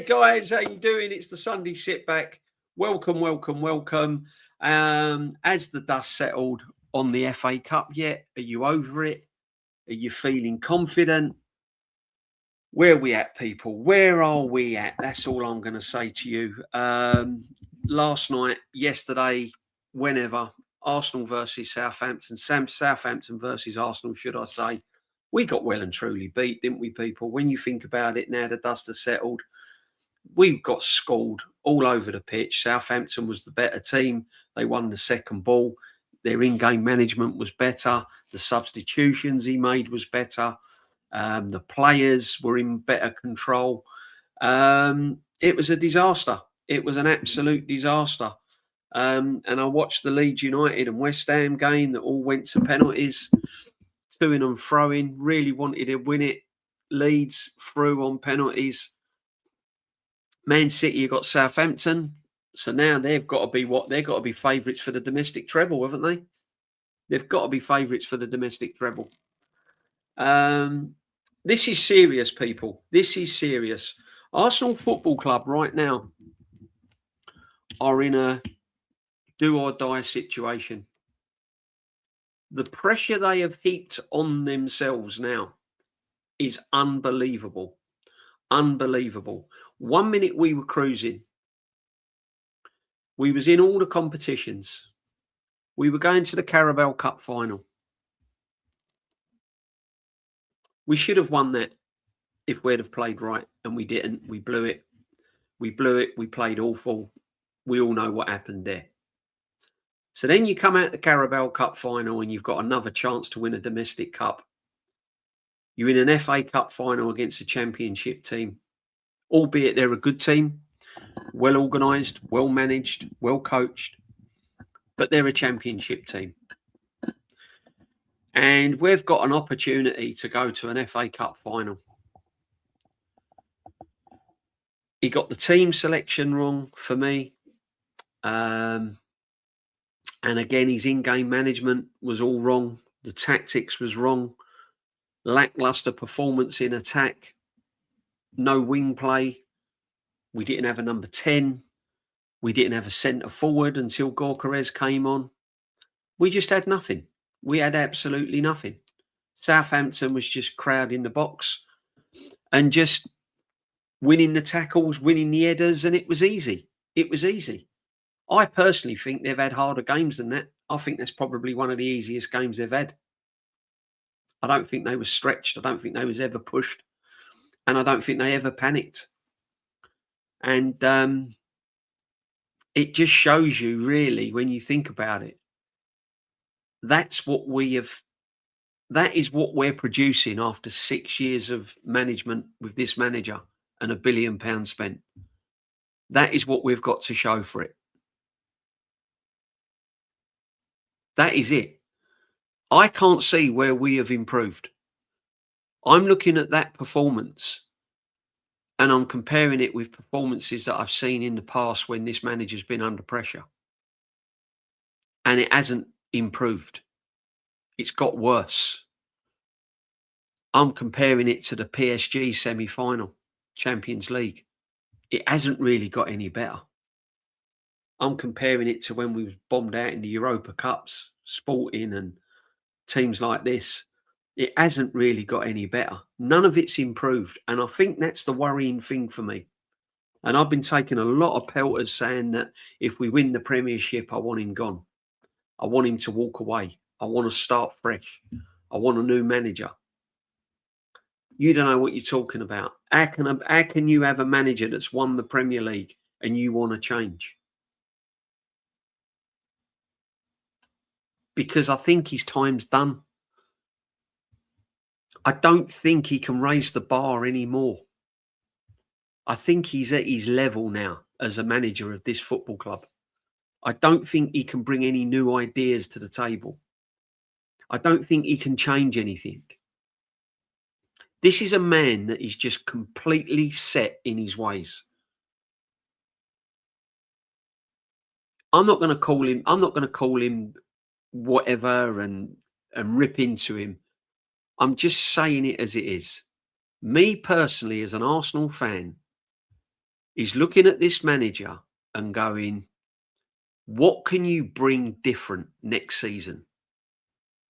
guys, how you doing? It's the Sunday sit back. Welcome, welcome, welcome. As the dust settled on the FA Cup yet? Are you over it? Are you feeling confident? Where are we at, people? Where are we at? That's all I'm going to say to you. Last night, yesterday, whenever, Arsenal versus Southampton, Southampton versus Arsenal, should I say. We got well and truly beat, didn't we, people? When you think about it now, the dust has settled. We got schooled all over the pitch. Southampton was the better team. They won the second ball. Their in-game management was better. The substitutions he made was better. The players were in better control. It was a disaster. It was an absolute disaster. And I watched the Leeds United and West Ham game that all went to penalties, to-ing and fro-ing. Really wanted to win it. Leeds through on penalties. Man City have got Southampton. So now they've got to be what? They've got to be favourites for the domestic treble, haven't they? They've got to be favourites for the domestic treble. This is serious, people. This is serious. Arsenal Football Club right now are in a do or die situation. The pressure they have heaped on themselves now is unbelievable. Unbelievable. 1 minute we were cruising. We was in all the competitions. We were going to the Carabao Cup final. We should have won that if we'd have played right, and we didn't. We blew it. We blew it. We played awful. We all know what happened there. So then you come out the Carabao Cup final and you've got another chance to win a domestic cup. You're in an FA Cup final against a championship team, albeit they're a good team, well organised, well managed, well coached, but they're a championship team. And we've got an opportunity to go to an FA Cup final. He got the team selection wrong for me. And again, his in-game management was all wrong. The tactics was wrong. Lackluster performance in attack. No wing play. We didn't have a number 10. We didn't have a centre forward until Gyökeres came on. We just had nothing. We had absolutely nothing. Southampton was just crowding the box and just winning the tackles, winning the headers, and it was easy. It was easy. I personally think they've had harder games than that. I think that's probably one of the easiest games they've had. I don't think they were stretched. I don't think they was ever pushed. And I don't think they ever panicked. And it just shows you, really, when you think about it, that's what we have. That is what we're producing after 6 years of management with this manager and £1 billion spent. That is what we've got to show for it. That is it. I can't see where we have improved. I'm looking at that performance and I'm comparing it with performances that I've seen in the past when this manager's been under pressure. And it hasn't improved. It's got worse. I'm comparing it to the PSG semi-final, Champions League. It hasn't really got any better. I'm comparing it to when we were bombed out in the Europa Cups, Sporting and teams like this. It hasn't really got any better. None of it's improved. And I think that's the worrying thing for me. And I've been taking a lot of pelters saying that if we win the Premiership, I want him gone. I want him to walk away. I want to start fresh. I want a new manager. You don't know what you're talking about. How can you have a manager that's won the Premier League and you want to change? Because I think his time's done. I don't think he can raise the bar anymore. I think he's at his level now as a manager of this football club. I don't think he can bring any new ideas to the table. I don't think he can change anything. This is a man that is just completely set in his ways. I'm not going to call him whatever and rip into him. I'm just saying it as it is. Me personally, as an Arsenal fan, is looking at this manager and going, what can you bring different next season?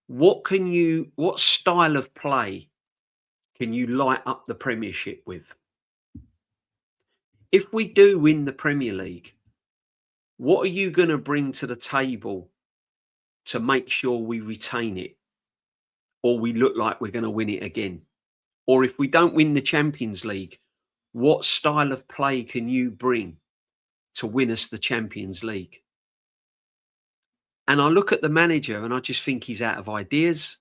What style of play can you light up the Premiership with? If we do win the Premier League, what are you going to bring to the table to make sure we retain it, or we look like we're going to win it again? Or if we don't win the Champions League, what style of play can you bring to win us the Champions League? And I look at the manager and I just think he's out of ideas.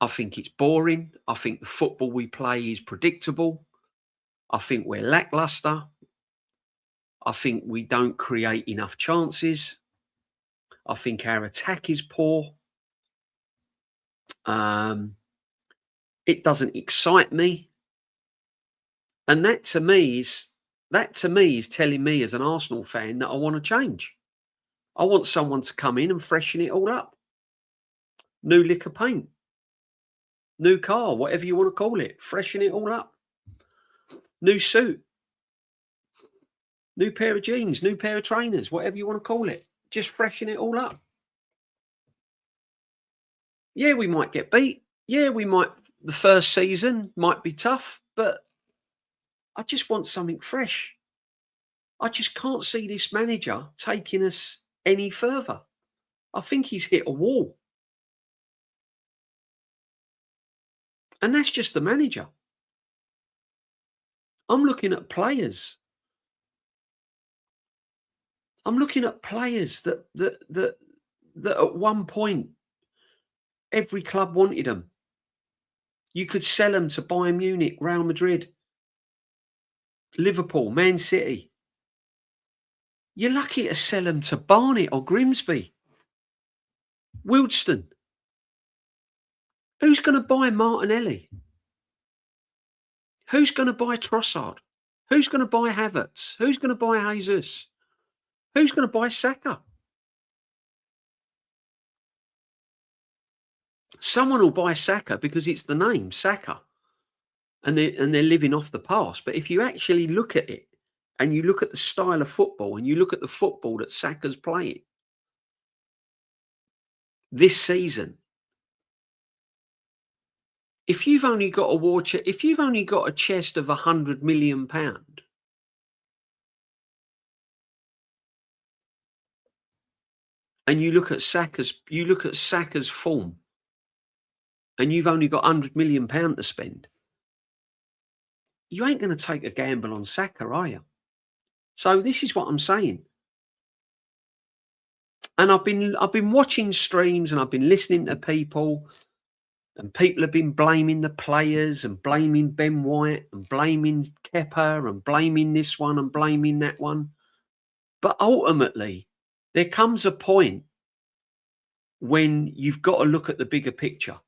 I think it's boring. I think the football we play is predictable. I think we're lackluster. I think we don't create enough chances. I think our attack is poor. It doesn't excite me. And that to me is telling me as an Arsenal fan that I want to change. I want someone to come in and freshen it all up. New lick of paint, new car, whatever you want to call it, freshen it all up. New suit, new pair of jeans, new pair of trainers, whatever you want to call it. Just freshen it all up. Yeah, we might get beat. Yeah, the first season might be tough, but I just want something fresh. I just can't see this manager taking us any further. I think he's hit a wall. And that's just the manager. I'm looking at players. that at one point every club wanted them. You could sell them to Bayern Munich, Real Madrid, Liverpool, Man City. You're lucky to sell them to Barnet or Grimsby, Wildston. Who's going to buy Martinelli? Who's going to buy Trossard? Who's going to buy Havertz? Who's going to buy Jesus? Who's going to buy Saka? Someone will buy Saka because it's the name Saka, and they're living off the past. But if you actually look at it and you look at the style of football and you look at the football that Saka's playing this season, if you've only got a chest of £100 million, and you look at Saka's form, and you've only got £100 million to spend, you ain't going to take a gamble on Saka, are you? So this is what I'm saying. And I've been watching streams and I've been listening to people, and people have been blaming the players and blaming Ben White and blaming Kepa and blaming this one and blaming that one. But ultimately, there comes a point when you've got to look at the bigger picture.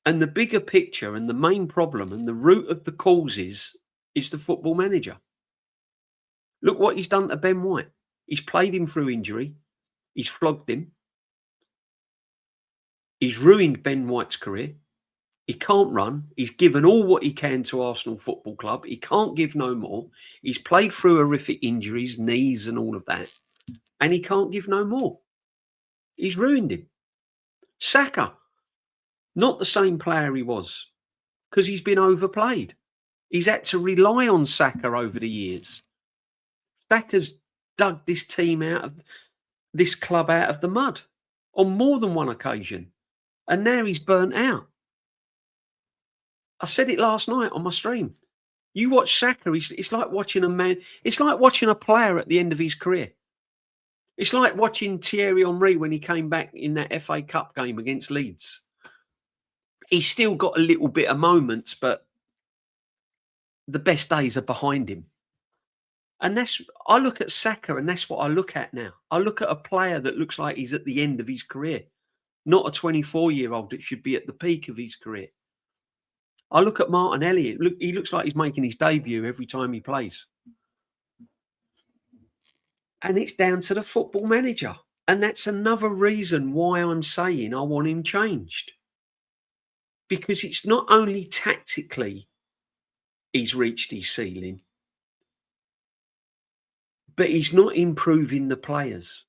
And the bigger picture and the main problem and the root of the causes is the football manager. Look what he's done to Ben White. He's played him through injury. He's flogged him. He's ruined Ben White's career. He can't run. He's given all what he can to Arsenal Football Club. He can't give no more. He's played through horrific injuries, knees and all of that. And he can't give no more. He's ruined him. Saka, not the same player he was, because he's been overplayed. He's had to rely on Saka over the years. Saka's dug this club out of the mud on more than one occasion. And now he's burnt out. I said it last night on my stream. You watch Saka, it's like watching a man. It's like watching a player at the end of his career. It's like watching Thierry Henry when he came back in that FA Cup game against Leeds. He's still got a little bit of moments, but the best days are behind him. And I look at Saka, and that's what I look at now. I look at a player that looks like he's at the end of his career, not a 24-year-old that should be at the peak of his career. I look at Martinelli. He looks like he's making his debut every time he plays. And it's down to the football manager. And that's another reason why I'm saying I want him changed. because it's not only tactically he's reached his ceiling, but he's not improving the players.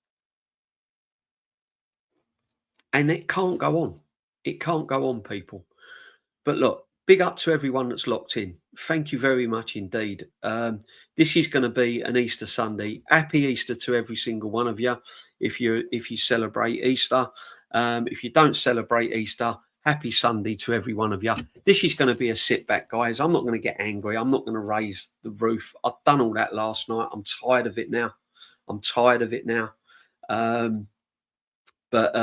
And it can't go on. It can't go on, people. But look, big up to everyone that's locked in. Thank you very much indeed. This is going to be an Easter Sunday. Happy Easter to every single one of you. If you celebrate Easter, if you don't celebrate Easter, happy Sunday to every one of you. This is going to be a sit back, guys. I'm not going to get angry. I'm not going to raise the roof. I've done all that last night. I'm tired of it now. But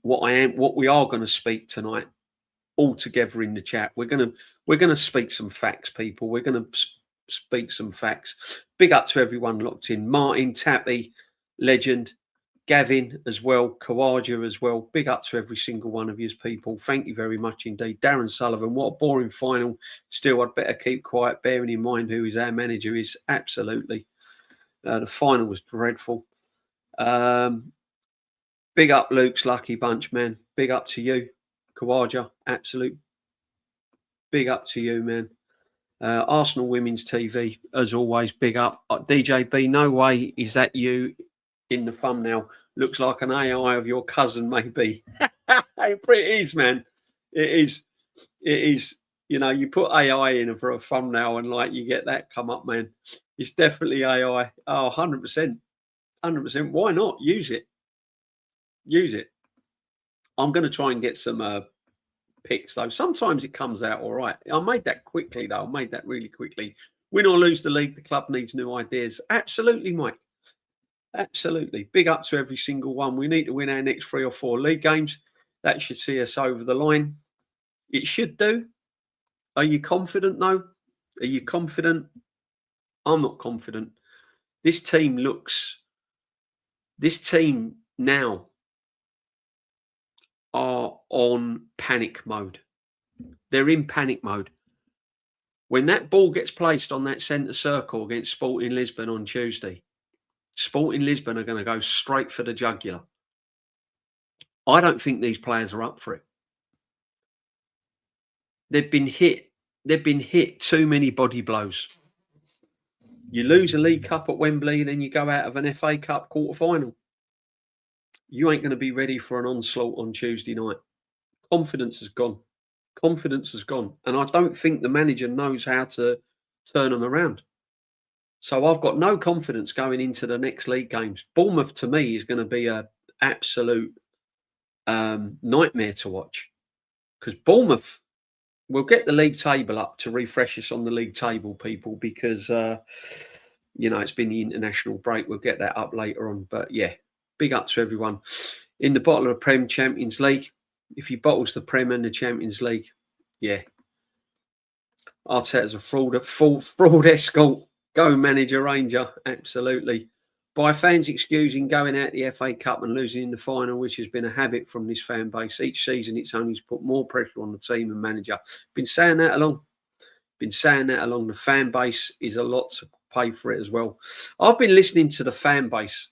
what we are going to speak tonight, all together in the chat, we're going to speak some facts, people. We're going to speak some facts. Big up to everyone locked in. Martin, Tappy, legend, Gavin as well, Kawaja as well. Big up to every single one of you people. Thank you very much indeed. Darren Sullivan, what a boring final. Still, I'd better keep quiet, bearing in mind who is our manager is. Absolutely. The final was dreadful. Big up Luke's lucky bunch, man. Big up to you, Kawaja. Absolute big up to you, man. Arsenal Women's TV, as always, big up. DJB, no way is that you in the thumbnail. Looks like an AI of your cousin, maybe. It is, man. It is. It is. You know, you put AI in for a thumbnail and like you get that come up, man. It's definitely AI. Oh, 100%. 100%. Why not? Use it. I'm going to try and get some picks, though. Sometimes it comes out all right. I made that quickly, though. I made that really quickly. Win or lose the league, the club needs new ideas. Absolutely, Mike. Absolutely. Big up to every single one. We need to win our next 3 or 4 league games. That should see us over the line. It should do. Are you confident, though? Are you confident? I'm not confident. This team now are on panic mode. They're in panic mode. When that ball gets placed on that centre circle against Sporting Lisbon on Tuesday, Sporting Lisbon are going to go straight for the jugular. I don't think these players are up for it. They've been hit. They've been hit too many body blows. You lose a League Cup at Wembley, then you go out of an FA Cup quarter-final. You ain't going to be ready for an onslaught on Tuesday night. Confidence has gone. And I don't think the manager knows how to turn them around. So I've got no confidence going into the next league games. Bournemouth, to me, is going to be an absolute nightmare to watch. Because Bournemouth will get the league table up to refresh us on the league table, people, because, it's been the international break. We'll get that up later on. But, yeah, big up to everyone. In the bottle of the Prem Champions League, if he bottles the Prem and the Champions League, yeah. Arteta's a fraud escort. Go manager Ranger. Absolutely. By fans excusing going out the FA Cup and losing in the final, which has been a habit from this fan base. Each season, it's only put more pressure on the team and manager. Been saying that along. The fan base is a lot to pay for it as well. I've been listening to the fan base.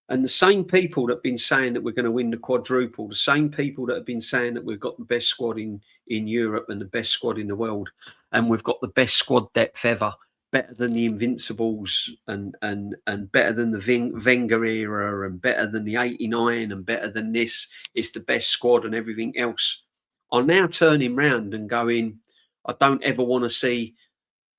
And the same people that have been saying that we're going to win the quadruple, the same people that have been saying that we've got the best squad in Europe and the best squad in the world, and we've got the best squad depth ever, better than the Invincibles and better than the Wenger era and better than the 89 and better than this. It's the best squad and everything else. I'm now turning round and going, I don't ever want to see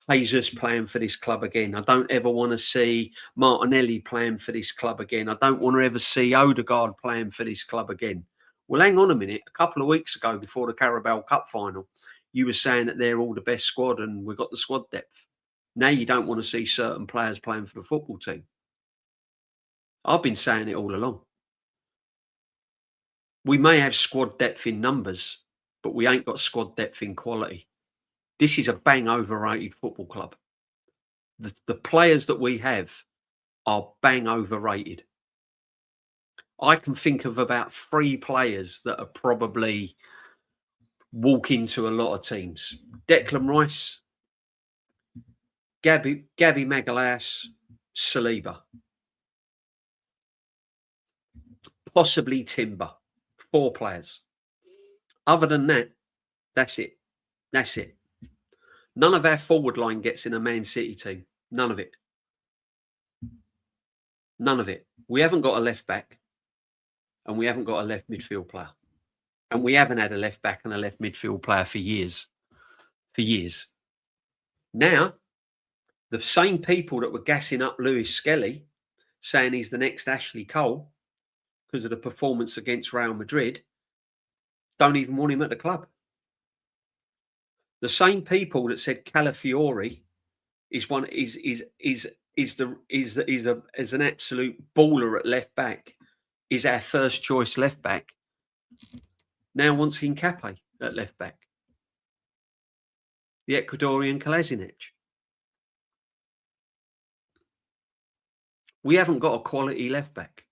Jesus playing for this club again. I don't ever want to see Martinelli playing for this club again. I don't want to ever see Odegaard playing for this club again. Well, hang on a minute. A couple of weeks ago, before the Carabao Cup final, you were saying that they're all the best squad and we've got the squad depth. Now you don't want to see certain players playing for the football team. I've been saying it all along. We may have squad depth in numbers, but we ain't got squad depth in quality. This is a bang overrated football club. The players that we have are bang overrated. I can think of about 3 players that are probably walk into a lot of teams. Declan Rice, Gabby Magalhaes, Saliba. Possibly Timber. 4 players. Other than that, that's it. That's it. None of our forward line gets in a Man City team. None of it. None of it. We haven't got a left back and we haven't got a left midfield player. And we haven't had a left back and a left midfield player for years. For years. Now, the same people that were gassing up Lewis Skelly, saying he's the next Ashley Cole because of the performance against Real Madrid, don't even want him at the club. The same people that said Calafiori is an absolute baller at left back, is our first choice left back, now wants Hincapié at left back. The Ecuadorian Kolasinac. We haven't got a quality left back.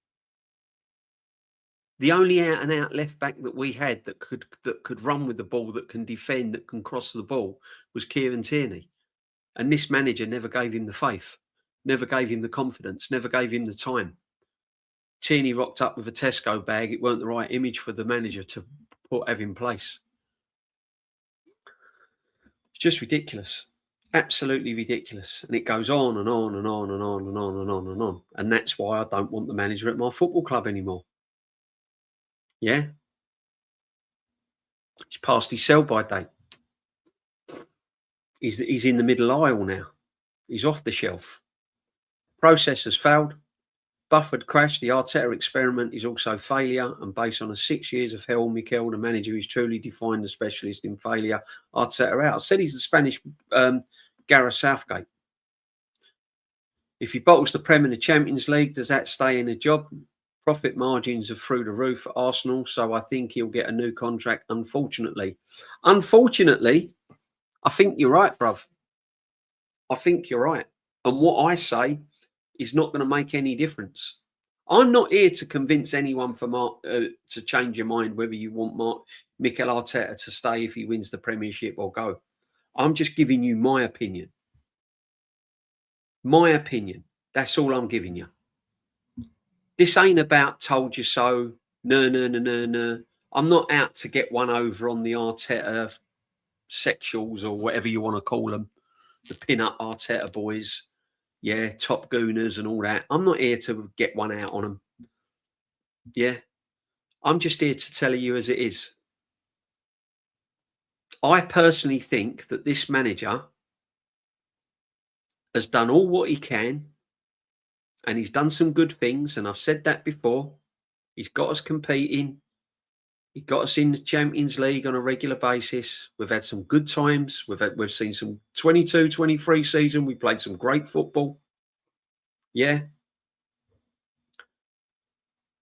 The only out and out left back that we had that could run with the ball, that can defend, that can cross the ball, was Kieran Tierney. And this manager never gave him the faith, never gave him the confidence, never gave him the time. Tierney rocked up with a Tesco bag. It weren't the right image for the manager to have in place. It's just ridiculous. Absolutely ridiculous. And it goes on and on and on and on and on and on and on. And that's why I don't want the manager at my football club anymore. Yeah. He's past his sell-by date. He's in the middle aisle now. He's off the shelf. Process has failed. Bufford crashed. The Arteta experiment is also failure. And based on 6 years of hell, Mikel, the manager who's truly defined the specialist in failure, Arteta out. I said he's the Spanish Gareth Southgate. If he bottles the Prem in the Champions League, does that stay in a job? Profit margins are through the roof at Arsenal, so I think he'll get a new contract, unfortunately. Unfortunately, I think you're right, bruv. I think you're right. And what I say is not going to make any difference. I'm not here to convince anyone to change your mind whether you want Mikel Arteta to stay if he wins the Premiership or go. I'm just giving you my opinion. My opinion. That's all I'm giving you. This ain't about told you so. No. I'm not out to get one over on the Arteta sexuals or whatever you want to call them. The pin-up Arteta boys. Yeah, top gooners and all that. I'm not here to get one out on them. Yeah. I'm just here to tell you as it is. I personally think that this manager has done all what he can, and he's done some good things, and I've said that before. He's got us competing. He got us in the Champions League on a regular basis. We've had some good times. We've seen some 22-23 season. We played some great football. Yeah.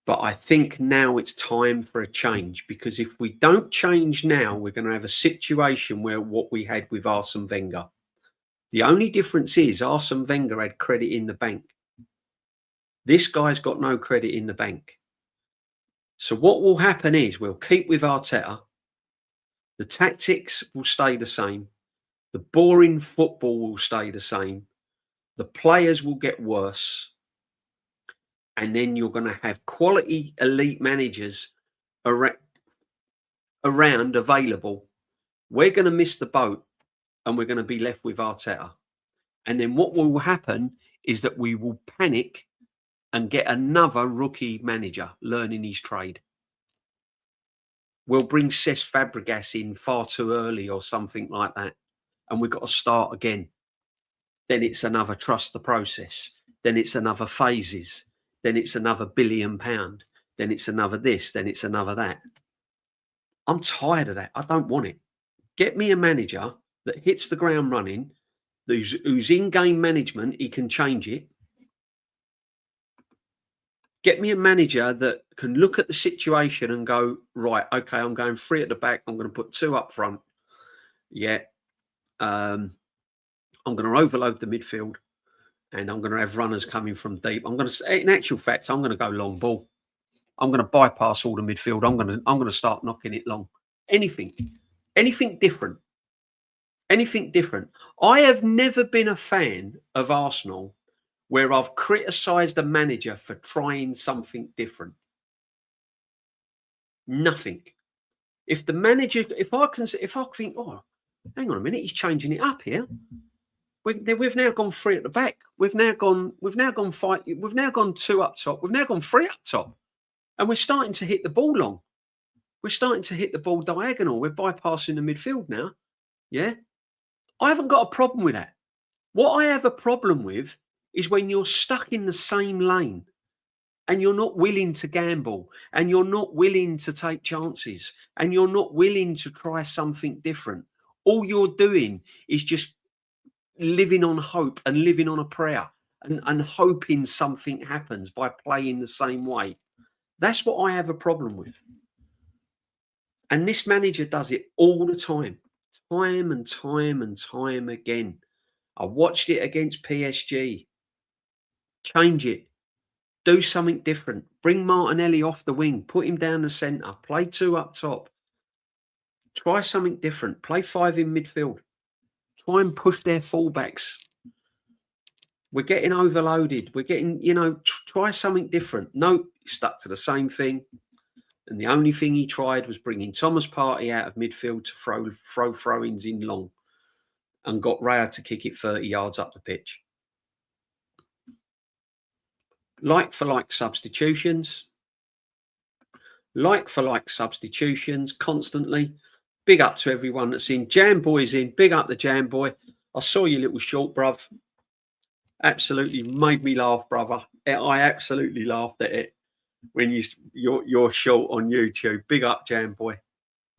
But I think now it's time for a change, because if we don't change now, we're going to have a situation where what we had with Arsene Wenger. The only difference is Arsene Wenger had credit in the bank. This guy's got no credit in the bank. So what will happen is we'll keep with Arteta. The tactics will stay the same. The boring football will stay the same. The players will get worse. And then you're going to have quality elite managers around available. We're going to miss the boat and we're going to be left with Arteta. And then what will happen is that we will panic and get another rookie manager learning his trade. We'll bring Cesc Fabregas in far too early or something like that. And we've got to start again. Then it's another trust the process. Then it's another phases. Then it's another £1 billion. Then it's another this. Then it's another that. I'm tired of that. I don't want it. Get me a manager that hits the ground running, who's in-game management, he can change it. Get me a manager that can look at the situation and go, right, okay, I'm going 3 at the back. I'm going to put 2 up front. Yeah. I'm going to overload the midfield and I'm going to have runners coming from deep. In actual fact, I'm going to go long ball. I'm going to bypass all the midfield. I'm going to start knocking it long. Anything different. Anything different. I have never been a fan of Arsenal where I've criticised a manager for trying something different. Nothing. If the manager, if I think, oh, hang on a minute, he's changing it up here. We've now gone three at the back. We've now gone fight. We've now gone two up top. We've now gone three up top, and we're starting to hit the ball long. We're starting to hit the ball diagonal. We're bypassing the midfield now. Yeah, I haven't got a problem with that. What I have a problem with is when you're stuck in the same lane and you're not willing to gamble and you're not willing to take chances and you're not willing to try something different. All you're doing is just living on hope and living on a prayer and hoping something happens by playing the same way. That's what I have a problem with. And this manager does it all the time and time again. I watched it against PSG. Change it. Do something different. Bring Martinelli off the wing. Put him down the centre. Play two up top. Try something different. Play five in midfield. Try and push their fullbacks. We're getting overloaded. We're getting, try something different. No, he stuck to the same thing. And the only thing he tried was bringing Thomas Partey out of midfield to throw throw-ins in long and got Raya to kick it 30 yards up the pitch. Like for like substitutions. Like for like substitutions constantly. Big up to everyone that's in. Jam Boy's in. Big up the Jam Boy. I saw your little short, bruv. Absolutely made me laugh, brother. I absolutely laughed at it when you're short on YouTube. Big up, Jam Boy.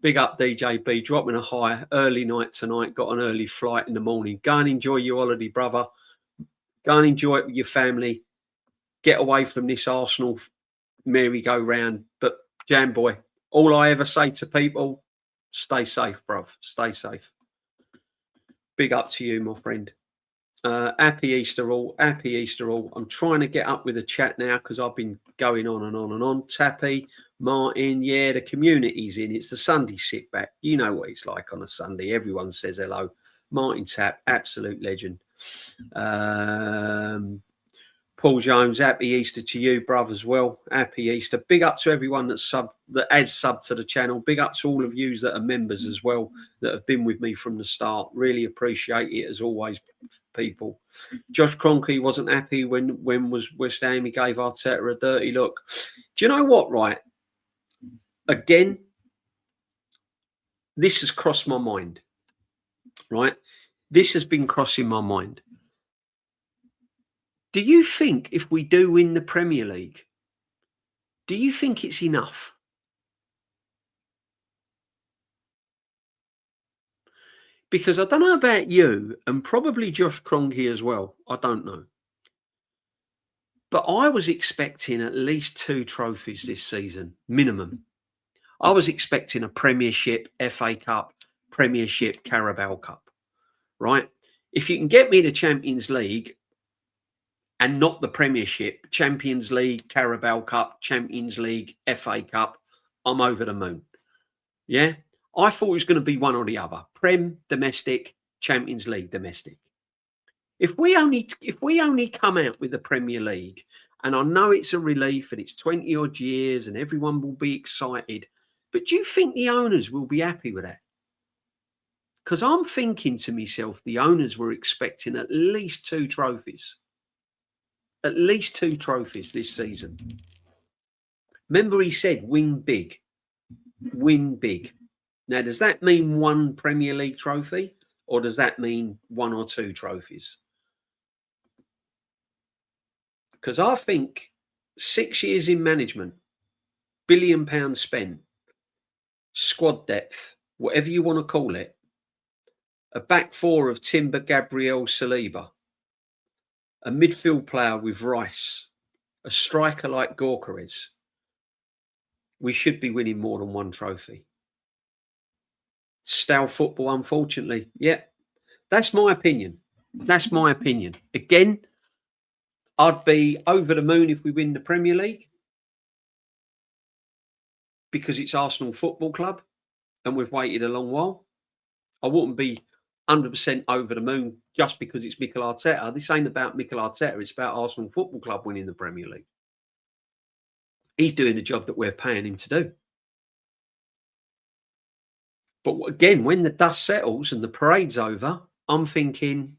Big up, DJB. Dropping a high. Early night tonight. Got an early flight in the morning. Go and enjoy your holiday, brother. Go and enjoy it with your family. Get away from this Arsenal merry-go-round. But, Jam Boy, all I ever say to people, stay safe, bruv. Stay safe. Big up to you, my friend. Happy Easter all. Happy Easter all. I'm trying to get up with the chat now because I've been going on and on and on. Tappy, Martin, yeah, the community's in. It's the Sunday sit back. You know what it's like on a Sunday. Everyone says hello. Martin Tapp, absolute legend. Paul Jones, happy Easter to you, bruv, as well. Happy Easter. Big up to everyone that has subbed to the channel. Big up to all of you that are members as well, that have been with me from the start. Really appreciate it, as always, people. Josh Kroenke wasn't happy when was West Ham. He gave Arteta a dirty look. Do you know what, right? Again, this has crossed my mind, right? This has been crossing my mind. Do you think if we do win the Premier League, do you think it's enough? Because I don't know about you, and probably Josh Kroenke as well. I don't know. But I was expecting at least 2 trophies this season, minimum. I was expecting a Premiership, FA Cup, Premiership, Carabao Cup, right? If you can get me the Champions League, and not the Premiership, Champions League, Carabao Cup, Champions League, FA Cup, I'm over the moon. Yeah? I thought it was going to be one or the other. Prem, domestic, Champions League, domestic. If we only come out with the Premier League, and I know it's a relief and it's 20 odd years and everyone will be excited, but do you think the owners will be happy with that? Because I'm thinking to myself, the owners were expecting at least 2 trophies. At least 2 trophies this season. Remember, he said, win big. Win big. Now, does that mean 1 Premier League trophy? Or does that mean 1 or 2 trophies? Because I think 6 years in management, £1 billion spent, squad depth, whatever you want to call it, a back 4 of Timber, Gabriel, Saliba, a midfield player with Rice, a striker like Gorkarez, we should be winning more than 1 trophy. Stale football, unfortunately. Yeah, that's my opinion. That's my opinion. Again, I'd be over the moon if we win the Premier League because it's Arsenal Football Club and we've waited a long while. I wouldn't be 100% over the moon just because it's Mikel Arteta. This ain't about Mikel Arteta. It's about Arsenal Football Club winning the Premier League. He's doing the job that we're paying him to do. But again, when the dust settles and the parade's over, I'm thinking,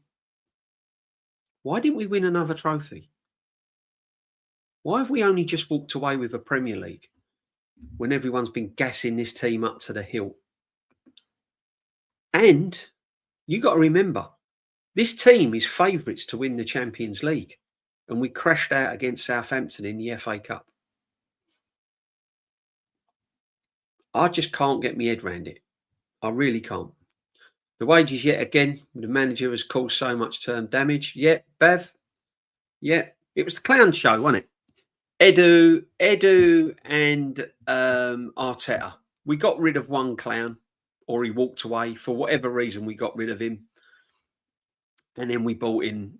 why didn't we win another trophy? Why have we only just walked away with a Premier League when everyone's been gassing this team up to the hilt? And you got to remember, this team is favourites to win the Champions League, and we crashed out against Southampton in the FA Cup. I just can't get my head around it. I really can't. The wages, yet again, the manager has caused so much term damage. Yeah, Bev. Yeah, it was the clown show, wasn't it? Edu, and Arteta. We got rid of one clown, or he walked away for whatever reason. We got rid of him, and then we brought in,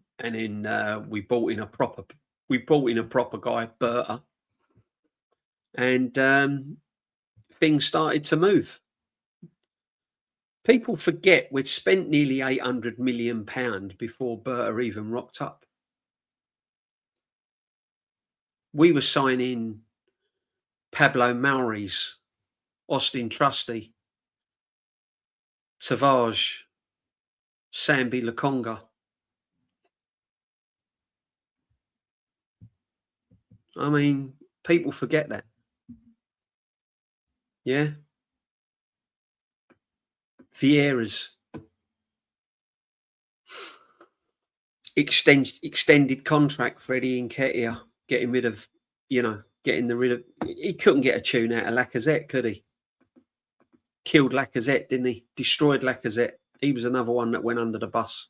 we brought in a proper guy, Berta, and things started to move. People forget we'd spent nearly £800 million before Berta even rocked up. We were signing Pablo Mauri's, Austin Trusty, Tavares, Sambi Lakonga. I mean, people forget that. Yeah. Vieira's extended contract for Eddie Nketiah, getting rid of, he couldn't get a tune out of Lacazette, could he? Killed Lacazette, didn't he? Destroyed Lacazette. He was another one that went under the bus.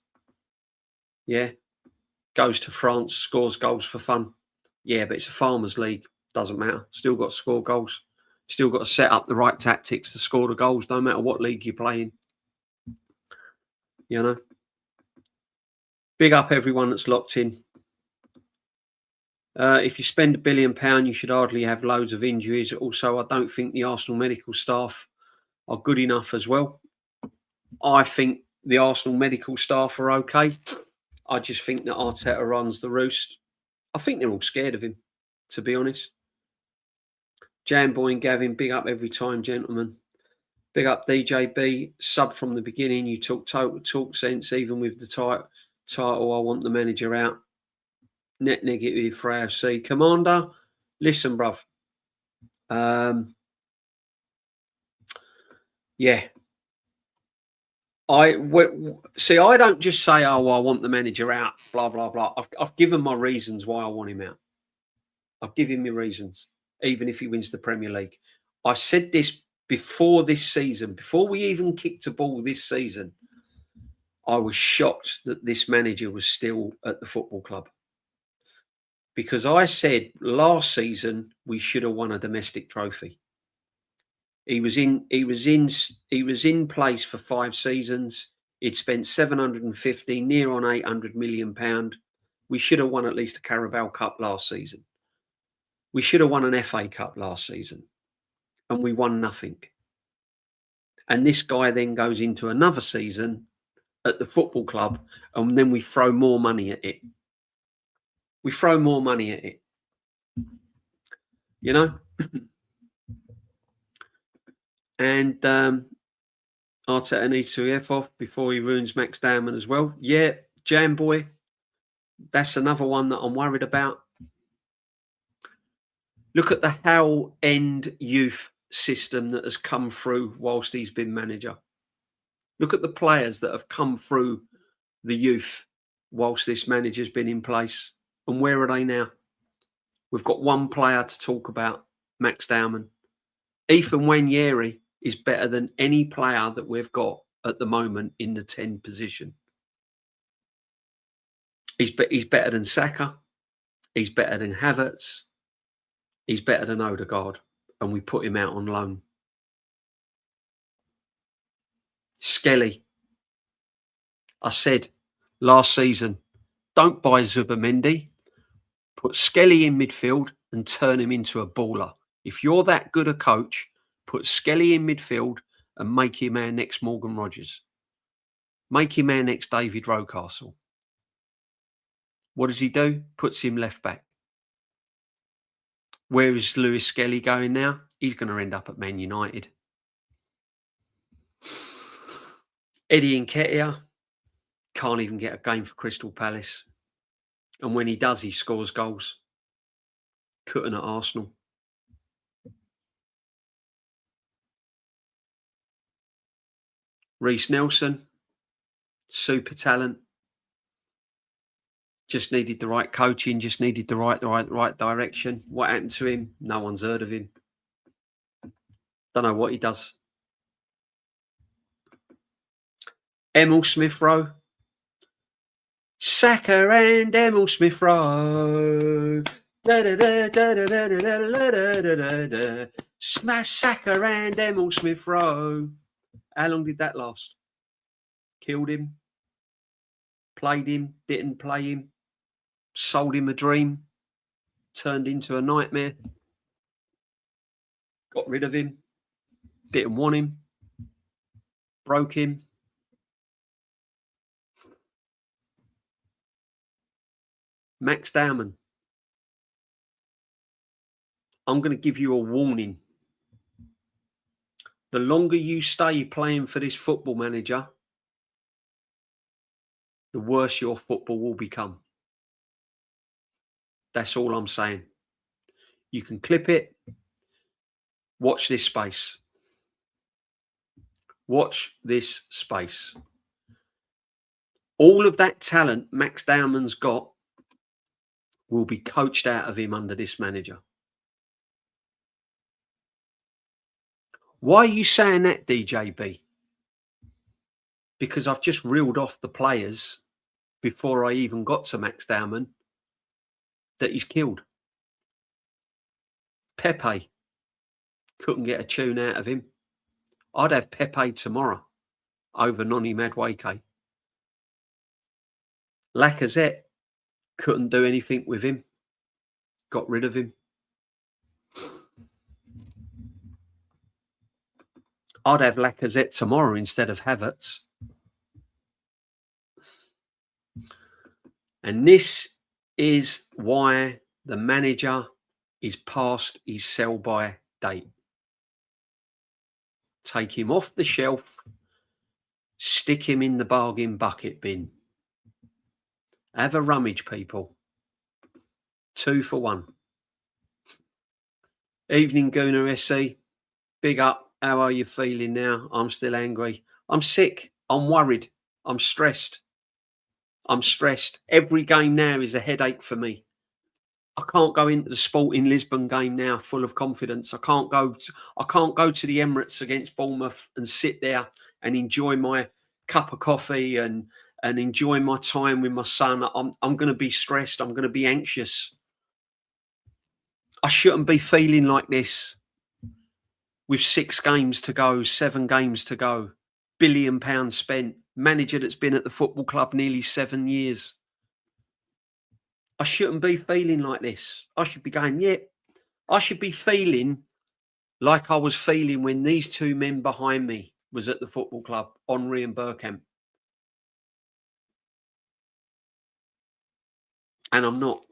Yeah. Goes to France, scores goals for fun. Yeah, but it's a farmers' league. Doesn't matter. Still got to score goals. Still got to set up the right tactics to score the goals, no matter what league you're playing. You know? Big up everyone that's locked in. If you spend £1 billion, you should hardly have loads of injuries. Also, I don't think the Arsenal medical staff are good enough as well. I think the Arsenal medical staff are okay. I just think that Arteta runs the roost. I think they're all scared of him, to be honest. Jamboy and Gavin, big up every time, gentlemen. Big up DJB, sub from the beginning. You talk sense, even with the title. I want the manager out. Net negative for AFC. Commander, listen, bruv. Yeah. I don't just say, oh, I want the manager out, blah, blah, blah. I've given my reasons why I want him out. I've given me reasons, even if he wins the Premier League. I've said this before this season, before we even kicked a ball this season. I was shocked that this manager was still at the football club. Because I said last season we should have won a domestic trophy. He was in place for 5 seasons. He'd spent 750, near on £800 million. We should have won at least a Carabao Cup last season. We should have won an FA Cup last season, and we won nothing. And this guy then goes into another season at the football club, and then we throw more money at it. We throw more money at it. You know? And Arteta needs to F off before he ruins Max Dowman as well. Yeah, Jamboy. That's another one that I'm worried about. Look at the Howell End youth system that has come through whilst he's been manager. Look at the players that have come through the youth whilst this manager's been in place. And where are they now? We've got one player to talk about, Max Dowman. Ethan Wanyeri is better than any player that we've got at the moment in the 10 position. He's better than Saka. He's better than Havertz. He's better than Odegaard. And we put him out on loan. Skelly. I said last season, don't buy Zubamendi. Put Skelly in midfield and turn him into a baller. If you're that good a coach, put Skelly in midfield and make him our next Morgan Rogers. Make him our next David Rocastle. What does he do? Puts him left back. Where is Lewis Skelly going now? He's going to end up at Man United. Eddie Nketiah can't even get a game for Crystal Palace. And when he does, he scores goals. Couldn't at Arsenal. Reece Nelson, super talent. Just needed the right coaching, just needed the right direction. What happened to him? No one's heard of him. Don't know what he does. Emil Smith Rowe. Saka and Emil Smith Rowe. Smash Saka and Emil Smith Rowe. How long did that last? Killed him. Played him. Didn't play him. Sold him a dream. Turned into a nightmare. Got rid of him. Didn't want him. Broke him. Max Dowman. I'm going to give you a warning. The longer you stay playing for this football manager, the worse your football will become. That's all I'm saying. You can clip it. Watch this space. Watch this space. All of that talent Max Dowman's got will be coached out of him under this manager. Why are you saying that, DJB? Because I've just reeled off the players before I even got to Max Dowman that he's killed. Pepe. Couldn't get a tune out of him. I'd have Pepe tomorrow over Noni Madueke. Lacazette. Couldn't do anything with him. Got rid of him. I'd have Lacazette tomorrow instead of Havertz. And this is why the manager is past his sell-by date. Take him off the shelf. Stick him in the bargain bucket bin. Have a rummage, people. 2 for 1. Evening, Gooner SC. Big up. How are you feeling now? I'm still angry. I'm sick. I'm worried. I'm stressed. I'm stressed. Every game now is a headache for me. I can't go into the Sporting Lisbon game now full of confidence. I can't go to the Emirates against Bournemouth and sit there and enjoy my cup of coffee and enjoy my time with my son. I'm going to be stressed. I'm going to be anxious. I shouldn't be feeling like this. With 6 games to go, 7 games to go, £1 billion spent, manager that's been at the football club nearly 7 years. I shouldn't be feeling like this. I should be going, yeah. I should be feeling like I was feeling when these 2 men behind me was at the football club, Henry and Bergkamp. And I'm not.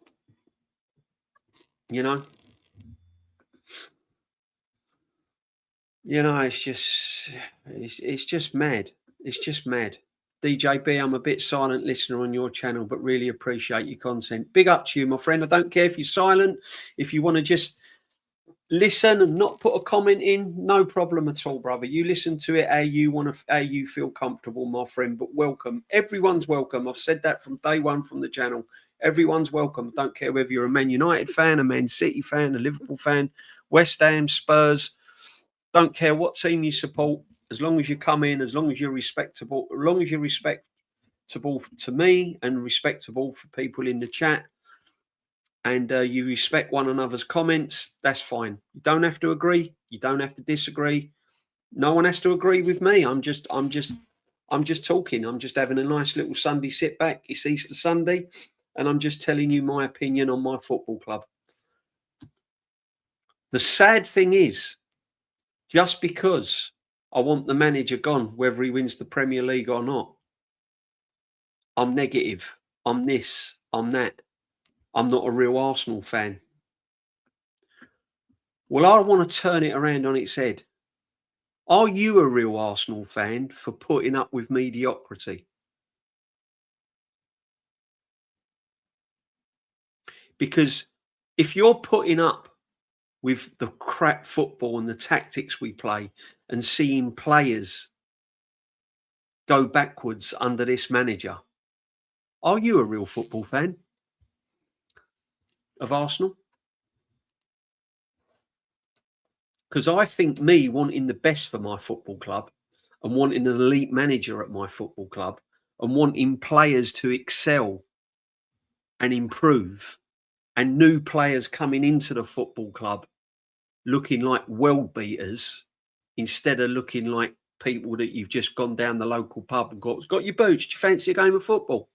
You know? It's just mad. It's just mad. DJB, I'm a bit silent listener on your channel, but really appreciate your content. Big up to you, my friend. I don't care if you're silent. If you want to just listen and not put a comment in, no problem at all, brother. You listen to it how you feel comfortable, my friend. But welcome. Everyone's welcome. I've said that from day one from the channel. Everyone's welcome. Don't care whether you're a Man United fan, a Man City fan, a Liverpool fan, West Ham, Spurs. Don't care what team you support, as long as you come in, as long as you're respectable, as long as you're respectable to me and respectable for people in the chat, and you respect one another's comments, that's fine. You don't have to agree. You don't have to disagree. No one has to agree with me. I'm just talking. I'm just having a nice little Sunday sit back. It's Easter Sunday, and I'm just telling you my opinion on my football club. The sad thing is, just because I want the manager gone, whether he wins the Premier League or not, I'm negative. I'm this. I'm that. I'm not a real Arsenal fan. Well, I want to turn it around on its head. Are you a real Arsenal fan for putting up with mediocrity? Because if you're putting up with the crap football and the tactics we play and seeing players go backwards under this manager, are you a real football fan of Arsenal? Because I think me wanting the best for my football club and wanting an elite manager at my football club and wanting players to excel and improve and new players coming into the football club looking like world beaters instead of looking like people that you've just gone down the local pub and got your boots. Do you fancy a game of football?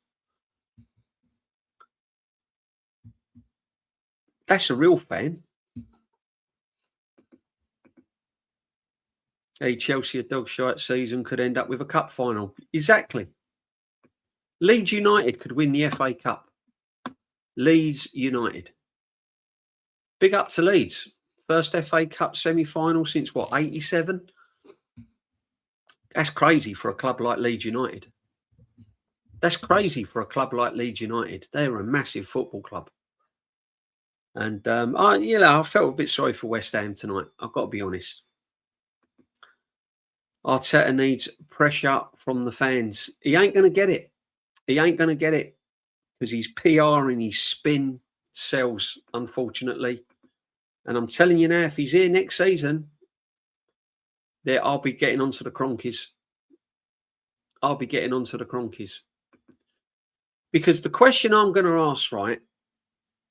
That's a real fan. Hey, Chelsea, a dog shite season could end up with a cup final. Exactly. Leeds United could win the FA Cup. Leeds United. Big up to Leeds. First FA Cup semi-final since what, 87? That's crazy for a club like Leeds United. That's crazy for a club like Leeds United. They're a massive football club. And I felt a bit sorry for West Ham tonight. I've got to be honest. Arteta needs pressure from the fans. He ain't going to get it. He ain't going to get it because his PR and his spin sells, unfortunately. And I'm telling you now, if he's here next season, I'll be getting onto the Cronkies. I'll be getting onto the Cronkies. Because the question I'm going to ask, right,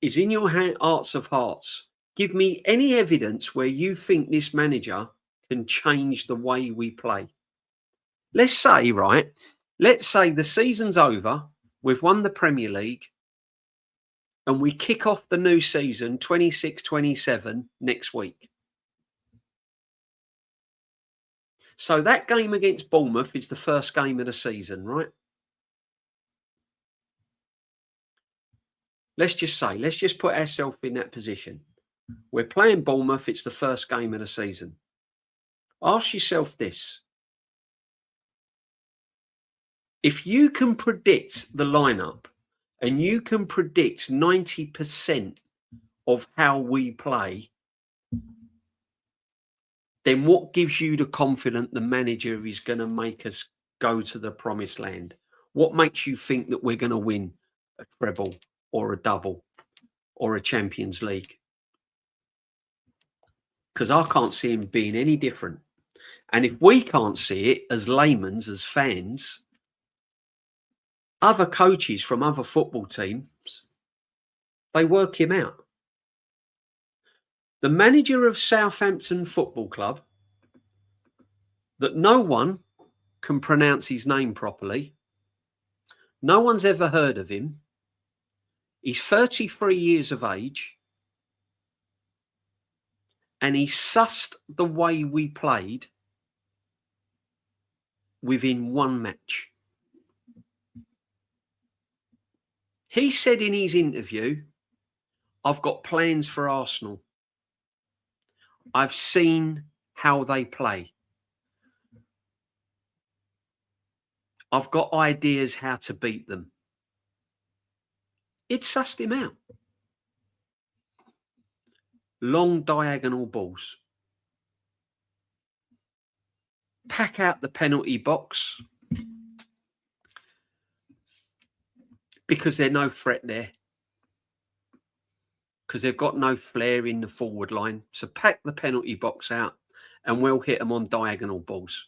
is in your hearts of hearts, give me any evidence where you think this manager can change the way we play. Let's say the season's over, we've won the Premier League, and we kick off the new season 26-27 next week. So that game against Bournemouth is the first game of the season, right? Let's just put ourselves in that position. We're playing Bournemouth. It's the first game of the season. Ask yourself this. If you can predict the lineup and you can predict 90% of how we play, then what gives you the confidence the manager is going to make us go to the promised land? What makes you think that we're going to win a treble or a double or a Champions League? Because I can't see him being any different. And if we can't see it as laymen, as fans, other coaches from other football teams, they work him out. The manager of Southampton Football Club, that no one can pronounce his name properly, no one's ever heard of him. He's 33 years of age, and he sussed the way we played within one match. He said in his interview, I've got plans for Arsenal. I've seen how they play. I've got ideas how to beat them. It sussed him out. Long diagonal balls. Pack out the penalty box because there's no threat there. Because they've got no flair in the forward line. So pack the penalty box out and we'll hit them on diagonal balls.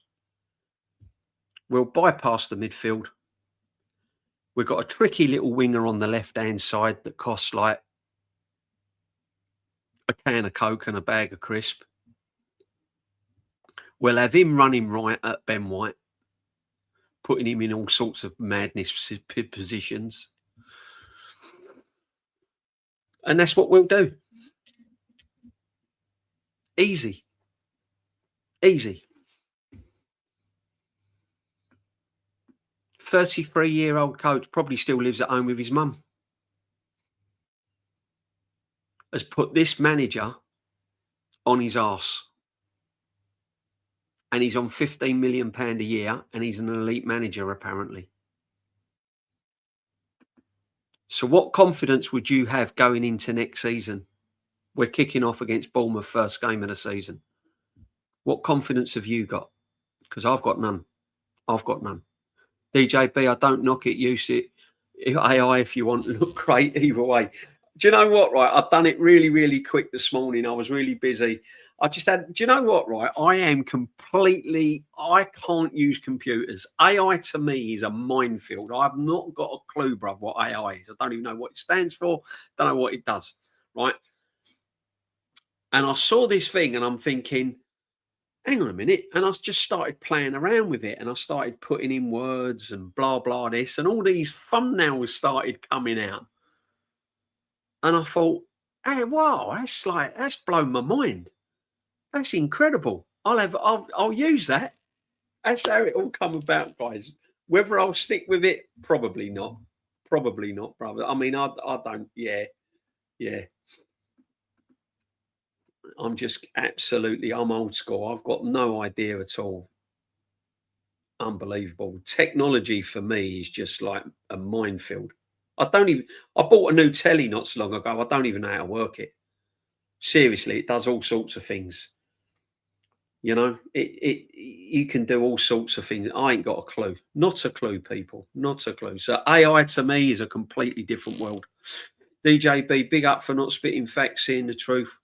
We'll bypass the midfield. We've got a tricky little winger on the left-hand side that costs like a can of Coke and a bag of crisp. We'll have him running right at Ben White, putting him in all sorts of madness positions. And that's what we'll do. Easy. Easy. 33-year-old coach probably still lives at home with his mum. Has put this manager on his arse. and he's on £15 million a year, and he's an elite manager, apparently. So what confidence would you have going into next season? We're kicking off against Bournemouth, first game of the season. What confidence have you got? Because I've got none. I've got none. DJB, I don't knock it. Use it. AI if you want to look great either way. Do you know what, right? I've done it really, really quick this morning. I was really busy. I just had, do you know what, right? I can't use computers. AI to me is a minefield. I've not got a clue, bruv, what AI is. I don't even know what it stands for. Don't know what it does, right? And I saw this thing and I'm thinking, hang on a minute. And I just started playing around with it and I started putting in words and blah, blah, this, and all these thumbnails started coming out. And I thought, hey, wow, that's blown my mind. That's incredible. I'll use that. That's how it all come about, guys. Whether I'll stick with it, probably not. Probably not, brother. I mean, I don't, yeah. I'm just absolutely, I'm old school. I've got no idea at all. Unbelievable. Technology for me is just like a minefield. I bought a new telly not so long ago. I don't even know how to work it. Seriously, it does all sorts of things. You know, you can do all sorts of things. I ain't got a clue. Not a clue, people. Not a clue. So AI to me is a completely different world. DJB, big up for not spitting facts, seeing the truth.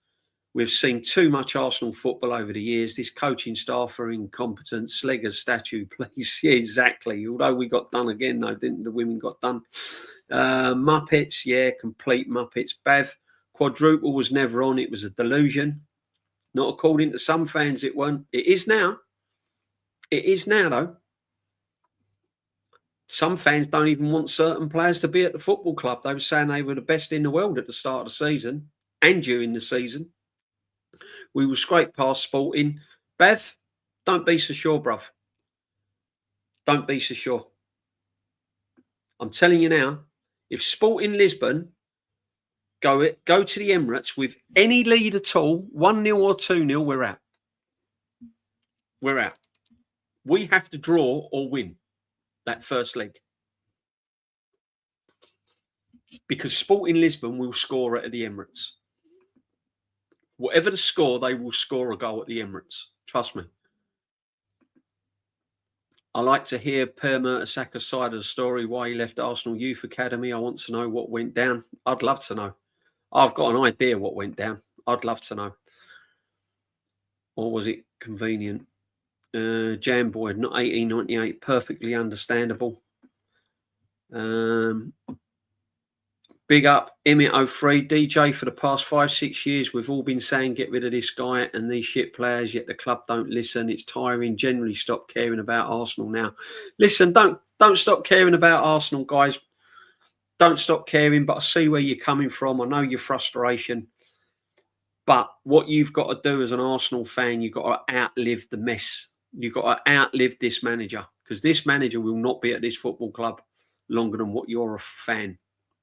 We've seen too much Arsenal football over the years. This coaching staff are incompetent. Slegger's statue, please. Yeah, exactly. Although we got done again, though, didn't the women got done? Muppets, yeah, complete Muppets. Bav, quadruple was never on. It was a delusion. Not according to some fans, it won't. It is now. It is now, though. Some fans don't even want certain players to be at the football club. They were saying they were the best in the world at the start of the season and during the season. We will scrape past Sporting. Bev, don't be so sure, bruv. Don't be so sure. I'm telling you now, if Sporting Lisbon go to the Emirates with any lead at all, 1-0 or 2-0, we're out. We're out. We have to draw or win that first leg. Because Sporting Lisbon will score at the Emirates. Whatever the score, they will score a goal at the Emirates. Trust me. I like to hear Per Mertesacker's side of the story, why he left Arsenal Youth Academy. I want to know what went down. I'd love to know. I've got an idea what went down. I'd love to know. Or was it convenient? Jamboy, not 1898, perfectly understandable. Big up, Emmett03, DJ. For the past 5-6 years, we've all been saying get rid of this guy and these shit players, yet the club don't listen. It's tiring. Generally stop caring about Arsenal now. Listen, don't stop caring about Arsenal, guys. Don't stop caring, but I see where you're coming from. I know your frustration. But what you've got to do as an Arsenal fan, you've got to outlive the mess. You've got to outlive this manager, because this manager will not be at this football club longer than what you're a fan.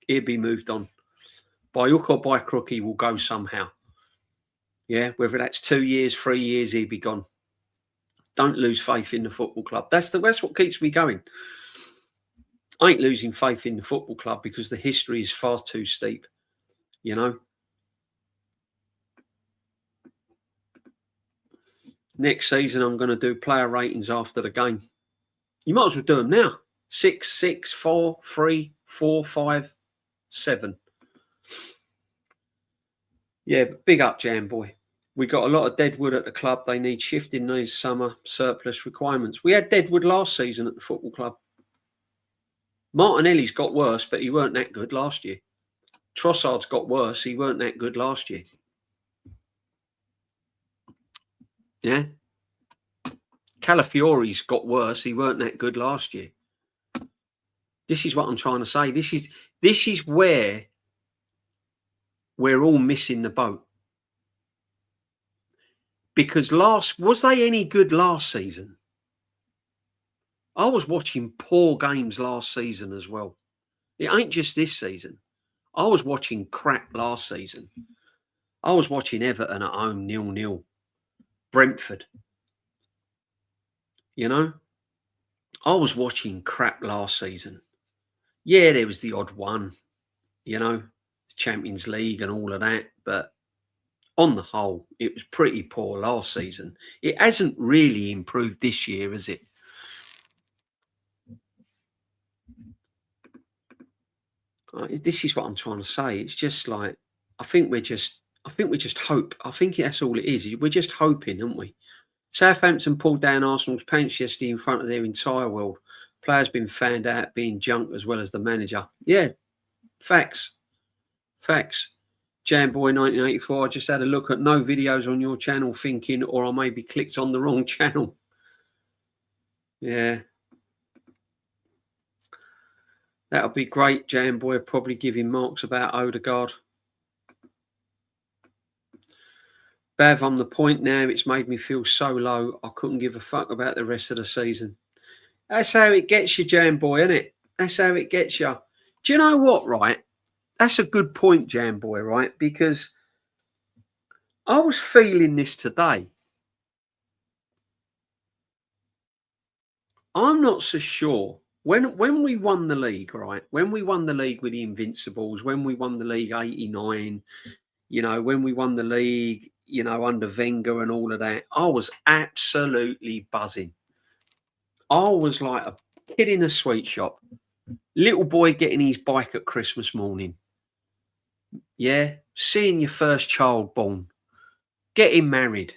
He'll be moved on. By hook or by crook, he will go somehow. Yeah, whether that's 2 years, 3 years, he'll be gone. Don't lose faith in the football club. That's what keeps me going. I ain't losing faith in the football club because the history is far too steep, you know. Next season, I'm going to do player ratings after the game. You might as well do them now. 6, 6, 4, 3, 4, 5, 7. Yeah, but big up, Jam Boy. We got a lot of deadwood at the club. They need shifting these summer surplus requirements. We had deadwood last season at the football club. Martinelli's got worse, but he weren't that good last year. Trossard's got worse. He weren't that good last year. Yeah. Calafiori's got worse. He weren't that good last year. This is what I'm trying to say. This is where we're all missing the boat. Because was they any good last season? I was watching poor games last season as well. It ain't just this season. I was watching crap last season. I was watching Everton at home 0-0. Brentford. You know, I was watching crap last season. Yeah, there was the odd one, you know, Champions League and all of that, but on the whole, it was pretty poor last season. It hasn't really improved this year, has it? This is what I'm trying to say. It's just like I think we're just I think we just hope. I think that's all it is. We're just hoping, aren't we? Southampton pulled down Arsenal's pants yesterday in front of their entire world. Players been found out being junk as well as the manager. Yeah, facts. Facts. Jamboy 1984, I just had a look at no videos on your channel thinking, or I maybe clicked on the wrong channel. Yeah. That would be great, Jamboy. Probably giving marks about Odegaard. Bav, I'm the point now. It's made me feel so low. I couldn't give a fuck about the rest of the season. That's how it gets you, Jamboy, isn't it? That's how it gets you. Do you know what, right? That's a good point, Jamboy, right? Because I was feeling this today. I'm not so sure. When we won the league, right? When we won the league with the Invincibles, when we won the league 89, when we won the league, under Wenger and all of that, I was absolutely buzzing. I was like a kid in a sweet shop. Little boy getting his bike at Christmas morning. Yeah. Seeing your first child born. Getting married.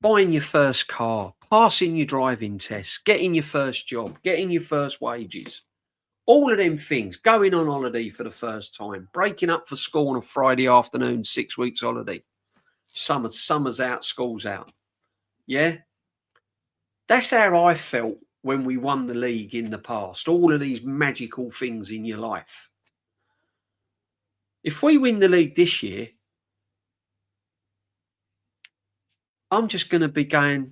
Buying your first car. Passing your driving test. Getting your first job. Getting your first wages. All of them things. Going on holiday for the first time. Breaking up for school on a Friday afternoon, 6 weeks holiday. Summer's out, school's out. Yeah. That's how I felt when we won the league in the past. All of these magical things in your life. If we win the league this year, I'm just going to be going,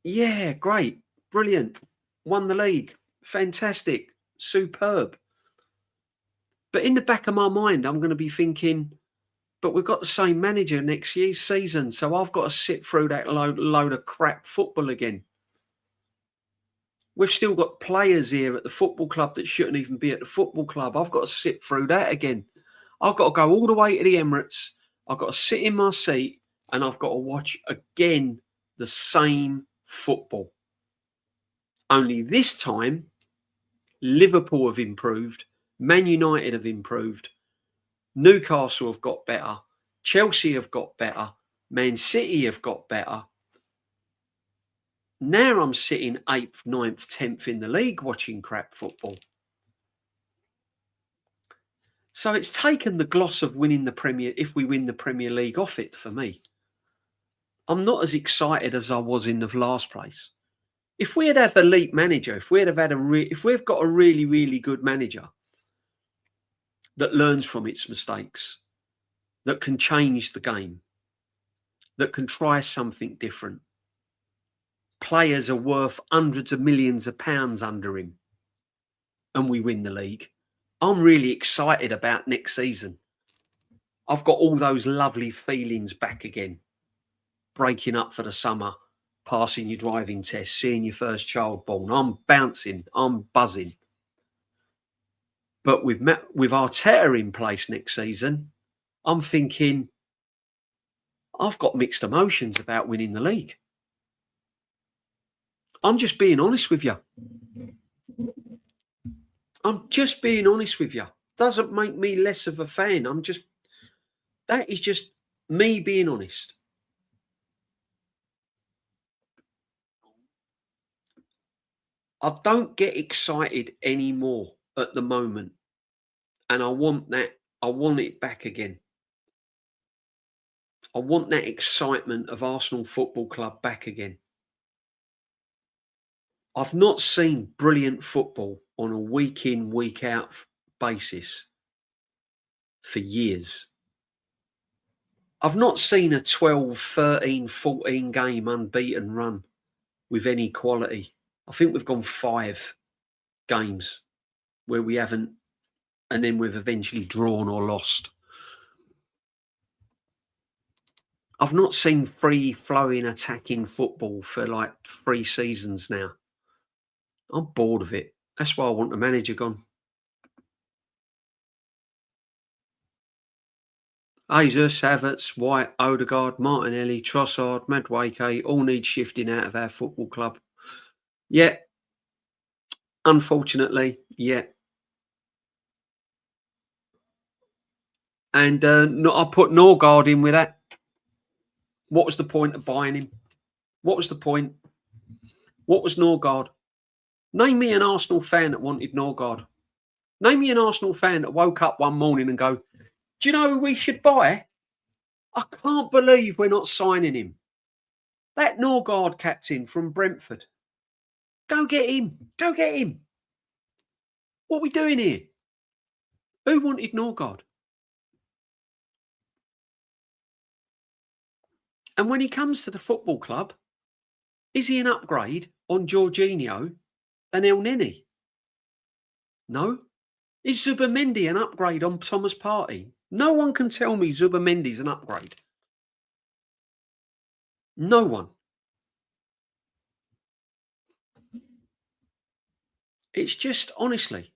yeah, great, brilliant, won the league, fantastic, superb. But in the back of my mind, I'm going to be thinking, but we've got the same manager next year's season, so I've got to sit through that load of crap football again. We've still got players here at the football club that shouldn't even be at the football club. I've got to sit through that again. I've got to go all the way to the Emirates. I've got to sit in my seat and I've got to watch again the same football. Only this time, Liverpool have improved. Man United have improved. Newcastle have got better. Chelsea have got better. Man City have got better. Now I'm sitting 8th, 9th, 10th in the league watching crap football. So it's taken the gloss of winning the Premier, if we win the Premier League, off it for me. I'm not as excited as I was in the last place. If we had a elite manager, if we've got a really, really good manager that learns from its mistakes, that can change the game, that can try something different, players are worth hundreds of millions of pounds under him, and we win the league, I'm really excited about next season. I've got all those lovely feelings back again. Breaking up for the summer, passing your driving test, seeing your first child born. I'm bouncing, I'm buzzing. But with Arteta in place next season, I'm thinking I've got mixed emotions about winning the league. I'm just being honest with you. I'm just being honest with you. Doesn't make me less of a fan. That is just me being honest. I don't get excited anymore at the moment. And I want it back again. I want that excitement of Arsenal Football Club back again. I've not seen brilliant football on a week in, week out basis for years. I've not seen a 12, 13, 14 game unbeaten run with any quality. I think we've gone 5 games where we haven't, and then we've eventually drawn or lost. I've not seen free-flowing attacking football for like 3 seasons now. I'm bored of it. That's why I want the manager gone. Jesus, Havertz, White, Odegaard, Martinelli, Trossard, Madueke all need shifting out of our football club. Yeah, unfortunately, yeah. And I put Norgard in with that. What was the point of buying him? What was the point? What was Norgard? Name me an Arsenal fan that wanted Norgard. Name me an Arsenal fan that woke up one morning and go, do you know who we should buy? I can't believe we're not signing him. That Norgard captain from Brentford. Go get him. Go get him. What are we doing here? Who wanted Norgard? And when he comes to the football club, is he an upgrade on Jorginho and El Neni? No. Is Zubamendi an upgrade on Thomas Partey? No one can tell me Zubamendi's an upgrade. No one. It's just, honestly,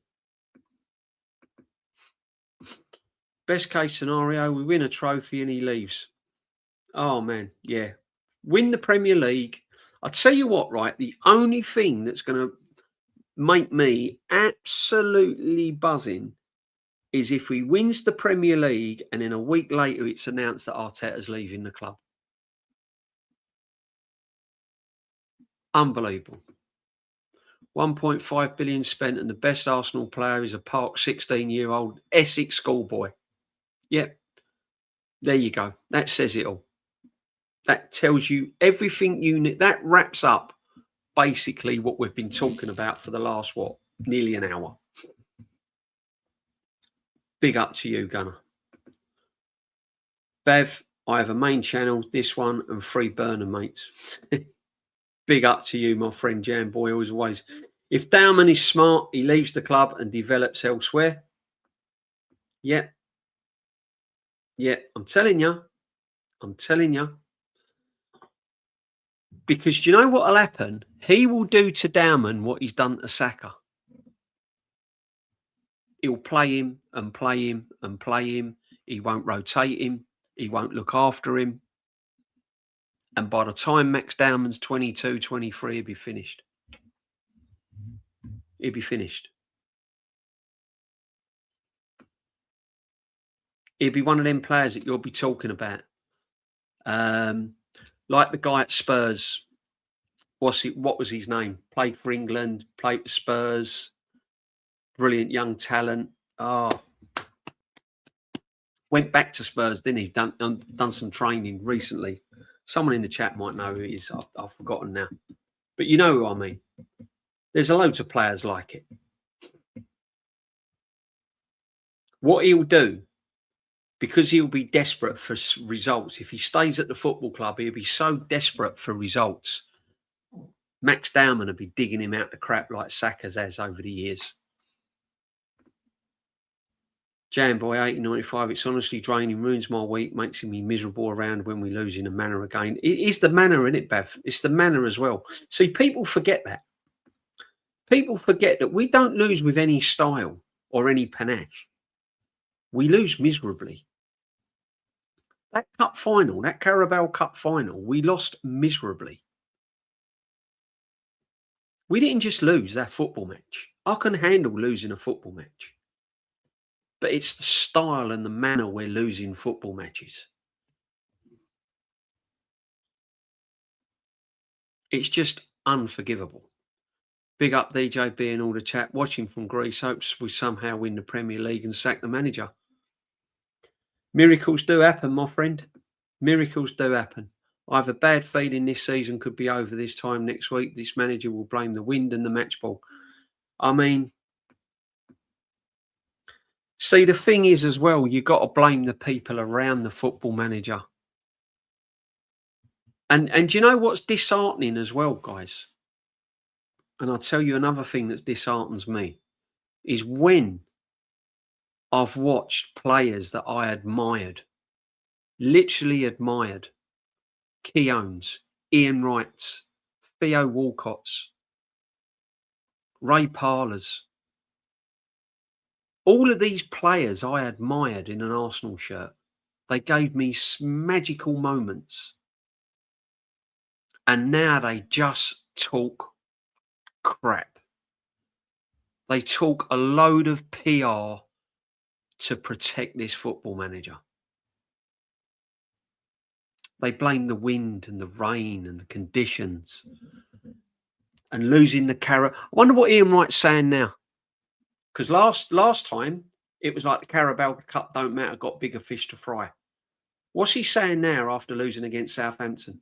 best case scenario, we win a trophy and he leaves. Oh, man, yeah. Win the Premier League. I'll tell you what, right, the only thing that's going to make me absolutely buzzing is if he wins the Premier League and then a week later it's announced that Arteta's leaving the club. Unbelievable. 1.5 billion spent and the best Arsenal player is a park 16-year-old Essex schoolboy. Yep. There you go. That says it all. That tells you everything you need. That wraps up basically what we've been talking about for the last, nearly an hour. Big up to you, Gunner. Bev, I have a main channel, this one, and 3 burner mates. Big up to you, my friend Jam Boy, as always. If Dowman is smart, he leaves the club and develops elsewhere. Yeah. Yeah, I'm telling you. Because do you know what will happen? He will do to Dowman what he's done to Saka. He'll play him and play him and play him. He won't rotate him. He won't look after him. And by the time Max Dowman's 22, 23, he'll be finished. He'll be finished. He'll be one of them players that you'll be talking about. Like the guy at Spurs. What was his name? Played for England, played for Spurs. Brilliant young talent. Went back to Spurs, didn't he? Done some training recently. Someone in the chat might know who he is. I've forgotten now. But you know who I mean. There's a loads of players like it. What he'll do, because he'll be desperate for results. If he stays at the football club, he'll be so desperate for results. Max Dowman will be digging him out the crap like Saka's has over the years. Jam Boy 1895, it's honestly draining, ruins my week, makes me miserable around when we lose in a manner again. It is the manner, isn't it, Bev? It's the manner as well. See, people forget that. People forget that we don't lose with any style or any panache. We lose miserably. That cup final, that Carabao Cup final, we lost miserably. We didn't just lose that football match. I can handle losing a football match. But it's the style and the manner we're losing football matches. It's just unforgivable. Big up DJB and all the chat watching from Greece. Hopes we somehow win the Premier League and sack the manager. Miracles do happen, my friend. Miracles do happen. I have a bad feeling this season could be over this time next week. This manager will blame the wind and the match ball. I mean, see, the thing is as well, you've got to blame the people around the football manager. And you know what's disheartening as well, guys? And I'll tell you another thing that disheartens me is when I've watched players that I admired, literally admired, Keowns, Ian Wrights, Theo Walcott's, Ray Parlours. All of these players I admired in an Arsenal shirt. They gave me magical moments. And now they just talk crap. They talk a load of PR to protect this football manager. They blame the wind and the rain and the conditions and losing the Carabao. I wonder what Ian Wright's saying now. Because last time it was like the Carabao Cup don't matter, got bigger fish to fry. What's he saying now after losing against Southampton?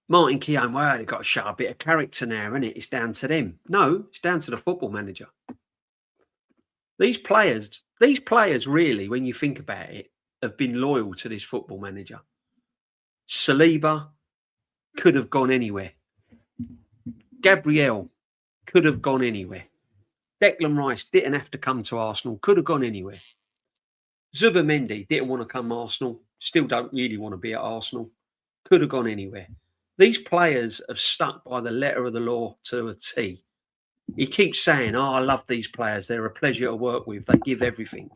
Martin Keown, well, they've got to show a bit of character now, isn't it? It's down to them. No, it's down to the football manager. These players really, when you think about it, have been loyal to this football manager. Saliba could have gone anywhere. Gabriel could have gone anywhere. Declan Rice didn't have to come to Arsenal, could have gone anywhere. Zubimendi didn't want to come to Arsenal, still don't really want to be at Arsenal, could have gone anywhere. These players have stuck by the letter of the law to a T. He keeps saying, I love these players. They're a pleasure to work with. They give everything.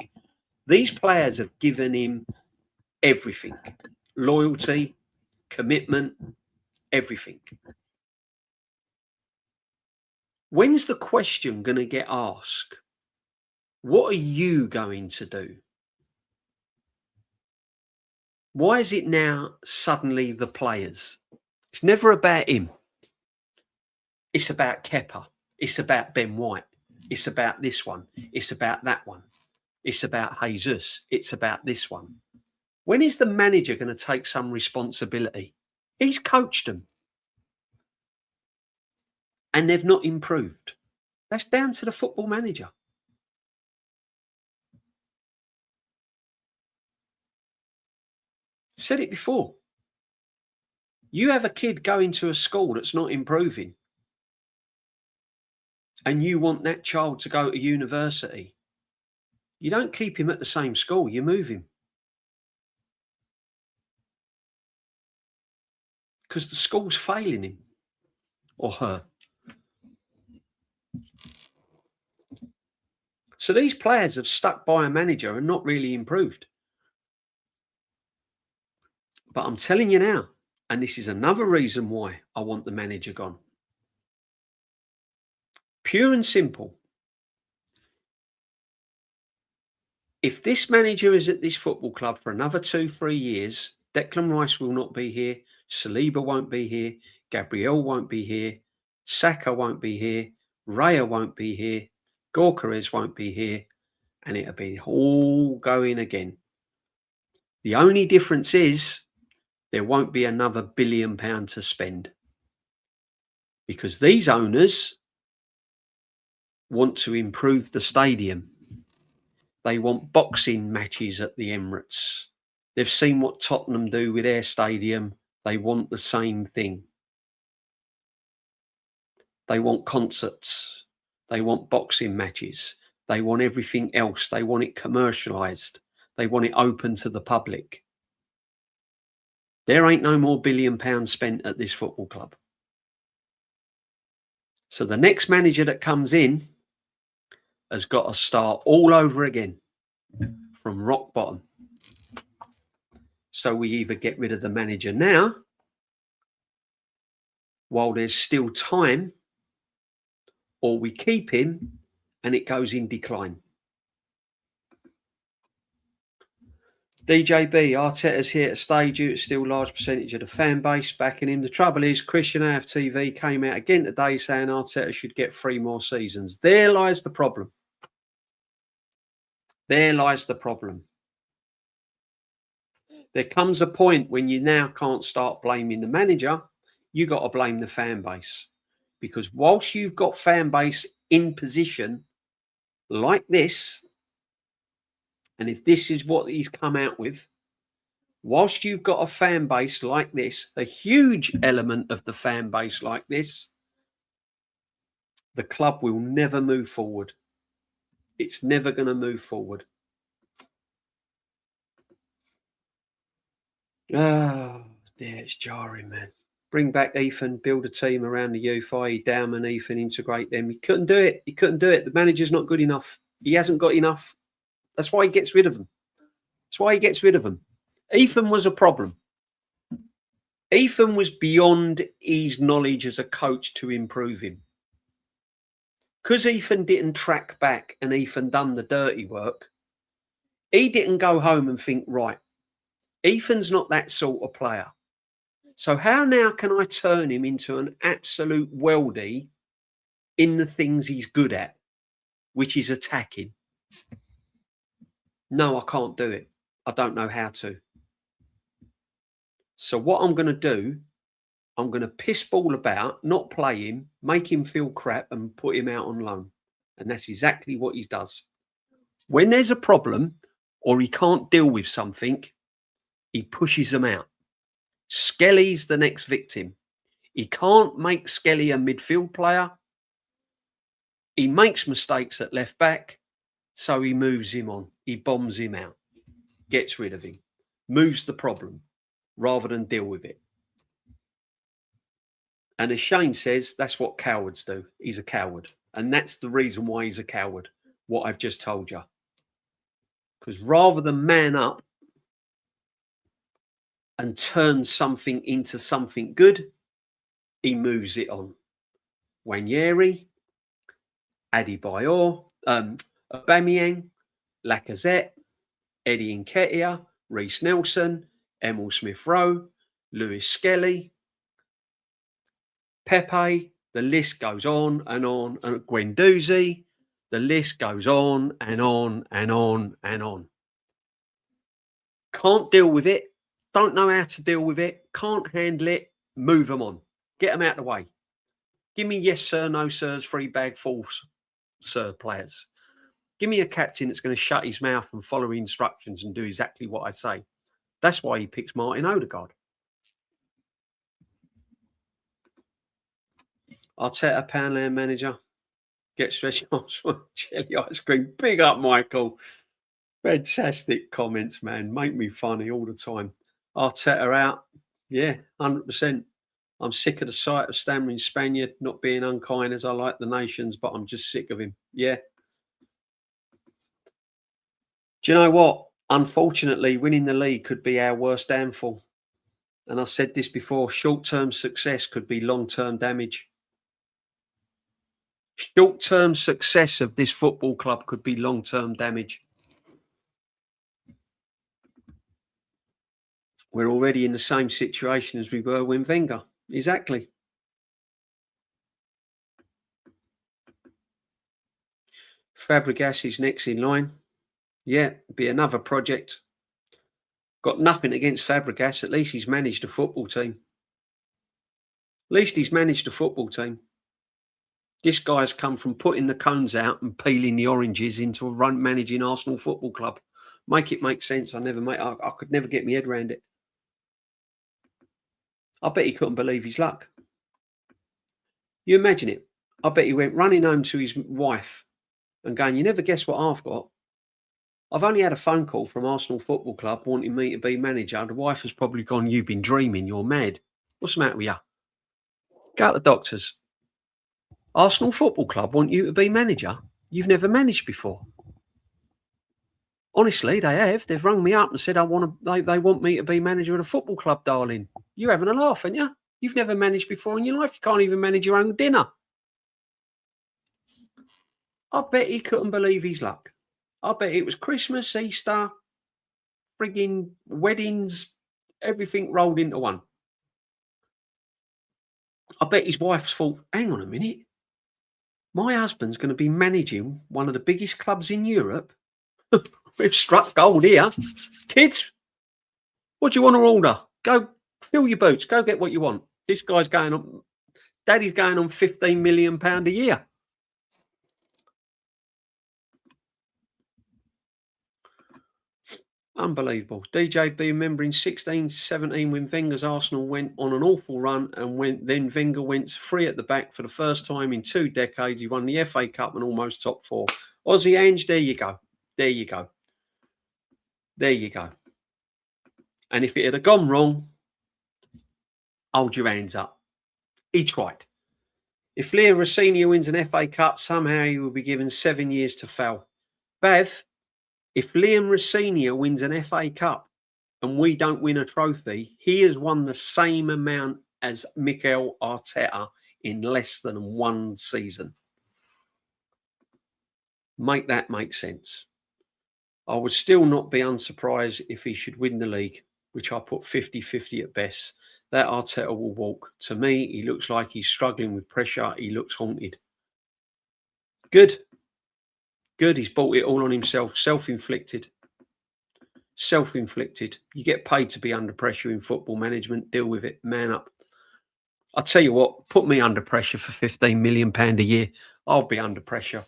These players have given him everything. Loyalty, commitment, everything. When's the question going to get asked? What are you going to do? Why is it now suddenly the players? It's never about him. It's about Kepa. It's about Ben White. It's about this one. It's about that one. It's about Jesus. It's about this one. When is the manager going to take some responsibility? He's coached them. And they've not improved. That's down to the football manager. Said it before. You have a kid going to a school that's not improving, and you want that child to go to university. You don't keep him at the same school, you move him. Because the school's failing him or her. So these players have stuck by a manager and not really improved. But I'm telling you now, and this is another reason why I want the manager gone. Pure and simple. If this manager is at this football club for another 2-3 years, Declan Rice will not be here, Saliba won't be here, Gabriel won't be here, Saka won't be here, Raya won't be here, Gorkarez won't be here, and it'll be all going again. The only difference is there won't be another £1 billion to spend, because these owners want to improve the stadium. They want boxing matches at the Emirates. They've seen what Tottenham do with their stadium. They want the same thing. They want concerts. They want boxing matches. They want everything else. They want it commercialised. They want it open to the public. There ain't no more £1 billion spent at this football club. So the next manager that comes in has got to start all over again from rock bottom. So we either get rid of the manager now while there's still time, or we keep him and it goes in decline. DJB, Arteta's here to stay due to still large percentage of the fan base backing him. The trouble is, Christian AFTV came out again today saying Arteta should get 3 more seasons. There lies the problem. There lies the problem. There comes a point when you now can't start blaming the manager. You got to blame the fan base, because whilst you've got fan base in position like this, and if this is what he's come out with, whilst you've got a fan base like this, a huge element of the fan base like this, the club will never move forward. It's never going to move forward. Oh, yeah, it's jarring, man. Bring back Ethan, build a team around the youth, i.e. Dowman, Ethan, integrate them. He couldn't do it. He couldn't do it. The manager's not good enough. He hasn't got enough. That's why he gets rid of them. That's why he gets rid of them. Ethan was a problem. Ethan was beyond his knowledge as a coach to improve him. Because Ethan didn't track back and Ethan done the dirty work, he didn't go home and think, right, Ethan's not that sort of player. So how now can I turn him into an absolute worldie in the things he's good at, which is attacking? No, I can't do it. I don't know how to. So what I'm going to do, I'm going to piss ball about, not play him, make him feel crap and put him out on loan. And that's exactly what he does. When there's a problem or he can't deal with something, he pushes them out. Skelly's the next victim. He can't make Skelly a midfield player. He makes mistakes at left back, so he moves him on. He bombs him out, gets rid of him, moves the problem rather than deal with it. And as Shane says, that's what cowards do. He's a coward. And that's the reason why he's a coward, what I've just told you. Because rather than man up and turn something into something good, he moves it on. Wanyeri, Adebayor, Aubameyang, Lacazette, Eddie Nketiah, Reece Nelson, Emil Smith-Rowe, Lewis Skelly, Pepe, the list goes on and on, and Guendouzi, the list goes on and on and on and on. Can't deal with it, don't know how to deal with it, can't handle it, move them on. Get them out of the way. Give me yes, sir, no, sirs, free bag, false, sir players. Give me a captain that's going to shut his mouth and follow instructions and do exactly what I say. That's why he picks Martin Odegaard. Arteta, Poundland manager. Get stretched arms for jelly ice cream. Big up, Michael. Fantastic comments, man. Make me funny all the time. Arteta out. Yeah, 100%. I'm sick of the sight of stammering Spaniard not being unkind as I like the nations, but I'm just sick of him. Yeah. Do you know what? Unfortunately, winning the league could be our worst downfall. And I said this before, short-term success could be long-term damage. Short-term success of this football club could be long-term damage. We're already in the same situation as we were when Wenger. Exactly. Fabregas is next in line. Yeah, be another project. Got nothing against Fabregas. At least he's managed a football team. At least he's managed a football team. This guy's come from putting the cones out and peeling the oranges into managing Arsenal Football Club. Make it make sense. I could never get my head around it. I bet he couldn't believe his luck. You imagine it. I bet he went running home to his wife and going, you never guess what I've got. I've only had a phone call from Arsenal Football Club wanting me to be manager. The wife has probably gone, you've been dreaming, you're mad. What's the matter with you? Go to the doctors. Arsenal Football Club want you to be manager? You've never managed before. Honestly, they have. They've rung me up and said, they want me to be manager of the football club, darling. You're having a laugh, aren't you? You've never managed before in your life. You can't even manage your own dinner. I bet he couldn't believe his luck. I bet it was Christmas, Easter, frigging weddings, everything rolled into one. I bet his wife's thought, hang on a minute. My husband's going to be managing one of the biggest clubs in Europe. We've struck gold here. Kids, what do you want to order? Go fill your boots. Go get what you want. This guy's going on, Daddy's going on £15 million a year. Unbelievable. DJB remembering 16-17 when Wenger's Arsenal went on an awful run and then Wenger went free at the back for the first time in 2 decades. He won the FA Cup and almost top 4. Aussie Ange, there you go. There you go. There you go. And if it had gone wrong, hold your hands up. He tried. If Liam Rosenior wins an FA Cup, somehow he will be given 7 years to fail. Bev, if Liam Rosenior wins an FA Cup and we don't win a trophy, he has won the same amount as Mikel Arteta in less than 1 season. Make that make sense. I would still not be unsurprised if he should win the league, which I put 50-50 at best. That Arteta will walk. To me, he looks like he's struggling with pressure. He looks haunted. Good. Good. He's brought it all on himself. Self-inflicted. Self-inflicted. You get paid to be under pressure in football management. Deal with it. Man up. I'll tell you what, put me under pressure for £15 million a year. I'll be under pressure.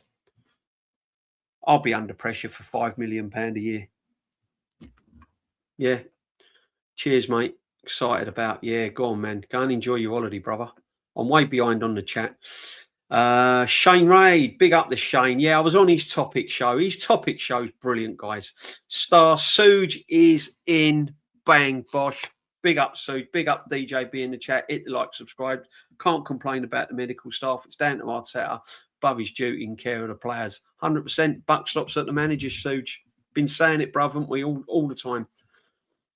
I'll be under pressure for £5 million a year. Yeah. Cheers, mate. Excited about. Yeah, go on, man. Go and enjoy your holiday, brother. I'm way behind on the chat. Shane Raid, big up the Shane. Yeah, I was on his topic show. His topic show's brilliant, guys. Star Suge is in. Bang, bosh. Big up, Suge. Big up, DJB in the chat. Hit the like, subscribe. Can't complain about the medical staff. It's down to Arteta. Above his duty in care of the players. 100%. Buck stops at the manager, Suge. Been saying it, brother, haven't we, all the time.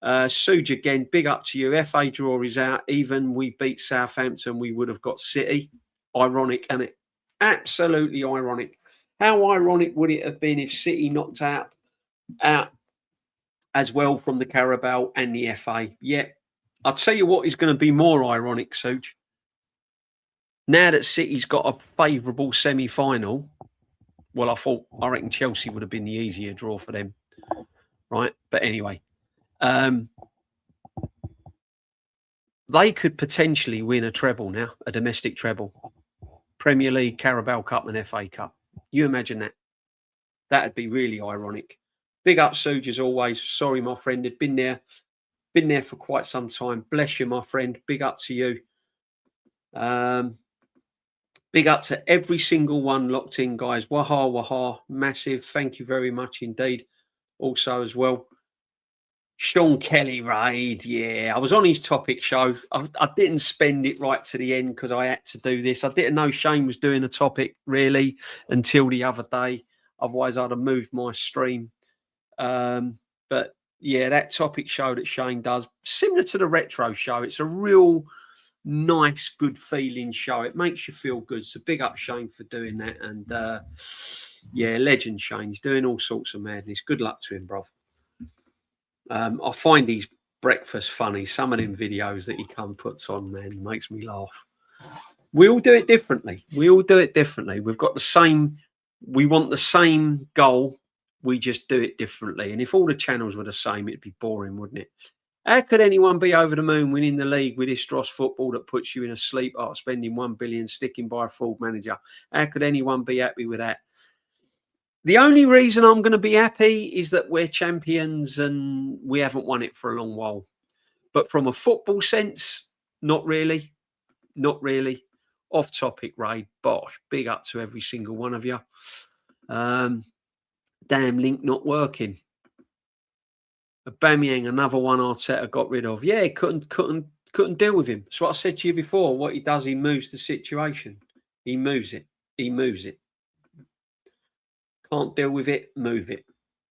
Suge again, big up to you. FA draw is out. Even we beat Southampton, we would have got City. Ironic, isn't it? Absolutely ironic. How ironic would it have been if City knocked out as well from the Carabao and the FA? Yeah. I'll tell you what is going to be more ironic, Suge. Now that City's got a favourable semi-final, well, I reckon Chelsea would have been the easier draw for them. Right? But anyway. They could potentially win a treble now, a domestic treble. Premier League, Carabao Cup and FA Cup. You imagine that. That'd be really ironic. Big up, Suge, as always. Sorry, my friend. Had been there for quite some time. Bless you, my friend. Big up to you. Big up to every single one locked in, guys. Waha, waha. Massive. Thank you very much indeed. Also as well. Sean Kelly Raid, yeah. I was on his topic show. I didn't spend it right to the end because I had to do this. I didn't know Shane was doing a topic, really, until the other day. Otherwise, I'd have moved my stream. But, yeah, that topic show that Shane does, similar to the retro show, it's a real nice, good feeling show. It makes you feel good. So big up Shane for doing that. And, yeah, legend Shane. He's doing all sorts of madness. Good luck to him, bro. I find his breakfast funny. Some of them videos that he puts on, man, makes me laugh. We all do it differently. We've got the same, we want the same goal. We just do it differently. And if all the channels were the same, it'd be boring, wouldn't it? How could anyone be over the moon winning the league with this dross football that puts you in a sleep after spending 1 billion sticking by a fraud manager? How could anyone be happy with that? The only reason I'm going to be happy is that we're champions and we haven't won it for a long while. But from a football sense, not really. Not really. Off topic, Ray. Bosh. Big up to every single one of you. Damn link not working. Aubameyang, another one Arteta got rid of. Yeah, couldn't deal with him. That's what I said to you before. What he does, he moves the situation. He moves it. Can't deal with it, move it.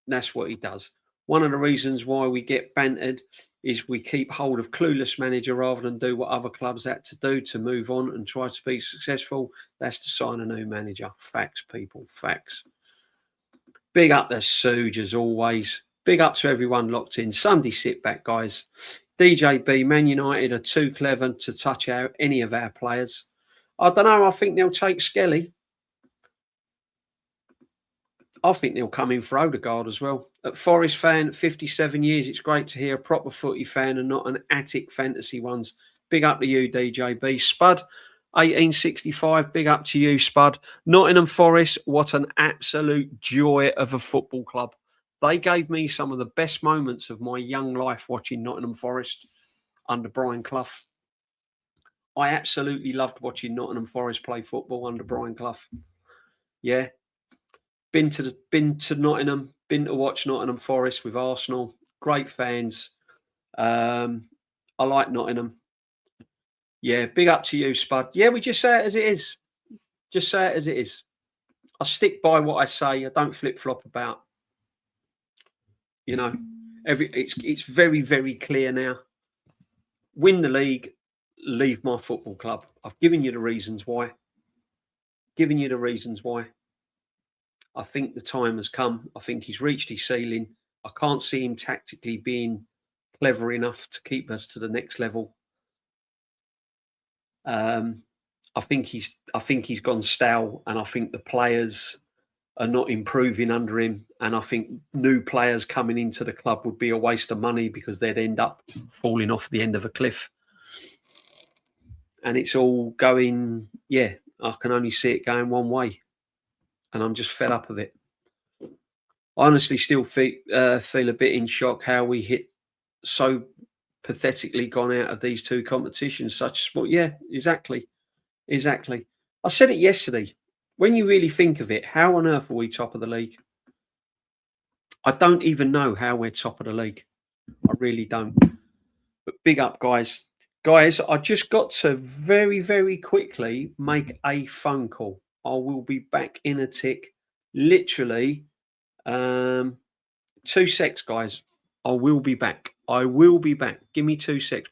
That's what he does. One of the reasons why we get bantered is we keep hold of clueless manager rather than do what other clubs had to do to move on and try to be successful. That's to sign a new manager. Facts, people, facts. Big up the Suge as always. Big up to everyone locked in. Sunday sit back, guys. DJB, Man United are too clever to touch out any of our players. I don't know. I think they'll take Skelly. I think they'll come in for Odegaard as well. At Forest fan, 57 years, it's great to hear a proper footy fan and not an attic fantasy ones. Big up to you, DJB. Spud, 1865, big up to you, Spud. Nottingham Forest, what an absolute joy of a football club. They gave me some of the best moments of my young life watching Nottingham Forest under Brian Clough. I absolutely loved watching Nottingham Forest play football under Brian Clough. Yeah. Been to Nottingham, been to watch Nottingham Forest with Arsenal. Great fans. I like Nottingham. Yeah, big up to you, Spud. Yeah, we just say it as it is. Just say it as it is. I stick by what I say. I don't flip flop about. You know, it's very, very clear now. Win the league, leave my football club. I've given you the reasons why. Given you the reasons why. I think the time has come. I think he's reached his ceiling. I can't see him tactically being clever enough to keep us to the next level. I think he's gone stale, and I think the players are not improving under him. And I think new players coming into the club would be a waste of money because they'd end up falling off the end of a cliff. And it's all going, yeah, I can only see it going one way. And I'm just fed up of it. I honestly still feel a bit in shock how we hit so pathetically gone out of these two competitions. Such sport, yeah, exactly. I said it yesterday. When you really think of it, how on earth are we top of the league? I don't even know how we're top of the league. I really don't. But big up, guys. Guys, I just got to very, very quickly make a phone call. I will be back in a tick. Literally, 2 secs, guys. I will be back. Give me 2 secs.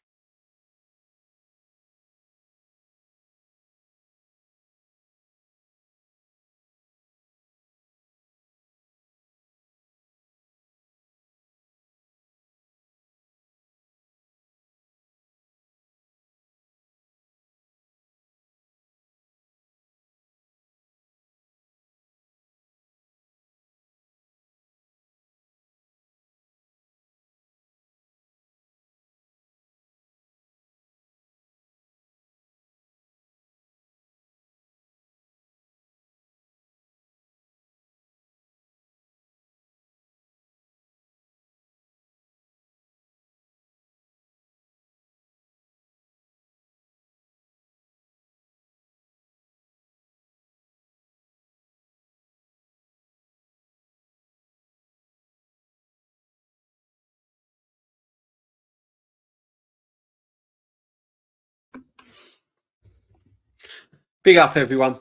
Big up, everyone.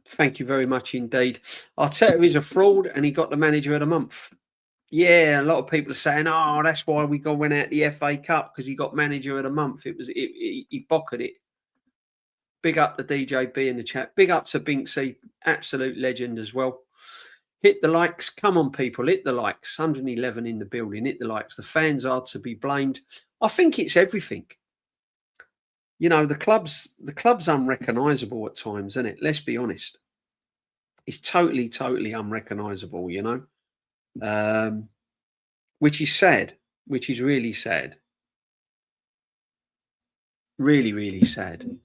Thank you very much indeed. Arteta is a fraud and he got the manager of the month. Yeah, a lot of people are saying, "Oh, that's why we went out the FA Cup because he got manager of the month." He bocketed it. Big up to DJB in the chat. Big up to Binksy, absolute legend as well. Hit the likes. Come on, people, hit the likes. 111 in the building. Hit the likes. The fans are to be blamed. I think it's everything. You know, the club's unrecognisable at times, isn't it? Let's be honest. It's totally unrecognisable, you know, which is sad, which is really sad. Really, really sad.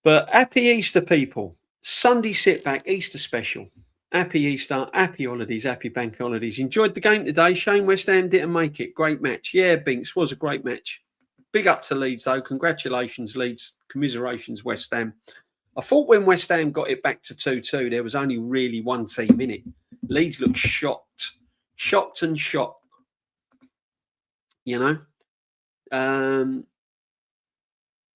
But happy Easter, people. Sunday sit back, Easter special. Happy Easter, happy holidays, happy bank holidays. Enjoyed the game today. Shame West Ham didn't make it. Great match. Yeah, Binks, was a great match. Big up to Leeds, though. Congratulations, Leeds. Commiserations, West Ham. I thought when West Ham got it back to 2-2, there was only really one team in it. Leeds looked shocked. Shocked and shocked. You know?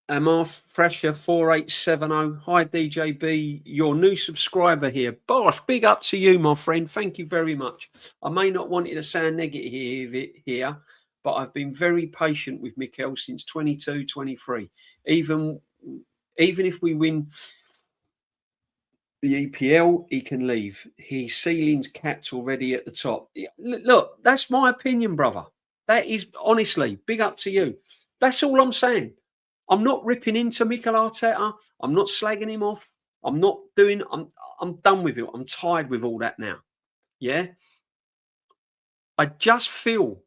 Amar Fresher 4870. Hi DJB, your new subscriber here. Bosh, big up to you, my friend. Thank you very much. I may not want it to sound negative here, but I've been very patient with Mikel since 22-23. Even if we win the EPL, he can leave. His ceiling's capped already at the top. Look, that's my opinion, brother. That is honestly big up to you. That's all I'm saying. I'm not ripping into Mikel Arteta. I'm not slagging him off. I'm done with it. I'm tired with all that now. Yeah. I just feel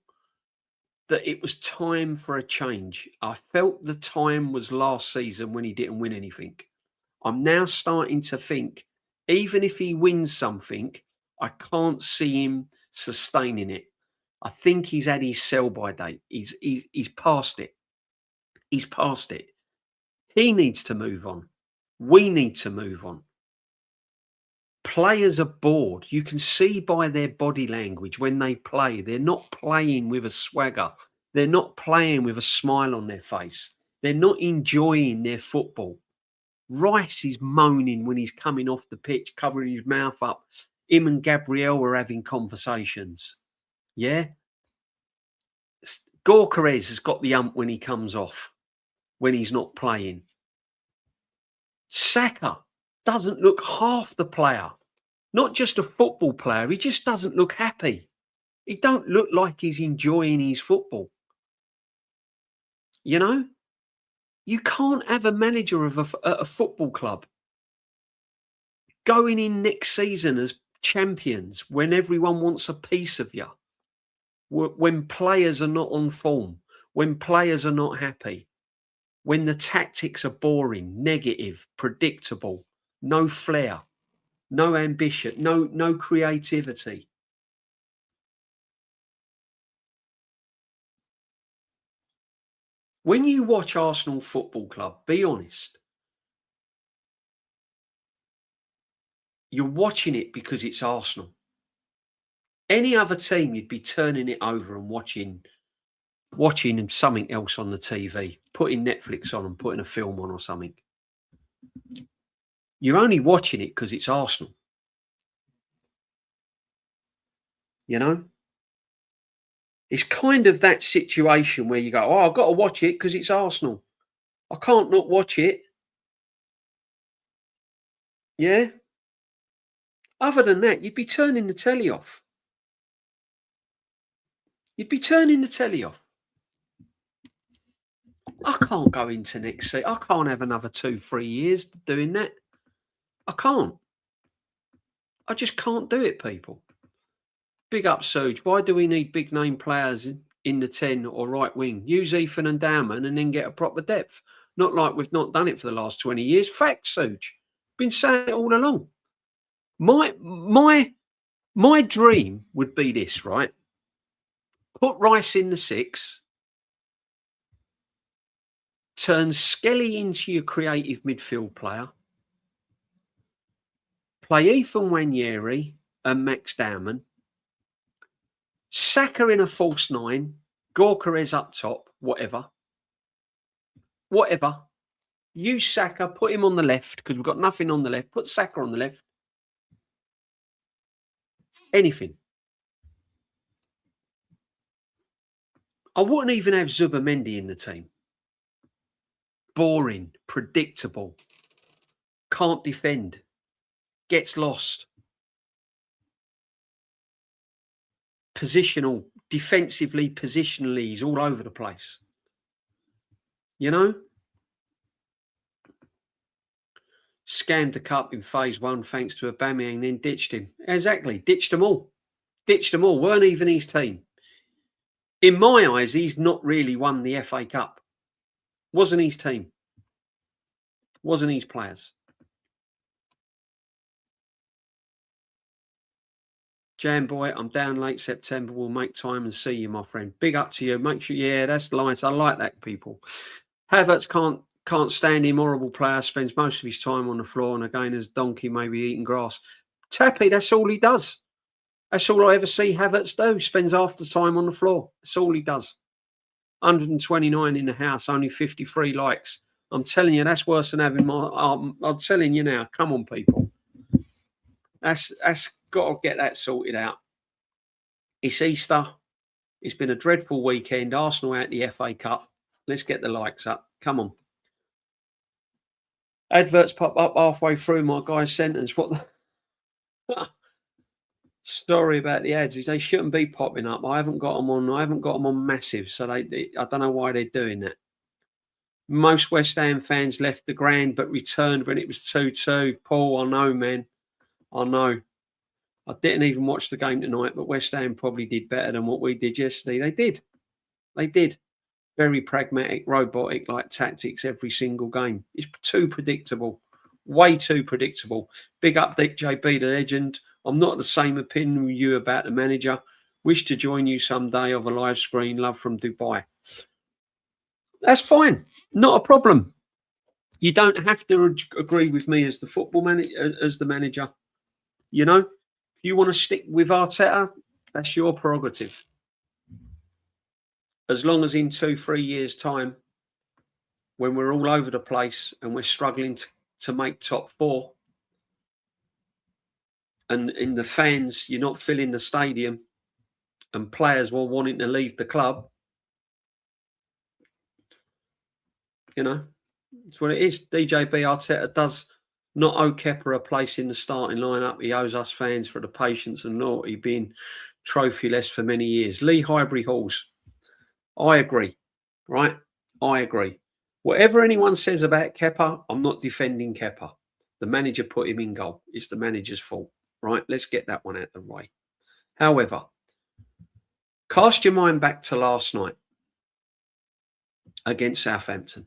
that it was time for a change. I felt the time was last season when he didn't win anything. I'm now starting to think, even if he wins something, I can't see him sustaining it. I think he's had his sell-by date. He's past it. He's past it. He needs to move on. We need to move on. Players are bored. You can see by their body language when they play. They're not playing with a swagger. They're not playing with a smile on their face. They're not enjoying their football. Rice is moaning when he's coming off the pitch, covering his mouth up. Him and Gabriel were having conversations. Yeah. Gorkarez has got the ump when he comes off, when he's not playing. Saka doesn't look half the player. Not just a football player. He just doesn't look happy. He don't look like he's enjoying his football. You know? You can't have a manager of a football club going in next season as champions when everyone wants a piece of you, when players are not on form, when players are not happy, when the tactics are boring, negative, predictable, no flair, no ambition, no creativity. When you watch Arsenal Football Club, be honest, you're watching it because it's Arsenal. Any other team, you'd be turning it over and watching something else on the TV, putting Netflix on and putting a film on or something. You're only watching it because it's Arsenal. You know? It's kind of that situation where you go, oh, I've got to watch it because it's Arsenal. I can't not watch it. Yeah? Other than that, you'd be turning the telly off. You'd be turning the telly off. I can't go into next season. I can't have another 2-3 years doing that. I can't. I just can't do it, people. Big up, Suge. Why do we need big name players in the 10 or right wing? Use Ethan and Dowman and then get a proper depth. Not like we've not done it for the last 20 years. Fact, Suge. Been saying it all along. My dream would be this, right? Put Rice in the 6. Turn Skelly into your creative midfield player. Play Ethan Wanyeri and Max Dowman. Saka in a false 9. Gorkarez up top. Whatever. Use Saka. Put him on the left because we've got nothing on the left. Put Saka on the left. Anything. I wouldn't even have Zubamendi in the team. Boring. Predictable. Can't defend. Gets lost. Positional, defensively, positionally, he's all over the place. You know? Scammed the cup in phase 1 thanks to Aubameyang, then ditched him. Exactly. Ditched them all. Weren't even his team. In my eyes, he's not really won the FA Cup. Wasn't his team. Wasn't his players. Jam boy, I'm down late September. We'll make time and see you, my friend. Big up to you. Make sure, yeah, that's nice. I like that, people. Havertz can't stand him. Horrible player. Spends most of his time on the floor and again as donkey, maybe eating grass. Tappy, that's all he does. That's all I ever see Havertz do. Spends half the time on the floor. That's all he does. 129 in the house, only 53 likes. I'm telling you, that's worse than having my. I'm telling you now. Come on, people. That's got to get that sorted out. It's Easter. It's been a dreadful weekend. Arsenal out the FA Cup. Let's get the likes up. Come on. Adverts pop up halfway through my guy's sentence. What the story about the ads is they shouldn't be popping up. I haven't got them on massive, so I don't know why they're doing that. Most West Ham fans left the ground but returned when it was 2-2. Paul, I know, man. I know. I didn't even watch the game tonight, but West Ham probably did better than what we did yesterday. They did. Very pragmatic, robotic, like tactics every single game. It's too predictable. Way too predictable. Big up JB, the legend. I'm not the same opinion with you about the manager. Wish to join you someday of a live screen. Love from Dubai. That's fine. Not a problem. You don't have to agree with me as the football manager, as the manager. You know, if you want to stick with Arteta, that's your prerogative. as long as in 2-3 years' time, when we're all over the place and we're struggling to make top four, and in the fans, you're not filling the stadium, and players were wanting to leave the club, you know, it's what it is. DJB Arteta does not owe Kepa a place in the starting lineup. He owes us fans for the patience and loyalty being trophyless for many years. Lee Highbury Halls, I agree, right? I agree. Whatever anyone says about Kepa, I'm not defending Kepa. The manager put him in goal. It's the manager's fault, right? Let's get that one out of the way. However, cast your mind back to last night against Southampton.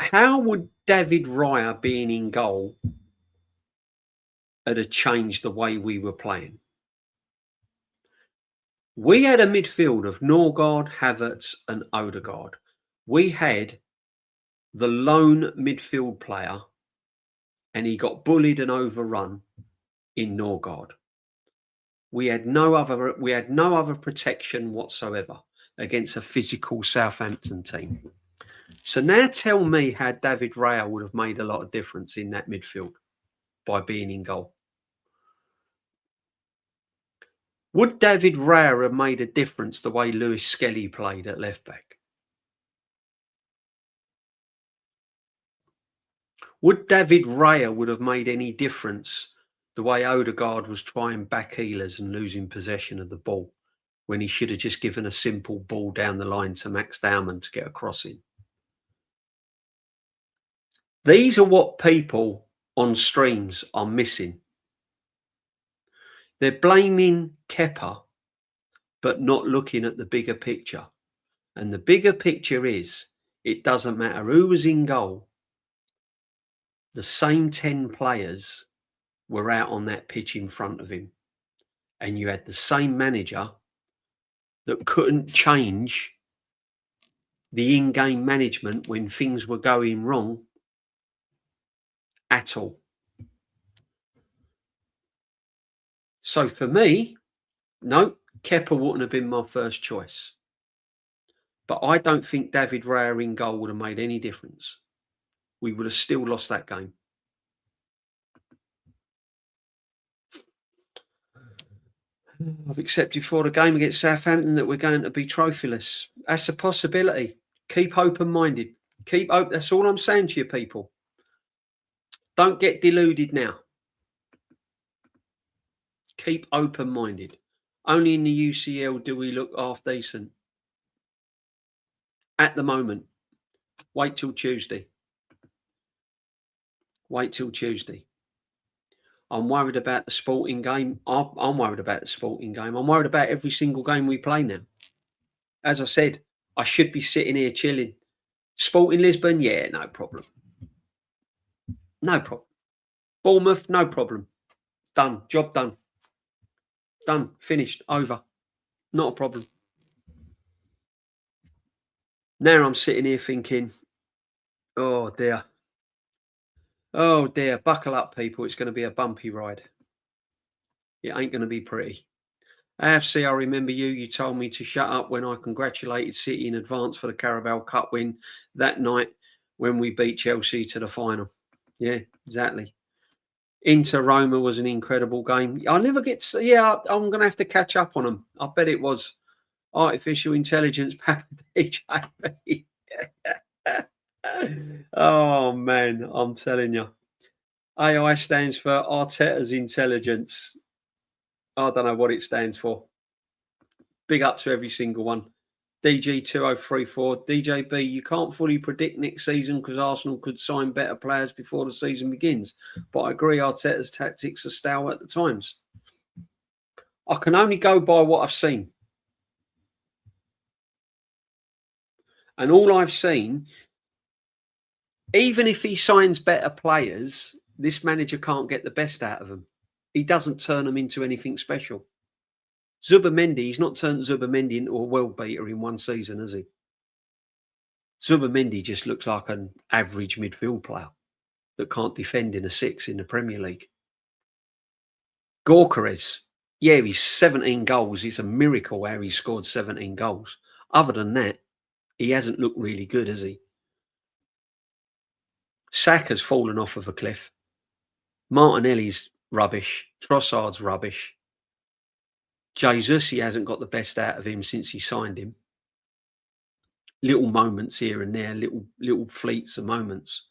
How would David Raya being in goal have changed the way we were playing? We had a midfield of Norgard, Havertz, and Odegaard. We had the lone midfield player, and he got bullied and overrun in Norgard. We had no other protection whatsoever against a physical Southampton team. So now tell me how David Raya would have made a lot of difference in that midfield by being in goal. Would David Raya have made a difference the way Lewis Skelly played at left back? Would David Raya would have made any difference the way Odegaard was trying back heelers and losing possession of the ball when he should have just given a simple ball down the line to Max Dowman to get a crossing? These are what people on streams are missing. They're blaming Kepa, but not looking at the bigger picture. And the bigger picture is, it doesn't matter who was in goal. The same 10 players were out on that pitch in front of him. And you had the same manager that couldn't change the in-game management when things were going wrong at all. So for me, no, Kepa wouldn't have been my first choice. But I don't think David Raya in goal would have made any difference. We would have still lost that game. I've accepted for the game against Southampton that we're going to be trophyless. That's a possibility. Keep open-minded. Keep open. That's all I'm saying to you people. Don't get deluded now. Keep open-minded. Only in the UCL do we look half decent. At the moment. Wait till Tuesday. Wait till Tuesday. I'm worried about the sporting game. I'm worried about the sporting game. I'm worried about every single game we play now. As I said, I should be sitting here chilling. Sporting Lisbon, yeah, no problem. No problem. Bournemouth, no problem. Done. Job done. Done. Finished. Over. Not a problem. Now I'm sitting here thinking, oh dear. Oh dear. Buckle up, people. It's going to be a bumpy ride. It ain't going to be pretty. AFC, I remember you. You told me to shut up when I congratulated City in advance for the Carabao Cup win that night when we beat Chelsea to the final. Yeah, exactly. Inter Roma was an incredible game. I never get to, yeah, I'm going to have to catch up on them. I bet it was artificial intelligence package. Oh, man, I'm telling you. AI stands for Arteta's intelligence. I don't know what it stands for. Big up to every single one. DG2034, DJB, you can't fully predict next season because Arsenal could sign better players before the season begins. But I agree Arteta's tactics are stalwart at times. I can only go by what I've seen. And all I've seen, even if he signs better players, this manager can't get the best out of them. He doesn't turn them into anything special. Zubimendi, he's not turned Zubimendi into a world beater in one season, has he? Zubimendi just looks like an average midfield player that can't defend in a six in the Premier League. Gorkarez, yeah, he's 17 goals. It's a miracle how he scored 17 goals. Other than that, he hasn't looked really good, has he? Saka's fallen off of a cliff. Martinelli's rubbish. Trossard's rubbish. Jesus, he hasn't got the best out of him since he signed him. Little moments here and there, little fleets of moments.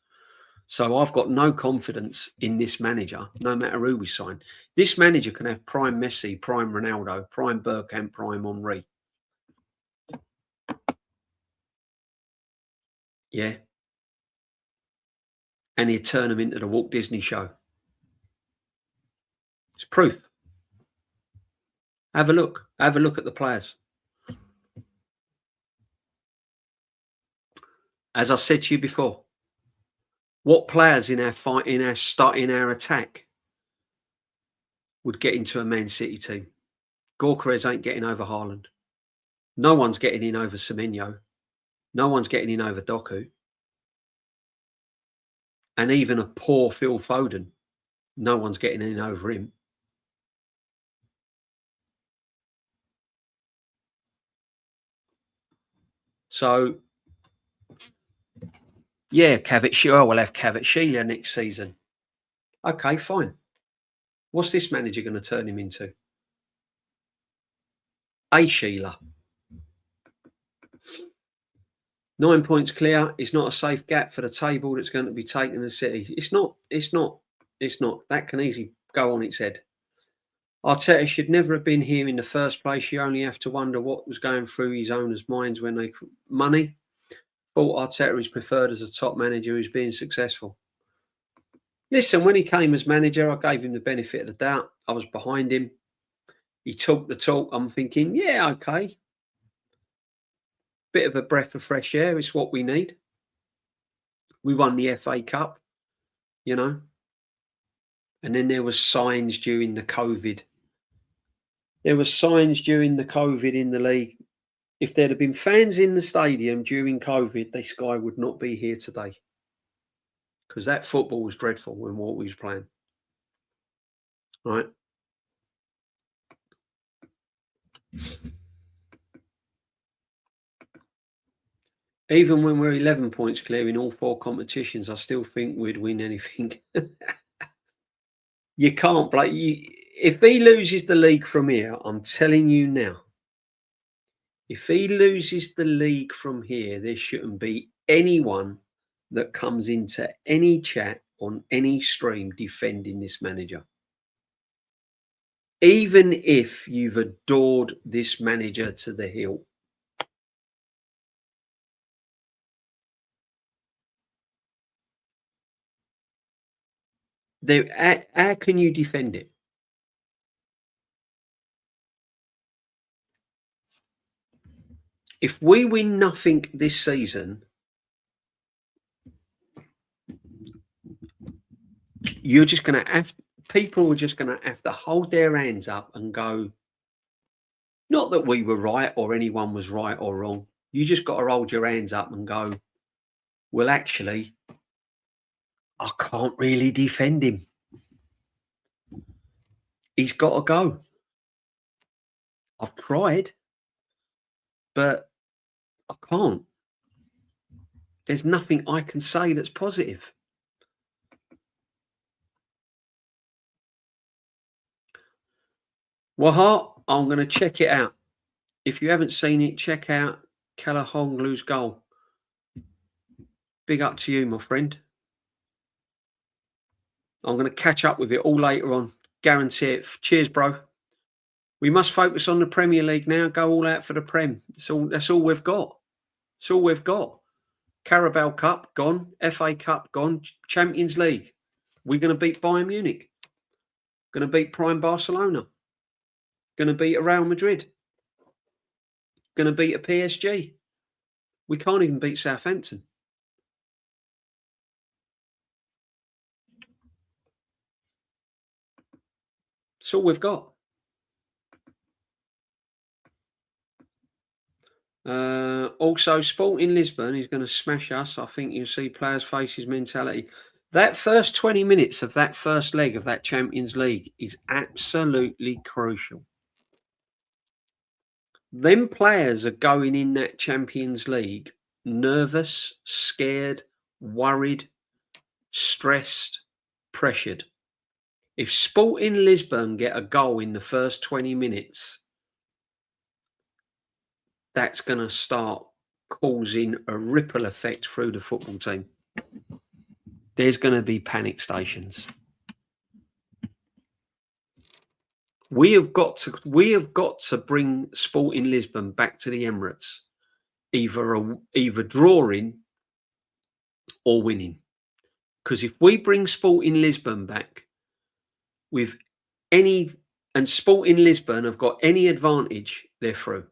So I've got no confidence in this manager, no matter who we sign. This manager can have prime Messi, prime Ronaldo, prime Bergkamp, prime Henry. Yeah. And he'd turn them into the Walt Disney show. It's proof. Have a look. Have a look at the players. As I said to you before, what players in our fight, in our attack, would get into a Man City team? Gorkarez ain't getting over Haaland. No one's getting in over Semenyo. No one's getting in over Doku. And even a poor Phil Foden, no one's getting in over him. So, yeah, Kvaratskhelia, we'll have Kvaratskhelia next season. Okay, fine. What's this manager going to turn him into? A Sheila. 9 points clear. It's not a safe gap for the table that's going to be taken the City. It's not. That can easily go on its head. Arteta should never have been here in the first place. You only have to wonder what was going through his owners' minds when they money. Thought Arteta is preferred as a top manager who's being successful. Listen, when he came as manager, I gave him the benefit of the doubt. I was behind him. He talked the talk. I'm thinking, yeah, okay. Bit of a breath of fresh air. It's what we need. We won the FA Cup, you know. And then there was signs during the COVID. There were signs during the COVID in the league. If there'd have been fans in the stadium during COVID, this guy would not be here today. Because that football was dreadful when what we was playing. Right? Even when we're 11 points clear in all 4 competitions, I still think we'd win anything. You can't blame. If he loses the league from here, I'm telling you now, if he loses the league from here, there shouldn't be anyone that comes into any chat on any stream defending this manager. Even if you've adored this manager to the hilt. How can you defend it? If we win nothing this season, you're just going to have, people are just going to have to hold their hands up and go, not that we were right or anyone was right or wrong. You just got to hold your hands up and go, well, actually, I can't really defend him. He's got to go. I've tried, but I can't. There's nothing I can say that's positive. Waha, I'm going to check it out. If you haven't seen it, check out Kalahonglu's goal. Big up to you, my friend. I'm going to catch up with it all later on. Guarantee it. Cheers, bro. We must focus on the Premier League now. Go all out for the Prem. That's all we've got. That's all we've got. Carabao Cup gone. FA Cup gone. Champions League. We're going to beat Bayern Munich. Going to beat Prime Barcelona. Going to beat a Real Madrid. Going to beat a PSG. We can't even beat Southampton. That's all we've got. Also, Sporting Lisbon is going to smash us. I think you'll see players' faces mentality. That first 20 minutes of that first leg of that Champions League is absolutely crucial. Them players are going in that Champions League nervous, scared, worried, stressed, pressured. If Sporting Lisbon get a goal in the first 20 minutes, that's going to start causing a ripple effect through the football team. There's going to be panic stations. We have got to bring Sporting Lisbon back to the Emirates, either drawing or winning. Because if we bring Sporting Lisbon back with any, and Sporting Lisbon have got any advantage, they're through.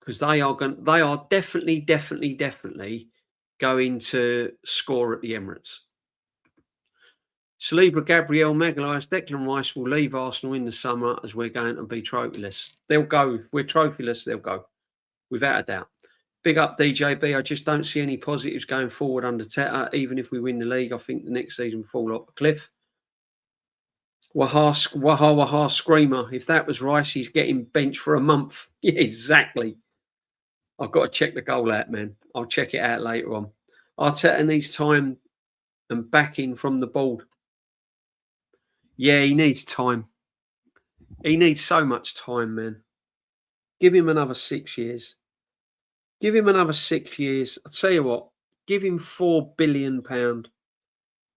Because they are definitely going to score at the Emirates. Saliba, Gabriel, Magalhaes, Declan Rice will leave Arsenal in the summer as we're going to be trophyless. They'll go. We're trophyless. They'll go, without a doubt. Big up DJB. I just don't see any positives going forward under Arteta. Even if we win the league, I think the next season will fall off a cliff. Waha Screamer. If that was Rice, he's getting benched for a month. Yeah, exactly. I've got to check the goal out, man. I'll check it out later on. Arteta needs time and backing from the board. Yeah, he needs time. He needs so much time, man. Give him another 6 years. Give him another 6 years. I'll tell you what, give him £4 billion.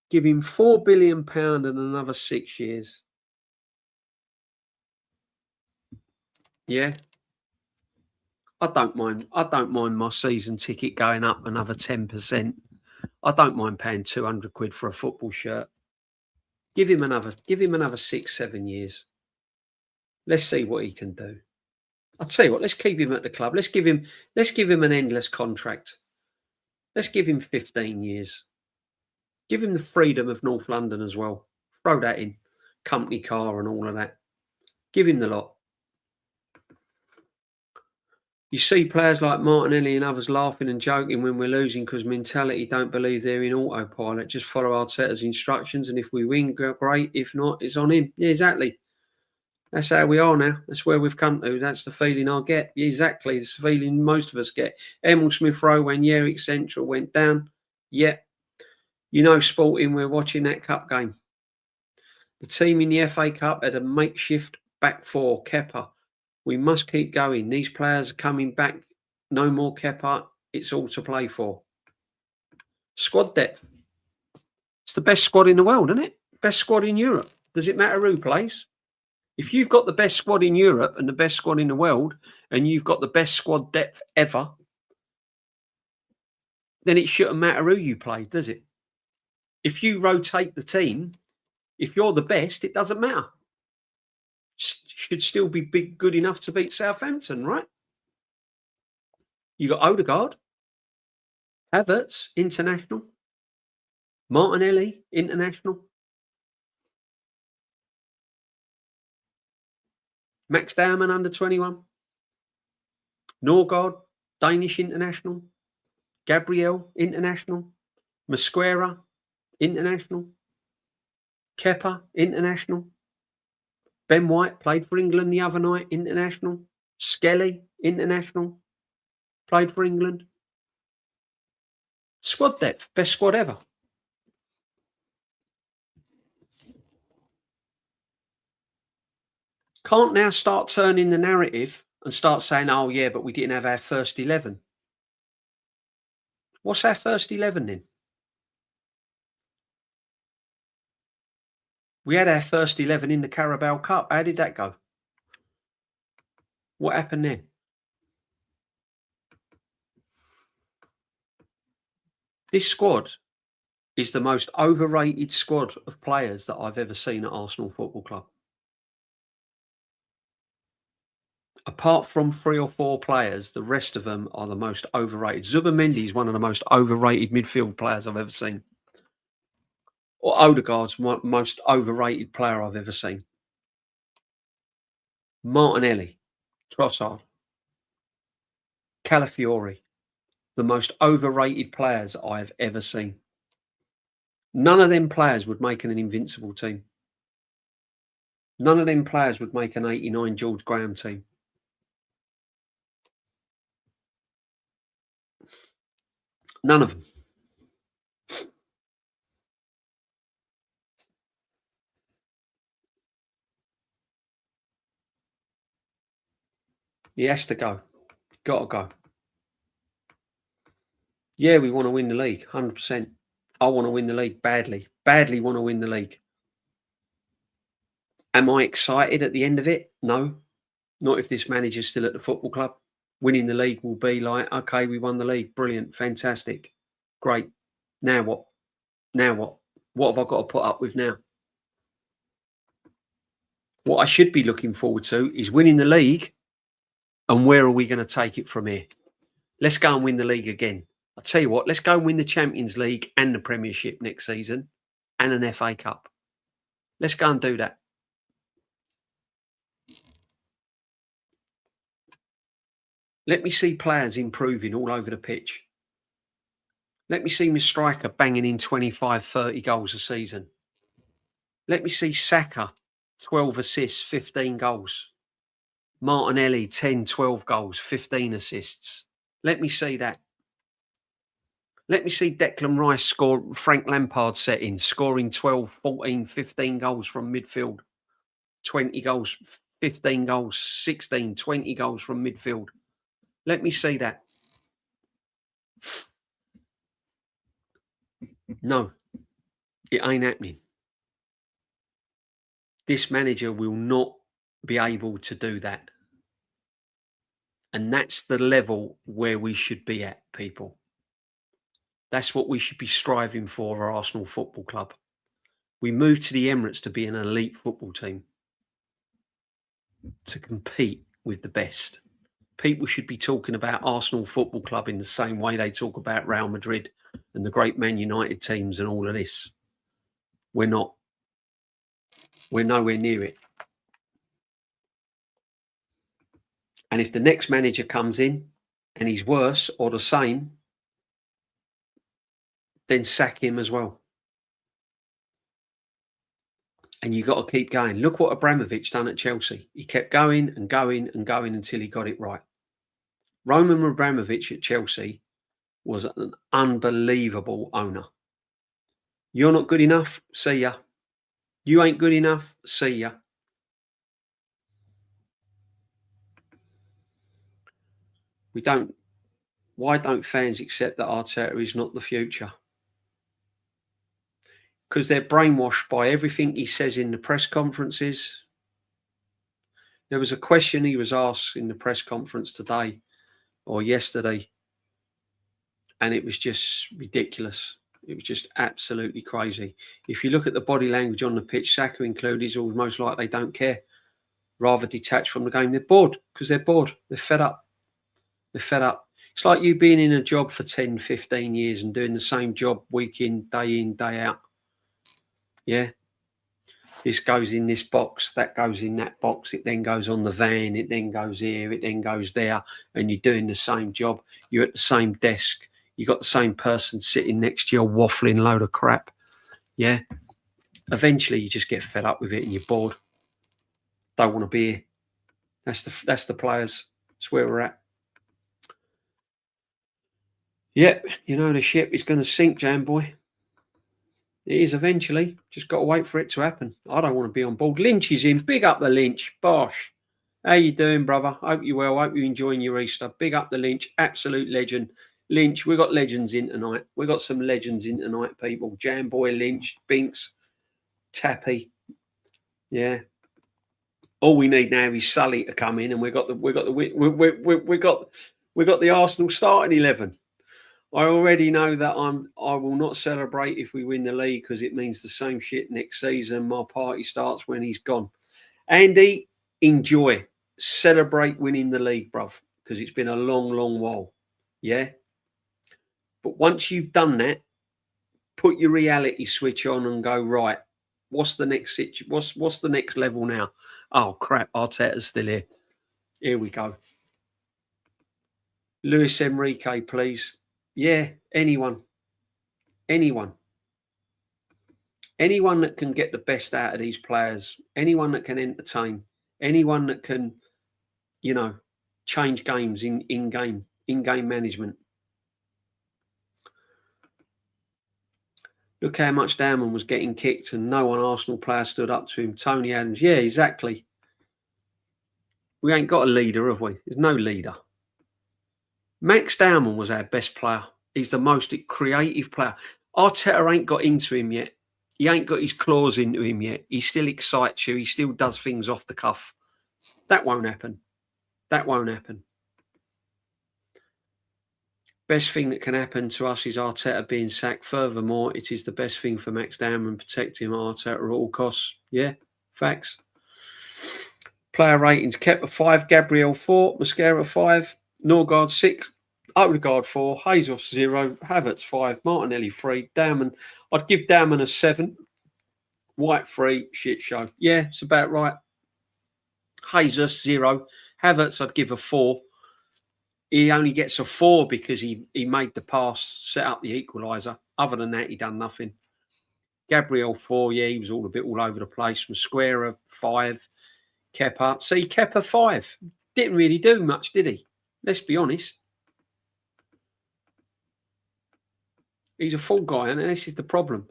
Give him £4 billion and another 6 years. Yeah. I don't mind my season ticket going up another 10%. I don't mind paying 200 quid for a football shirt. Give him another 6, 7 years. Let's see what he can do. I'll tell you what, let's keep him at the club. Let's give him an endless contract. Let's give him 15 years. Give him the freedom of North London as well. Throw that in. Company car and all of that. Give him the lot. You see players like Martinelli and others laughing and joking when we're losing because mentality don't believe they're in autopilot. Just follow Arteta's instructions, and if we win, great. If not, it's on him. Yeah, exactly. That's how we are now. That's where we've come to. That's the feeling I get. Yeah, exactly. It's the feeling most of us get. Emil Smith-Rowe, when Yerrick Central went down, yeah. You know, Sporting, we're watching that cup game. The team in the FA Cup had a makeshift back four, Kepa. We must keep going. These players are coming back. No more Kepa. It's all to play for. Squad depth. It's the best squad in the world, isn't it? Best squad in Europe. Does it matter who plays? If you've got the best squad in Europe and the best squad in the world, and you've got the best squad depth ever, then it shouldn't matter who you play, does it? If you rotate the team, if you're the best, it doesn't matter. Should still be good enough to beat Southampton, right? You got Odegaard, Havertz, international, Martinelli, international, Max Dowman, under 21, Norgard, Danish international, Gabriel, international, Mosquera, international, Kepa, international, Ben White played for England the other night, international, Skelly, international, played for England. Squad depth, best squad ever. Can't now start turning the narrative and start saying, oh yeah, but we didn't have our first 11. What's our first 11 then? We had our first 11 in the Carabao Cup. How did that go? What happened there? This squad is the most overrated squad of players that I've ever seen at Arsenal Football Club. Apart from 3 or 4 players, the rest of them are the most overrated. Zubimendi is one of the most overrated midfield players I've ever seen. Or Odegaard's most overrated player I've ever seen. Martinelli, Trossard, Calafiori, the most overrated players I've ever seen. None of them players would make an invincible team. None of them players would make an 89 George Graham team. None of them. He has to go. Got to go. Yeah, we want to win the league, 100%. I want to win the league badly. Badly want to win the league. Am I excited at the end of it? No. Not if this manager's still at the football club. Winning the league will be like, okay, we won the league. Brilliant. Fantastic. Great. Now what? Now what? What have I got to put up with now? What I should be looking forward to is winning the league, and where are we going to take it from here? Let's go and win the league again. I'll tell you what, let's go and win the Champions League and the Premiership next season and an FA Cup. Let's go and do that. Let me see players improving all over the pitch. Let me see my striker banging in 25, 30 goals a season. Let me see Saka, 12 assists, 15 goals. Martinelli, 10, 12 goals, 15 assists. Let me see that. Let me see Declan Rice score Frank Lampard setting, scoring 12, 14, 15 goals from midfield. 20 goals, 15 goals, 16, 20 goals from midfield. Let me see that. No, it ain't happening. This manager will not be able to do that. And that's the level where we should be at, people. That's what we should be striving for Arsenal Football Club. We moved to the Emirates to be an elite football team, to compete with the best. People should be talking about Arsenal Football Club in the same way they talk about Real Madrid and the great Man United teams and all of this. We're not. We're nowhere near it. And if the next manager comes in and he's worse or the same, then sack him as well. And you've got to keep going. Look what Abramovich done at Chelsea. He kept going and going and going until he got it right. Roman Abramovich at Chelsea was an unbelievable owner. You're not good enough? See ya. You ain't good enough? See ya. Why don't fans accept that Arteta is not the future? Because they're brainwashed by everything he says in the press conferences. There was a question he was asked in the press conference today or yesterday, and it was just ridiculous. It was just absolutely crazy. If you look at the body language on the pitch, Saka included, it's almost like they don't care. Rather detached from the game. They're bored because they're bored. They're fed up. They're fed up. It's like you being in a job for 10, 15 years and doing the same job week in, day out. Yeah. This goes in this box, that goes in that box. It then goes on the van. It then goes here. It then goes there. And you're doing the same job. You're at the same desk. You got the same person sitting next to you, waffling a load of crap. Yeah. Eventually, you just get fed up with it and you're bored. Don't want to be here. That's the players. That's where we're at. Yeah, you know the ship is going to sink, Jam Boy. It is eventually. Just got to wait for it to happen. I don't want to be on board. Lynch is in. Big up the Lynch. Bosh. How you doing, brother? Hope you're well. Hope you're enjoying your Easter. Big up the Lynch. Absolute legend. Lynch, we got legends in tonight. We got some legends in tonight, people. Jam Boy, Lynch, Binks, Tappy. Yeah. All we need now is Sully to come in, and we got the Arsenal starting 11. I already know that I will not celebrate if we win the league because it means the same shit next season. My party starts when he's gone. Andy, enjoy. Celebrate winning the league, bruv, because it's been a long, long while. Yeah? But once you've done that, put your reality switch on and go, right, what's the next what's the next level now? Oh, crap, Arteta's still here. Here we go. Luis Enrique, please. Yeah, anyone that can get the best out of these players, anyone that can entertain, anyone that can, change games in game management. Look how much Damon was getting kicked and no one Arsenal player stood up to him. Tony Adams. Yeah, exactly. We ain't got a leader, have we? There's no leader. Max Dowman was our best player. He's the most creative player. Arteta ain't got into him yet. He ain't got his claws into him yet. He still excites you. He still does things off the cuff. That won't happen. That won't happen. Best thing that can happen to us is Arteta being sacked. Furthermore, it is the best thing for Max Dowman, protecting Arteta at all costs. Yeah, facts. Player ratings: Kepa 5, Gabriel 4, Mosquera 5, Norgard 6, Odegaard 4, Jesus 0, Havertz 5, Martinelli 3, Dowman. I'd give Dowman a 7. White 3, shit show. Yeah, it's about right. Jesus 0. Havertz I'd give a 4. He only gets a 4 because he made the pass, set up the equaliser. Other than that, he done nothing. Gabriel 4, yeah, he was all a bit all over the place. Mosquera 5. Kepa. See, Kepa 5. Didn't really do much, did he? Let's be honest. He's a full guy, and this is the problem.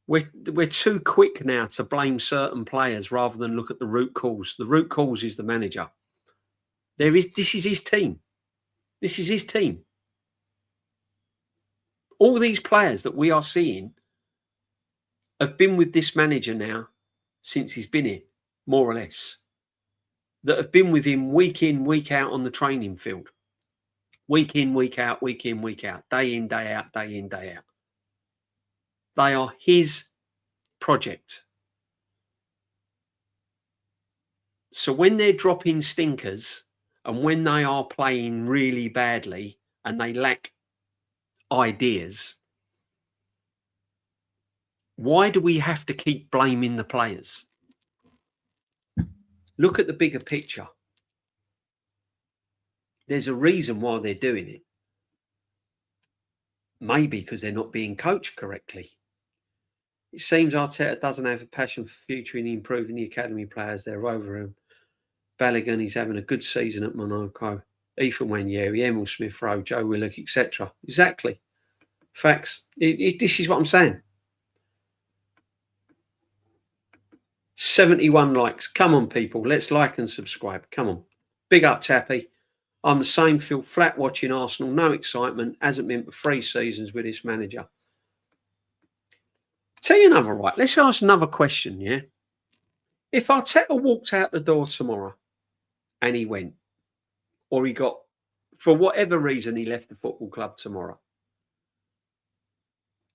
We're too quick now to blame certain players rather than look at the root cause. The root cause is the manager. This is his team. This is his team. All these players that we are seeing have been with this manager now since he's been here, more or less. That have been with him week in, week out on the training field. Week in, week out, week in, week out, day in, day out, day in, day out. They are his project. So when they're dropping stinkers and when they are playing really badly and they lack ideas, why do we have to keep blaming the players? Look at the bigger picture. There's a reason why they're doing it. Maybe because they're not being coached correctly. It seems Arteta doesn't have a passion for future and improving the academy players. They're over him. Balogun, he's having a good season at Monaco. Ethan Wanyeri, Emil Smith-Rowe, Joe Willock, etc. Exactly. Facts. This is what I'm saying. 71 likes. Come on, people. Let's like and subscribe. Come on. Big up, Tappy. I'm the same. Feel flat watching Arsenal. No excitement. Hasn't been for 3 seasons with this manager. Tell you another, right? Let's ask another question, yeah? If Arteta walked out the door tomorrow and he went, or he got, for whatever reason, he left the football club tomorrow,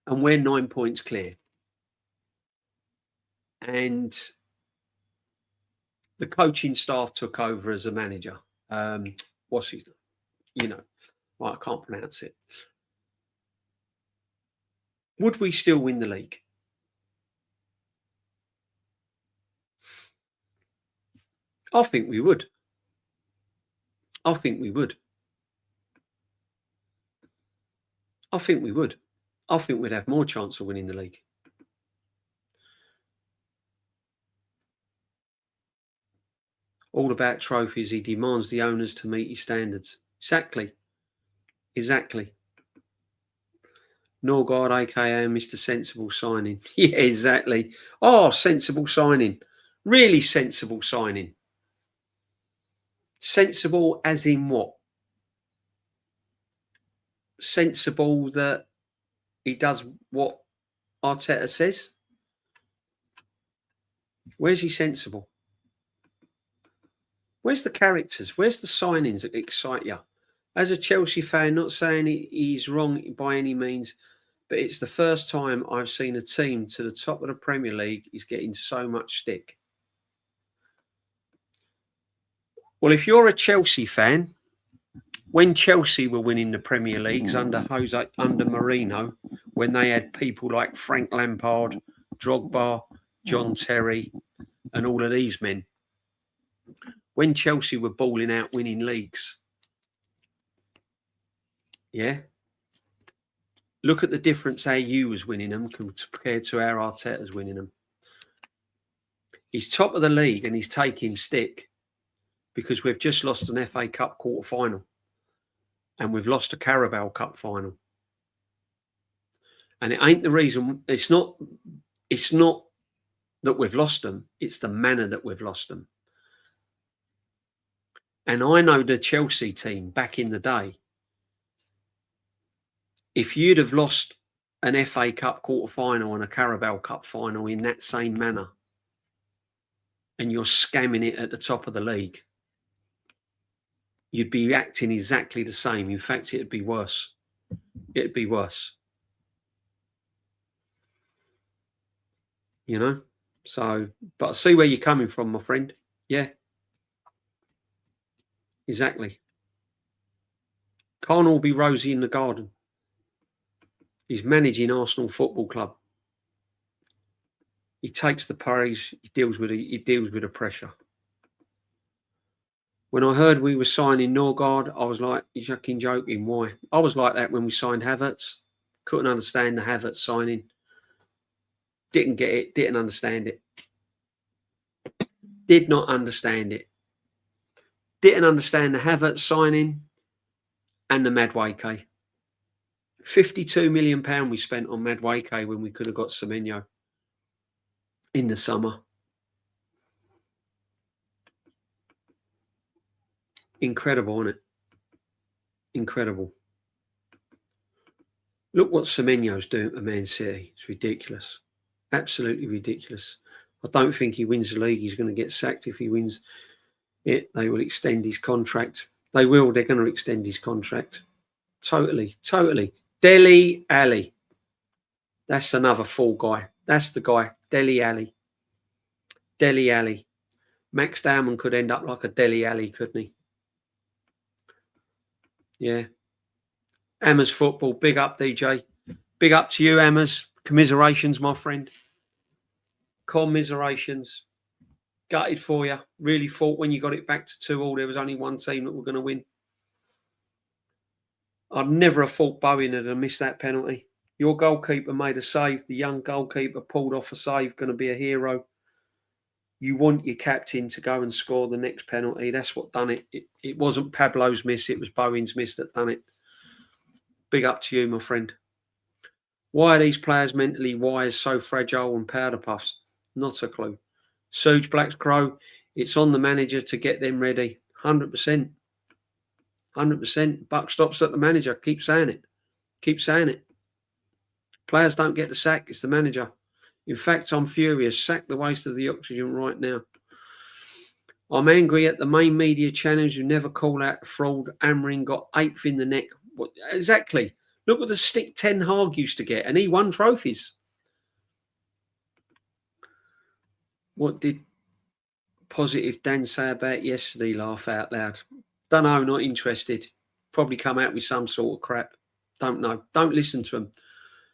and we're 9 points clear, and the coaching staff took over as a manager. What's his name? Well, I can't pronounce it. Would we still win the league? I think we would. I think we would. I think we would. I think we'd have more chance of winning the league. All about trophies. He demands the owners to meet his standards. Exactly. Exactly. Norgard, aka Mr. Sensible signing. Yeah, exactly. Oh, sensible signing. Really sensible signing. Sensible as in what? Sensible that he does what Arteta says? Where's he sensible? Where's the characters? Where's the signings that excite you? As a Chelsea fan, not saying he's wrong by any means, but it's the first time I've seen a team to the top of the Premier League is getting so much stick. Well, if you're a Chelsea fan, when Chelsea were winning the Premier Leagues under Mourinho, when they had people like Frank Lampard, Drogba, John Terry, and all of these men, when Chelsea were balling out winning leagues, yeah, Look at the difference how you was winning them compared to how Arteta's winning them. He's top of the league and he's taking stick because we've just lost an FA Cup quarter-final and we've lost a Carabao Cup final. And it ain't the reason, it's not that we've lost them, it's the manner that we've lost them. And I know the Chelsea team back in the day, if you'd have lost an FA Cup quarter-final and a Carabao Cup final in that same manner, and you're scamming it at the top of the league, you'd be acting exactly the same. In fact, it'd be worse. It'd be worse. You know? So, but I see where you're coming from, my friend. Yeah. Exactly. Can't all be rosy in the garden. He's managing Arsenal Football Club. He takes the praise. He deals with the pressure. When I heard we were signing Norgard, I was like, you're fucking joking. Why? I was like that when we signed Havertz. Couldn't understand the Havertz signing. Didn't get it. Didn't understand it. Did not understand it. Didn't understand the Havertz signing and the Madueke. £52 million we spent on Madueke when we could have got Semenyo in the summer. Incredible, isn't it? Incredible. Look what Semenyo's doing to Man City. It's ridiculous. Absolutely ridiculous. I don't think he wins the league. He's going to get sacked if he wins it. They will extend his contract. They will. They're going to extend his contract. Totally. Dele Alli. That's another fall guy. That's the guy. Dele Alli. Max Dowman could end up like a Dele Alli, couldn't he? Yeah. Hammers Football. Big up, DJ. Big up to you, Hammers. Commiserations, my friend. Commiserations. Gutted for you. Really thought when you got it back to 2-2, there was only one team that were going to win. I'd never have thought Bowen had missed that penalty. Your goalkeeper made a save. The young goalkeeper pulled off a save. Going to be a hero. You want your captain to go and score the next penalty. That's what done it. It wasn't Pablo's miss. It was Bowen's miss that done it. Big up to you, my friend. Why are these players mentally wise, so fragile and powder puffs? Not a clue. Suge Black's Crow, it's on the manager to get them ready. 100%. 100%. Buck stops at the manager. Keep saying it. Players don't get the sack. It's the manager. In fact, I'm furious. Sack the waste of the oxygen right now. I'm angry at the main media channels who never call out the fraud. Amorim got 8th in the neck. What, exactly. Look at the stick Ten Hag used to get, and he won trophies. What did Positive Dan say about yesterday? Laugh out loud. Don't know, not interested. Probably come out with some sort of crap. Don't know. Don't listen to him.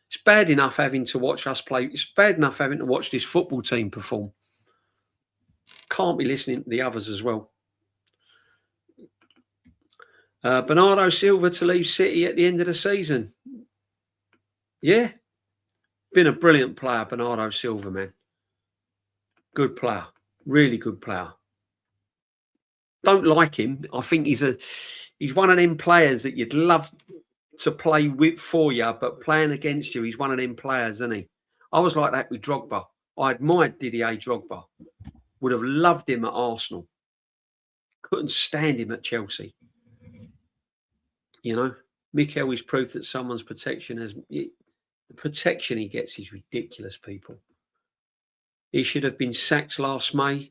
It's bad enough having to watch us play. It's bad enough having to watch this football team perform. Can't be listening to the others as well. Bernardo Silva to leave City at the end of the season. Yeah. Been a brilliant player, Bernardo Silva, man. Good player. Really good player. Don't like him. I think he's one of them players that you'd love to play with for you, but playing against you, he's one of them players, isn't he? I was like that with Drogba. I admired Didier Drogba. Would have loved him at Arsenal. Couldn't stand him at Chelsea. You know, Mikel is proof that someone's protection the protection he gets is ridiculous, people. He should have been sacked last May.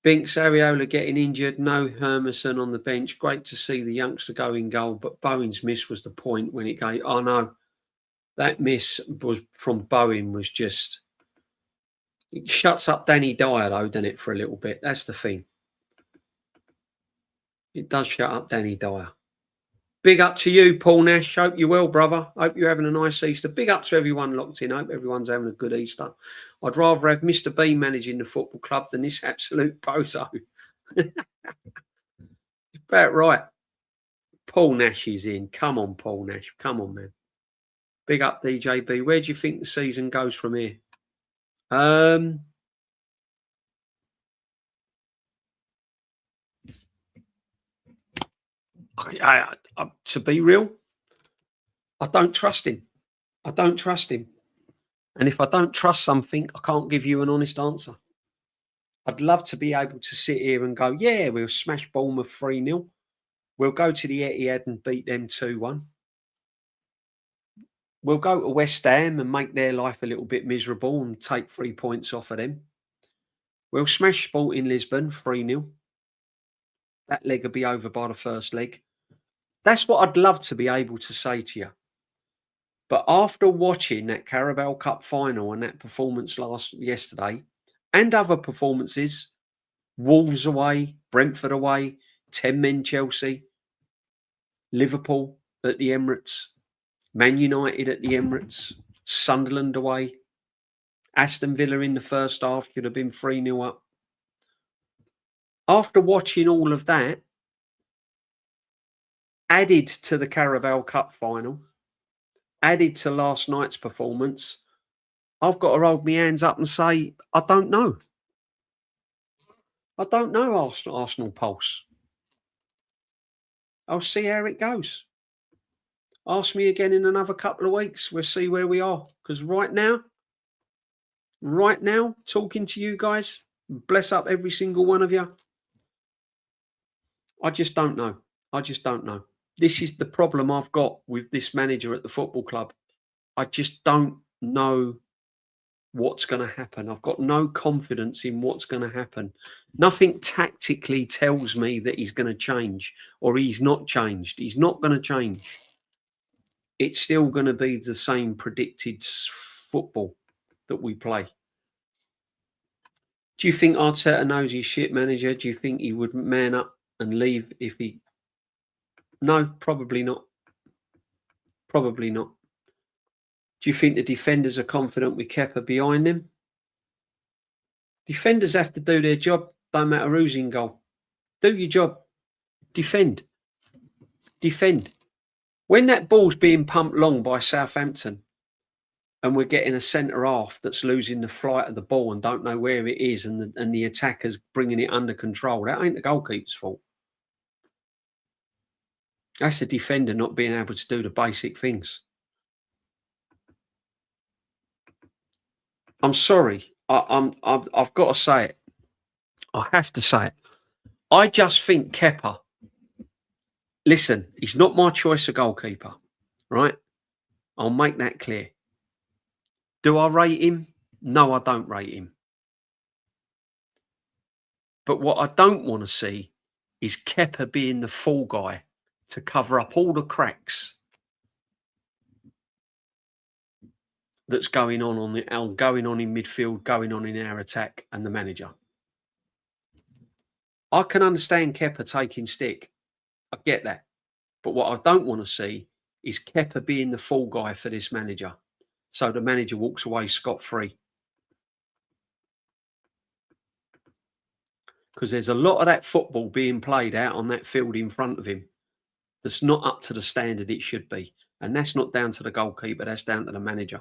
Binks, Ariola getting injured. No Hermanson on the bench. Great to see the youngster go in goal, but Bowen's miss was the point when it gave. Oh no, that miss was from Bowen was just. It shuts up Danny Dyer though, doesn't it, for a little bit? That's the thing. It does shut up Danny Dyer. Big up to you, Paul Nash. Hope you're well, brother. Hope you're having a nice Easter. Big up to everyone locked in. Hope everyone's having a good Easter. I'd rather have Mr. B managing the football club than this absolute bozo. It's about right. Paul Nash is in. Come on, Paul Nash. Come on, man. Big up, DJB. Where do you think the season goes from here? To be real, I don't trust him. I don't trust him. And if I don't trust something, I can't give you an honest answer. I'd love to be able to sit here and go, yeah, we'll smash Bournemouth 3-0. We'll go to the Etihad and beat them 2-1. We'll go to West Ham and make their life a little bit miserable and take 3 points off of them. We'll smash Sporting Lisbon 3-0. That leg will be over by the first leg. That's what I'd love to be able to say to you. But after watching that Carabao Cup final and that performance yesterday and other performances, Wolves away, Brentford away, 10 men Chelsea, Liverpool at the Emirates, Man United at the Emirates, Sunderland away, Aston Villa in the first half should have been 3-0 up. After watching all of that, added to the Carabao Cup final, added to last night's performance, I've got to hold my hands up and say, I don't know. I don't know Arsenal pulse. I'll see how it goes. Ask me again in another couple of weeks. We'll see where we are. Because right now, talking to you guys, bless up every single one of you, I just don't know. I just don't know. This is the problem I've got with this manager at the football club. I just don't know what's going to happen. I've got no confidence in what's going to happen. Nothing tactically tells me that he's going to change or he's not changed. He's not going to change. It's still going to be the same predicted football that we play. Do you think Arteta knows he's shit manager? Do you think he would man up and leave if he... No, probably not. Probably not. Do you think the defenders are confident with Kepa behind them? Defenders have to do their job. Don't matter who's in goal. Do your job. Defend. Defend. When that ball's being pumped long by Southampton and we're getting a centre half that's losing the flight of the ball and don't know where it is and the attacker's bringing it under control, that ain't the goalkeeper's fault. That's the defender not being able to do the basic things. I'm sorry. I've got to say it. I have to say it. I just think Kepa, listen, he's not my choice of goalkeeper, right? I'll make that clear. Do I rate him? No, I don't rate him. But what I don't want to see is Kepa being the fall guy to cover up all the cracks that's going on in midfield, going on in our attack and the manager. I can understand Kepa taking stick. I get that. But what I don't want to see is Kepa being the fall guy for this manager. So the manager walks away scot-free. Because there's a lot of that football being played out on that field in front of him that's not up to the standard it should be. And that's not down to the goalkeeper, that's down to the manager.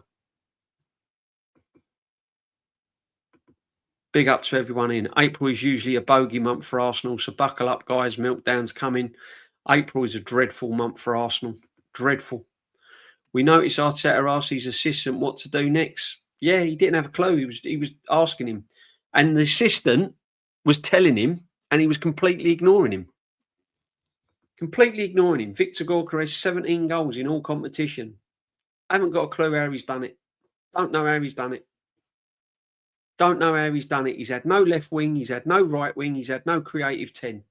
Big up to everyone in. April is usually a bogey month for Arsenal, so buckle up, guys. Meltdown's coming. April is a dreadful month for Arsenal. Dreadful. We noticed Arteta asked his assistant what to do next. Yeah, he didn't have a clue. He was asking him. And the assistant was telling him, and he was completely ignoring him. Completely ignoring him. Victor Gyökeres, 17 goals in all competition. I haven't got a clue how he's done it. Don't know how he's done it. Don't know how he's done it. He's had no left wing. He's had no right wing. He's had no creative 10.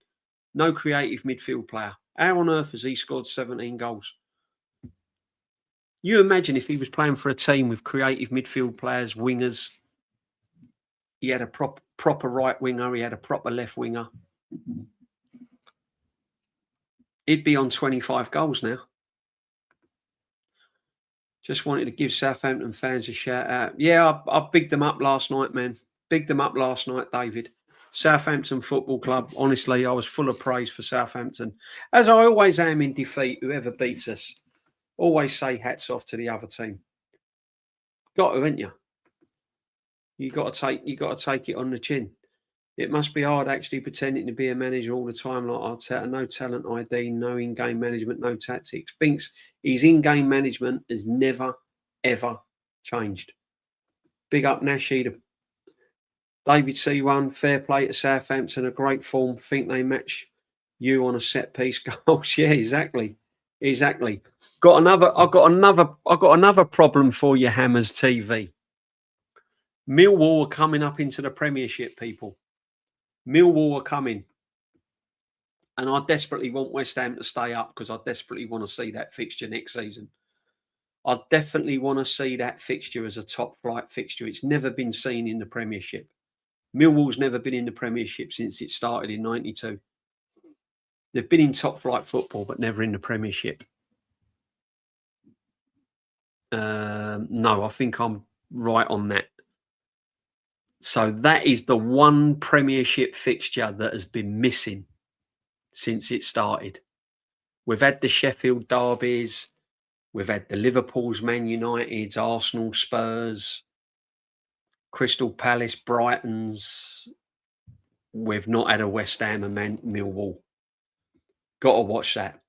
No creative midfield player. How on earth has he scored 17 goals? You imagine if he was playing for a team with creative midfield players, wingers. He had a proper right winger. He had a proper left winger. He'd be on 25 goals now. Just wanted to give Southampton fans a shout out. Yeah, I bigged them up last night, man. Bigged them up last night, David. Southampton Football Club. Honestly, I was full of praise for Southampton, as I always am in defeat. Whoever beats us, always say hats off to the other team. Got to, haven't you? You got to take it on the chin. It must be hard actually pretending to be a manager all the time like Arteta. No talent ID, no in-game management, no tactics. Binks, his in-game management has never, ever changed. Big up Nasheed. David C1, fair play to Southampton, a great form. Think they match you on a set piece goals. Yeah, exactly. Exactly. I've got another problem for you, Hammers TV. Millwall are coming up into the Premiership, people. Millwall are coming. And I desperately want West Ham to stay up because I desperately want to see that fixture next season. I definitely want to see that fixture as a top flight fixture. It's never been seen in the Premiership. Millwall's never been in the Premiership since it started in '92. They've been in top flight football, but never in the Premiership. No, I think I'm right on that. So that is the one Premiership fixture that has been missing since it started. We've had the Sheffield derbies. We've had the Liverpools, Man Uniteds, Arsenal, Spurs, Crystal Palace, Brightons. We've not had a West Ham and Millwall. Got to watch that.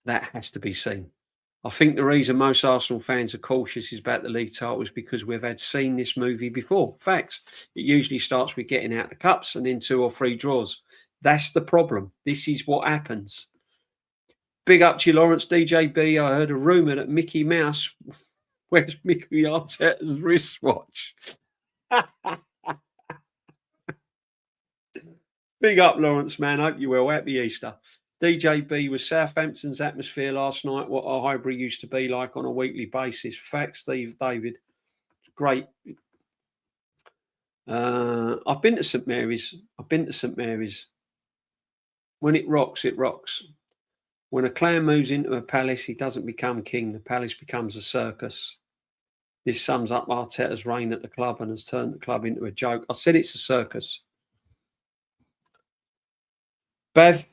That has to be seen. I think the reason most Arsenal fans are cautious is about the league title is because we've seen this movie before. Facts. It usually starts with getting out the cups and then 2 or 3 draws. That's the problem. This is what happens. Big up to you, Lawrence DJB. I heard a rumour that Mickey Mouse wears Mickey Arteta's wristwatch. Big up, Lawrence, man. Hope you're well. Happy Easter. DJB was Southampton's atmosphere last night, what our Highbury used to be like on a weekly basis. Facts, Steve David. Great. I've been to St Mary's. When it rocks, it rocks. When a clan moves into a palace, he doesn't become king. The palace becomes a circus. This sums up Arteta's reign at the club and has turned the club into a joke. I said it's a circus. Bev,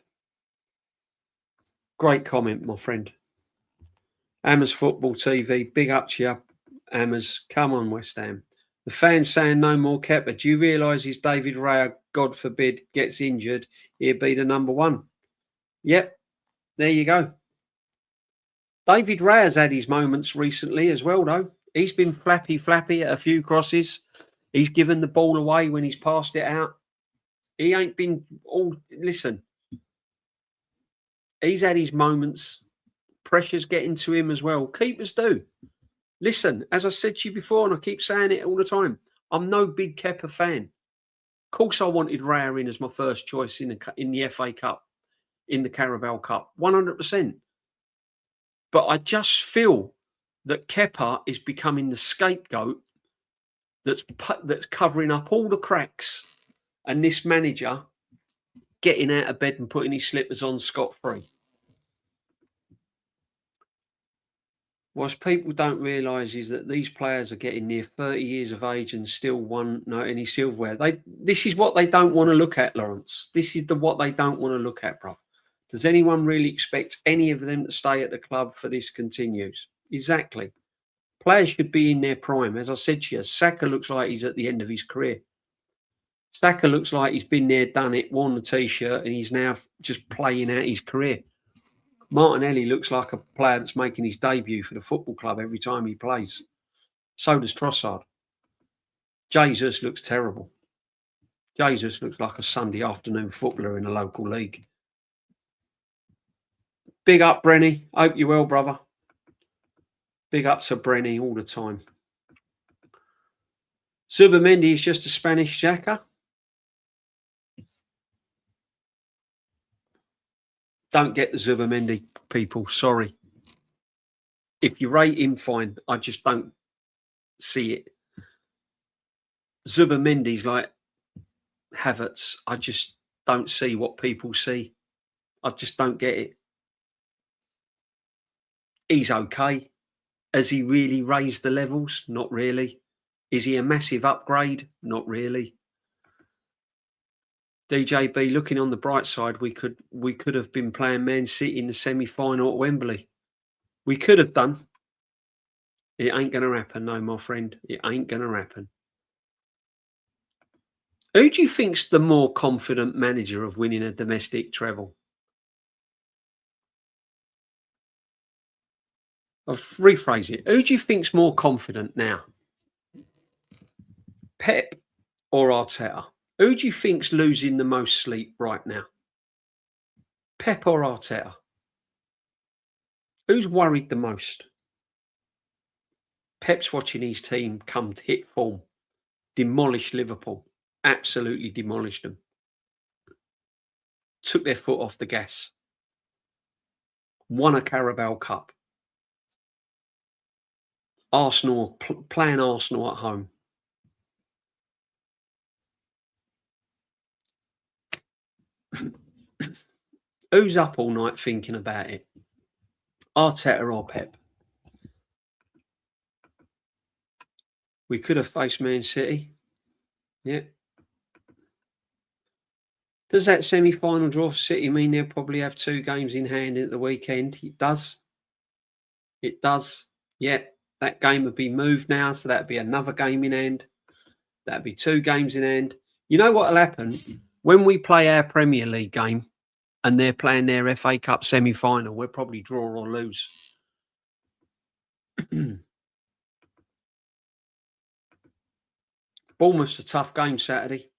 great comment, my friend. Hammers Football TV, big up to you, Hammers. Come on, West Ham. The fans saying no more Kepa. Do you realise if David Raya, God forbid, gets injured, he'll be the number 1? Yep, there you go. David Raya's had his moments recently as well, though. He's been flappy at a few crosses. He's given the ball away when he's passed it out. He ain't been all... Listen, he's had his moments. Pressure's getting to him as well. Keepers do. Listen, as I said to you before, and I keep saying it all the time, I'm no big Kepa fan. Of course I wanted Raya in as my first choice in the FA Cup, in the Carabao Cup, 100%. But I just feel that Kepa is becoming the scapegoat that's covering up all the cracks, and this manager getting out of bed and putting his slippers on scot-free. What people don't realise is that these players are getting near 30 years of age and still won any silverware. This is what they don't want to look at, Lawrence. This is what they don't want to look at, bro. Does anyone really expect any of them to stay at the club for this continues? Exactly. Players should be in their prime. As I said to you, Saka looks like he's at the end of his career. Saka looks like he's been there, done it, worn the T-shirt, and he's now just playing out his career. Martinelli looks like a player that's making his debut for the football club every time he plays. So does Trossard. Jesus looks terrible. Jesus looks like a Sunday afternoon footballer in a local league. Big up, Brenny. Hope you're well, brother. Big up to Brenny all the time. Zubimendi is just a Spanish Xhaka. Don't get the Zubimendi, people. Sorry. If you rate him, fine. I just don't see it. Zubimendi's like Havertz. I just don't see what people see. I just don't get it. He's okay. Has he really raised the levels? Not really. Is he a massive upgrade? Not really. DJB, looking on the bright side, we could have been playing Man City in the semi-final at Wembley. We could have done. It ain't going to happen, no, my friend. It ain't going to happen. Who do you think's the more confident manager of winning a domestic treble? I'll rephrase it. Who do you think's more confident now? Pep or Arteta? Who do you think's losing the most sleep right now? Pep or Arteta? Who's worried the most? Pep's watching his team come to hit form, demolish Liverpool, absolutely demolished them. Took their foot off the gas. Won a Carabao Cup. Arsenal, playing Arsenal at home. Who's up all night thinking about it? Arteta or Pep? We could have faced Man City. Yeah. Does that semi-final draw for City mean they'll probably have 2 games in hand at the weekend? It does. It does. Yeah. That game would be moved now, so that'd be another game in hand. That'd be 2 games in hand. You know what'll happen? When we play our Premier League game and they're playing their FA Cup semi-final, we'll probably draw or lose. Bournemouth's a tough game Saturday.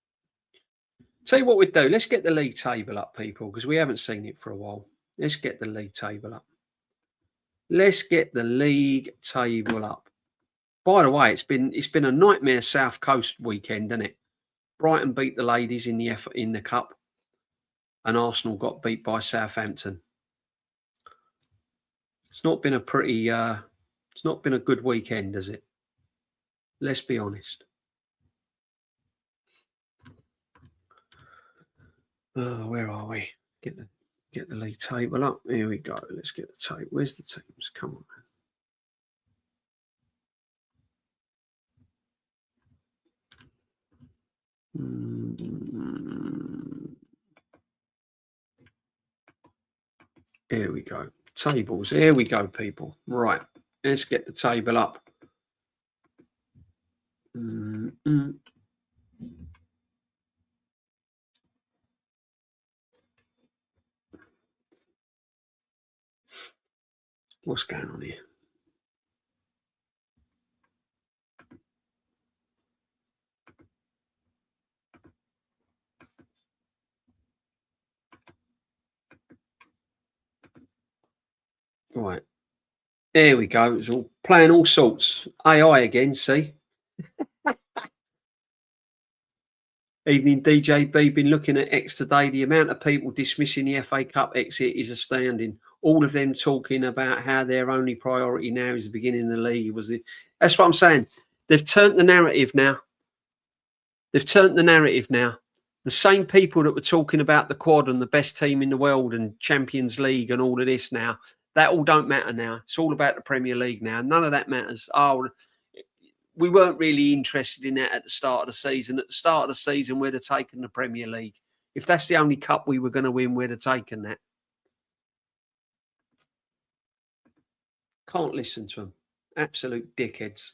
Tell you what we'd do. Let's get the league table up, people, because we haven't seen it for a while. Let's get the league table up. Let's get the league table up. By the way, it's been a nightmare South Coast weekend, hasn't it? Brighton beat the ladies in the cup, and Arsenal got beat by Southampton. It's not been a it's not been a good weekend, has it? Let's be honest. Oh, where are we? Get the league table up. Here we go. Let's get the table. Where's the teams? Come on, man. Here we go. Tables. Here we go, people. Right. Let's get the table up. What's going on here? Right. There we go. It's all playing all sorts. AI again, see? Evening DJB, been looking at X today. The amount of people dismissing the FA Cup exit is astounding. All of them talking about how their only priority now is the beginning of the league. That's what I'm saying. They've turned the narrative now. They've turned the narrative now. The same people that were talking about the quad and the best team in the world and Champions League and all of this now, that all don't matter now. It's all about the Premier League now. None of that matters. Oh, we weren't really interested in that at the start of the season. At the start of the season, we'd have taken the Premier League. If that's the only cup we were going to win, we'd have taken that. Can't listen to them. Absolute dickheads.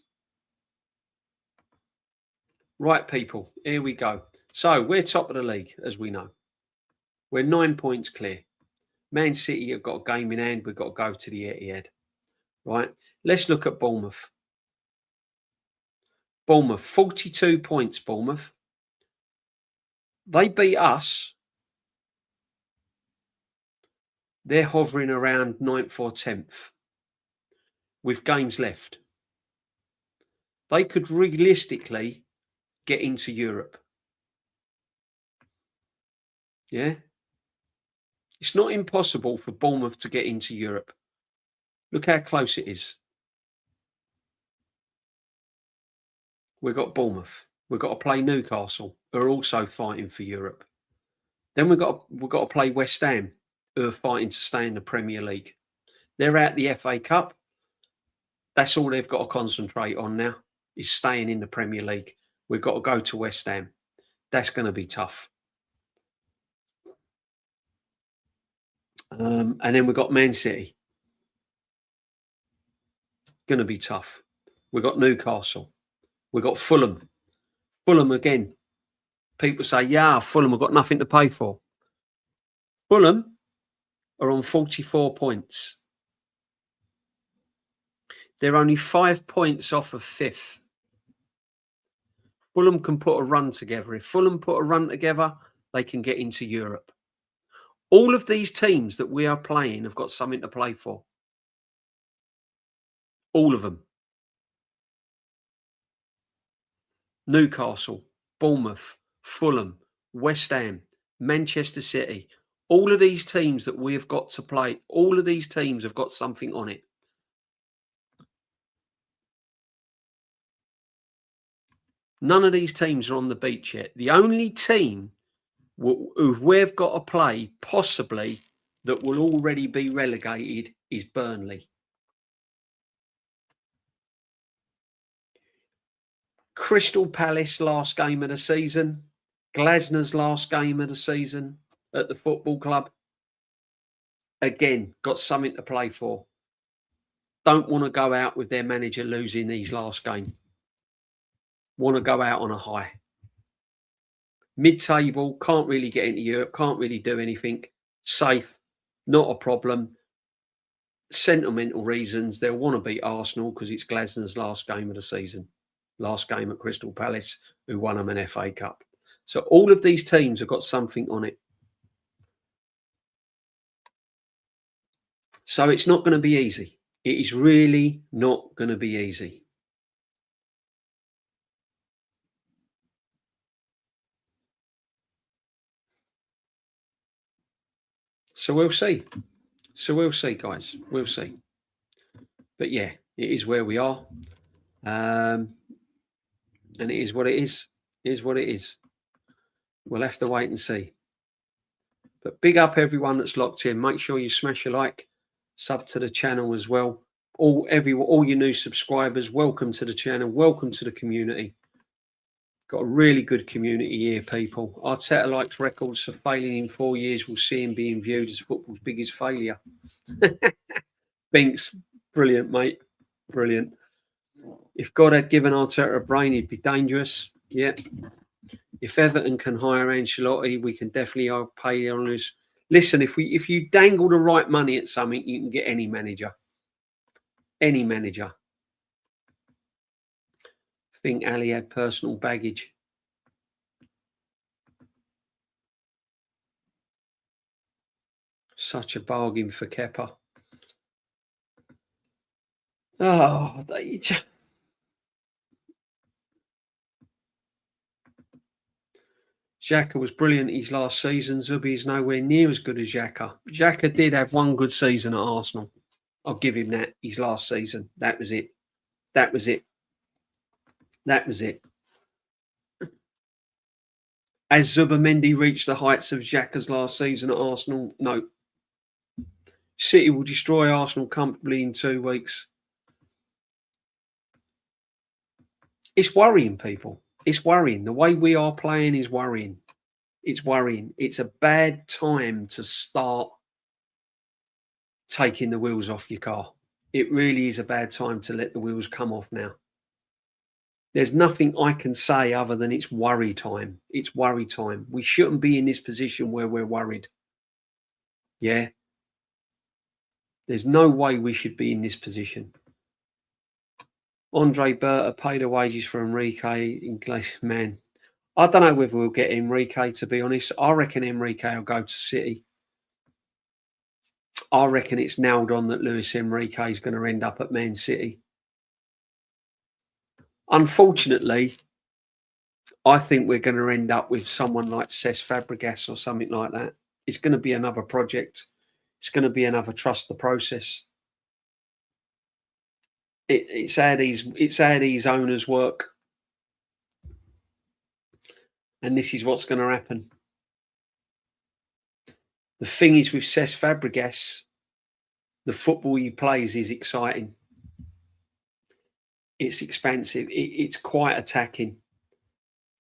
Right, people, here we go. So we're top of the league, as we know. We're 9 points clear. Man City have got a game in hand. We've got to go to the Etihad. Right, let's look at Bournemouth. Bournemouth, 42 points, Bournemouth. They beat us. They're hovering around 9th or 10th with games left. They could realistically get into Europe. Yeah? It's not impossible for Bournemouth to get into Europe. Look how close it is. We've got Bournemouth. We've got to play Newcastle, who are also fighting for Europe. Then we've got to play West Ham, who are fighting to stay in the Premier League. They're out the FA Cup. That's all they've got to concentrate on now, is staying in the Premier League. We've got to go to West Ham. That's going to be tough. And then we've got Man City. Going to be tough. We've got Newcastle. We've got Fulham. Fulham again. People say, yeah, Fulham have got nothing to pay for. Fulham are on 44 points. They're only 5 points off of fifth. Fulham can put a run together. If Fulham put a run together, they can get into Europe. All of these teams that we are playing have got something to play for. All of them. Newcastle, Bournemouth, Fulham, West Ham, Manchester City. All of these teams that we have got to play, all of these teams have got something on it. None of these teams are on the beach yet. The only team who we've got to play, possibly, that will already be relegated is Burnley. Crystal Palace last game of the season. Glasner's last game of the season at the football club. Again, got something to play for. Don't want to go out with their manager losing these last game. Want to go out on a high. Mid-table, can't really get into Europe, can't really do anything. Safe, not a problem. Sentimental reasons, they'll want to beat Arsenal because it's Glasner's last game of the season. Last game at Crystal Palace, who won them an FA Cup. So all of these teams have got something on it. So it's not going to be easy. It is really not going to be easy. So we'll see. We'll see, guys. We'll see. But yeah, it is where we are. And it is what it is. It is what it is. We'll have to wait and see. But big up everyone that's locked in. Make sure you smash a like, sub to the channel as well. All your new subscribers, welcome to the channel. Welcome to the community. Got a really good community here, people. Arteta likes records for failing in 4 years. We'll see him being viewed as football's biggest failure. Binks, brilliant, mate. Brilliant. If God had given Arteta a brain, he'd be dangerous. Yeah. If Everton can hire Ancelotti, we can definitely pay on this. Listen, if you dangle the right money at something, you can get any manager. Any manager. I think Ali had personal baggage. Such a bargain for Kepa. Oh, Xhaka was brilliant his last season. Zubi is nowhere near as good as Xhaka. Xhaka did have one good season at Arsenal. I'll give him that. His last season. That was it. That was it. That was it. Has Zubimendi reached the heights of Xhaka's last season at Arsenal? No. City will destroy Arsenal comfortably in 2 weeks. It's worrying, people. It's worrying. The way we are playing is worrying. It's worrying. It's a bad time to start taking the wheels off your car. It really is a bad time to let the wheels come off now. There's nothing I can say other than it's worry time. It's worry time. We shouldn't be in this position where we're worried. Yeah. There's no way we should be in this position. Andre Berta paid the wages for Enrique. Man, I don't know whether we'll get Enrique, to be honest. I reckon Enrique will go to City. I reckon it's nailed on that Luis Enrique is going to end up at Man City. Unfortunately, I think we're going to end up with someone like Cesc Fabregas or something like that. It's going to be another project. It's going to be another trust the process. It's how these owners work. And this is what's going to happen. The thing is with Cesc Fabregas, the football he plays is exciting. It's expansive. It's quite attacking.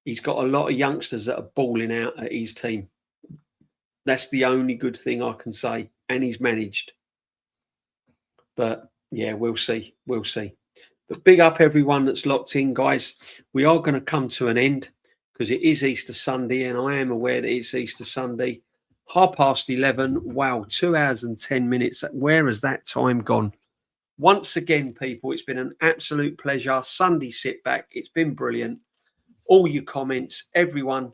He's got a lot of youngsters that are balling out at his team. That's the only good thing I can say. and he's managed. But yeah, we'll see. We'll see. But big up everyone that's locked in, guys. We are going to come to an end because it is Easter Sunday, and I am aware that it's Easter Sunday. 11:30. Wow, 2 hours and 10 minutes. Where has that time gone? Once again, people, it's been an absolute pleasure. Sunday sit back. It's been brilliant. All your comments, everyone's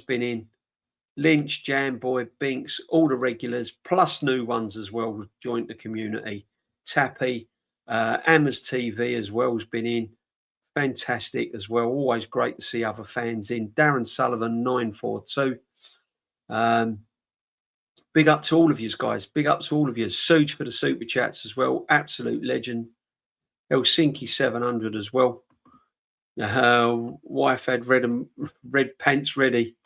been in. Lynch, Jamboy, Binks, all the regulars, plus new ones as well, joined the community. Tappy, Ammers TV as well has been in. Fantastic as well. Always great to see other fans in. Darren Sullivan, 942. Big up to all of you guys. Big up to all of you. Suge for the super chats as well. Absolute legend. Helsinki 700 as well. Wife had red pants ready.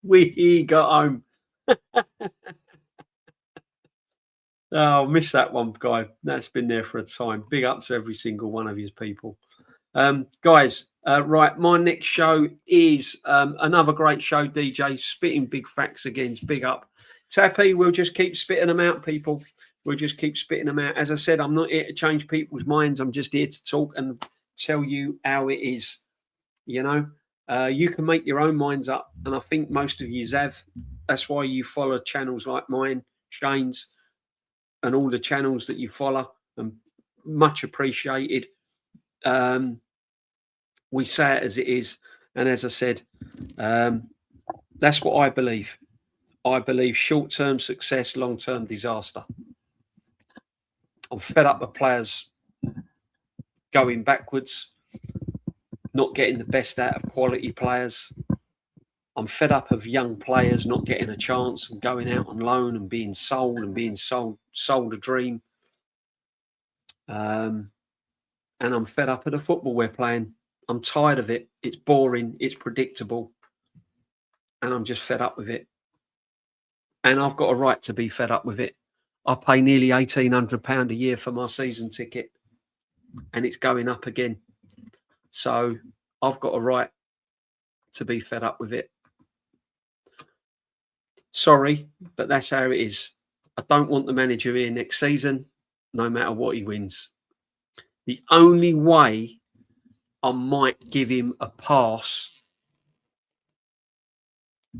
We got home. Oh, miss that one, guy. That's been there for a time. Big up to every single one of you people. Guys, right, my next show is another great show, DJ, spitting big facts again. Big up. Tappy, we'll just keep spitting them out, people. We'll just keep spitting them out. As I said, I'm not here to change people's minds. I'm just here to talk and tell you how it is, you know. You can make your own minds up, and I think most of you have. That's why you follow channels like mine, Shane's, and all the channels that you follow, and much appreciated. We say it as it is, and as I said, that's what I believe. I believe short-term success, long-term disaster. I'm fed up with players going backwards, not getting the best out of quality players. I'm fed up of young players not getting a chance and going out on loan and being sold a dream. And I'm fed up of the football we're playing. I'm tired of it. It's boring. It's predictable. And I'm just fed up with it. And I've got a right to be fed up with it. I pay nearly £1,800 a year for my season ticket, and it's going up again. So I've got a right to be fed up with it. Sorry, but that's how it is. I don't want the manager here next season, no matter what he wins. The only way I might give him a pass,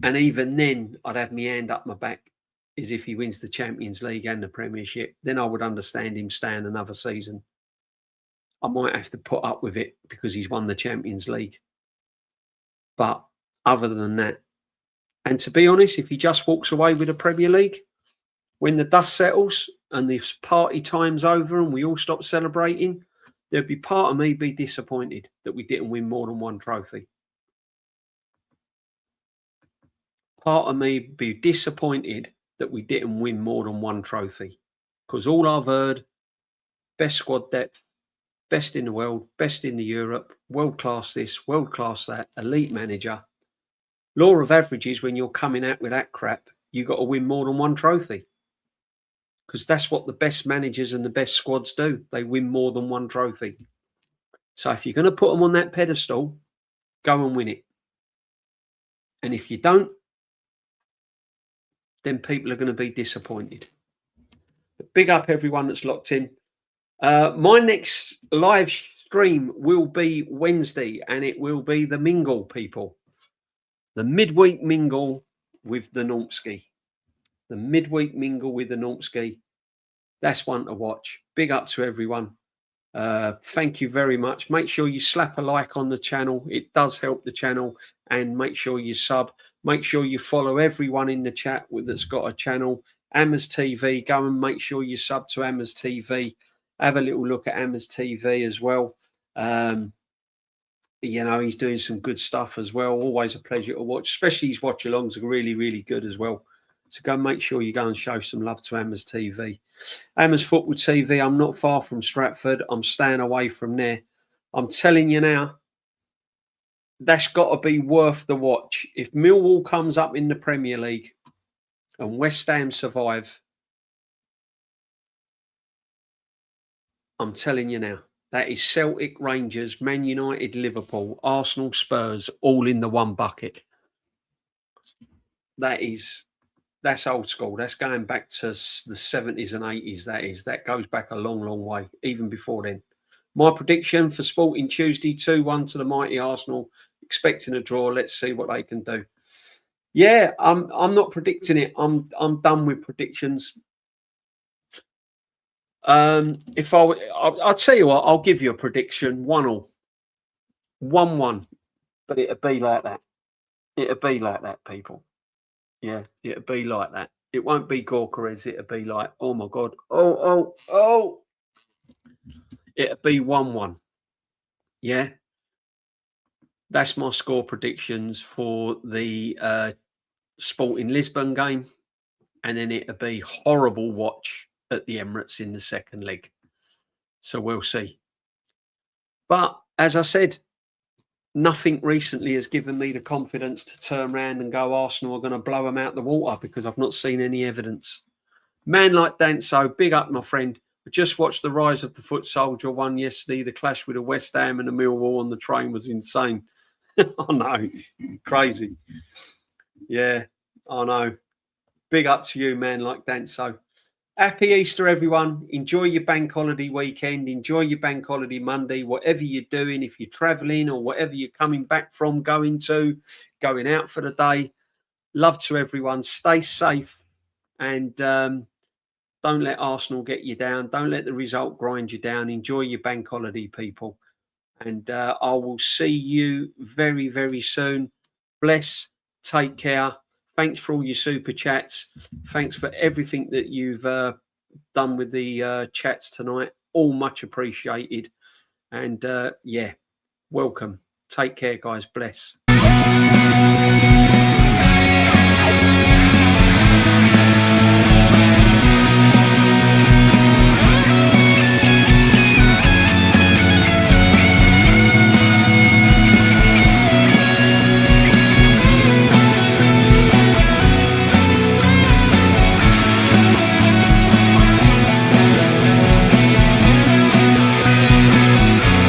and even then I'd have my hand up my back, is if he wins the Champions League and the Premiership. Then I would understand him staying another season. I might have to put up with it because he's won the Champions League. But other than that, and to be honest, if he just walks away with the Premier League, when the dust settles and this party time's over and we all stop celebrating, there'd be part of me be disappointed that we didn't win more than one trophy. Part of me be disappointed that we didn't win more than one trophy, because all I've heard, best squad depth, best in the world, best in the Europe, world class this, world class that, elite manager. Law of averages, when you're coming out with that crap, you got to win more than one trophy, because that's what the best managers and the best squads do. They win more than one trophy. So if you're going to put them on that pedestal, go and win it. And if you don't, then people are going to be disappointed. But big up everyone that's locked in. My next live stream will be Wednesday, and it will be the mingle, people. The midweek mingle with the Normski. The midweek mingle with the Normski. That's one to watch. Big up to everyone. Thank you very much. Make sure you slap a like on the channel. It does help the channel. And make sure you sub. Make sure you follow everyone in the chat that's got a channel. Ammers TV. Go and make sure you sub to Ammers TV. Have a little look at Ammers TV as well. You know, he's doing some good stuff as well. Always a pleasure to watch, especially his watch alongs are really, really good as well. So go and make sure you go and show some love to Ammers TV. Ammers Football TV, I'm not far from Stratford. I'm staying away from there. I'm telling you now, that's got to be worth the watch. If Millwall comes up in the Premier League and West Ham survive, I'm telling you now, that is Celtic, Rangers, Man United, Liverpool, Arsenal, Spurs, all in the one bucket. That is That's old school. That's going back to the 70s and 80s. That goes back a long, long way, even before then. My prediction for Sporting Tuesday: 2-1 to the mighty Arsenal. Expecting a draw. Let's see what they can do. Yeah, I'm not predicting it. I'm done with predictions. If I'll tell you what, I'll give you a prediction: 1-1, 1-1. But it'll be like that. It'll be like that, people. Yeah, it'll be like that. It won't be Gorkarez. It'll be like, oh my god, oh. It'll be 1-1. Yeah, that's my score predictions for the Sporting Lisbon game, and then it'll be horrible watch at the Emirates in the second leg. So we'll see. But as I said, nothing recently has given me the confidence to turn around and go, Arsenal are going to blow them out the water, because I've not seen any evidence. Man like Danso, big up, my friend. I just watched the rise of the foot soldier one yesterday. The clash with the West Ham and the Millwall on the train was insane. I know, crazy. Yeah, I know. Big up to you, man like Danso. Happy Easter, everyone. Enjoy your bank holiday weekend. Enjoy your bank holiday Monday, whatever you're doing. If you're traveling or whatever you're coming back from, going out for the day. Love to everyone. Stay safe, and don't let Arsenal get you down. Don't let the result grind you down. Enjoy your bank holiday, people. And I will see you very, very soon. Bless. Take care. Thanks for all your super chats. Thanks for everything that you've done with the chats tonight. All much appreciated. And yeah, welcome. Take care, guys. Bless.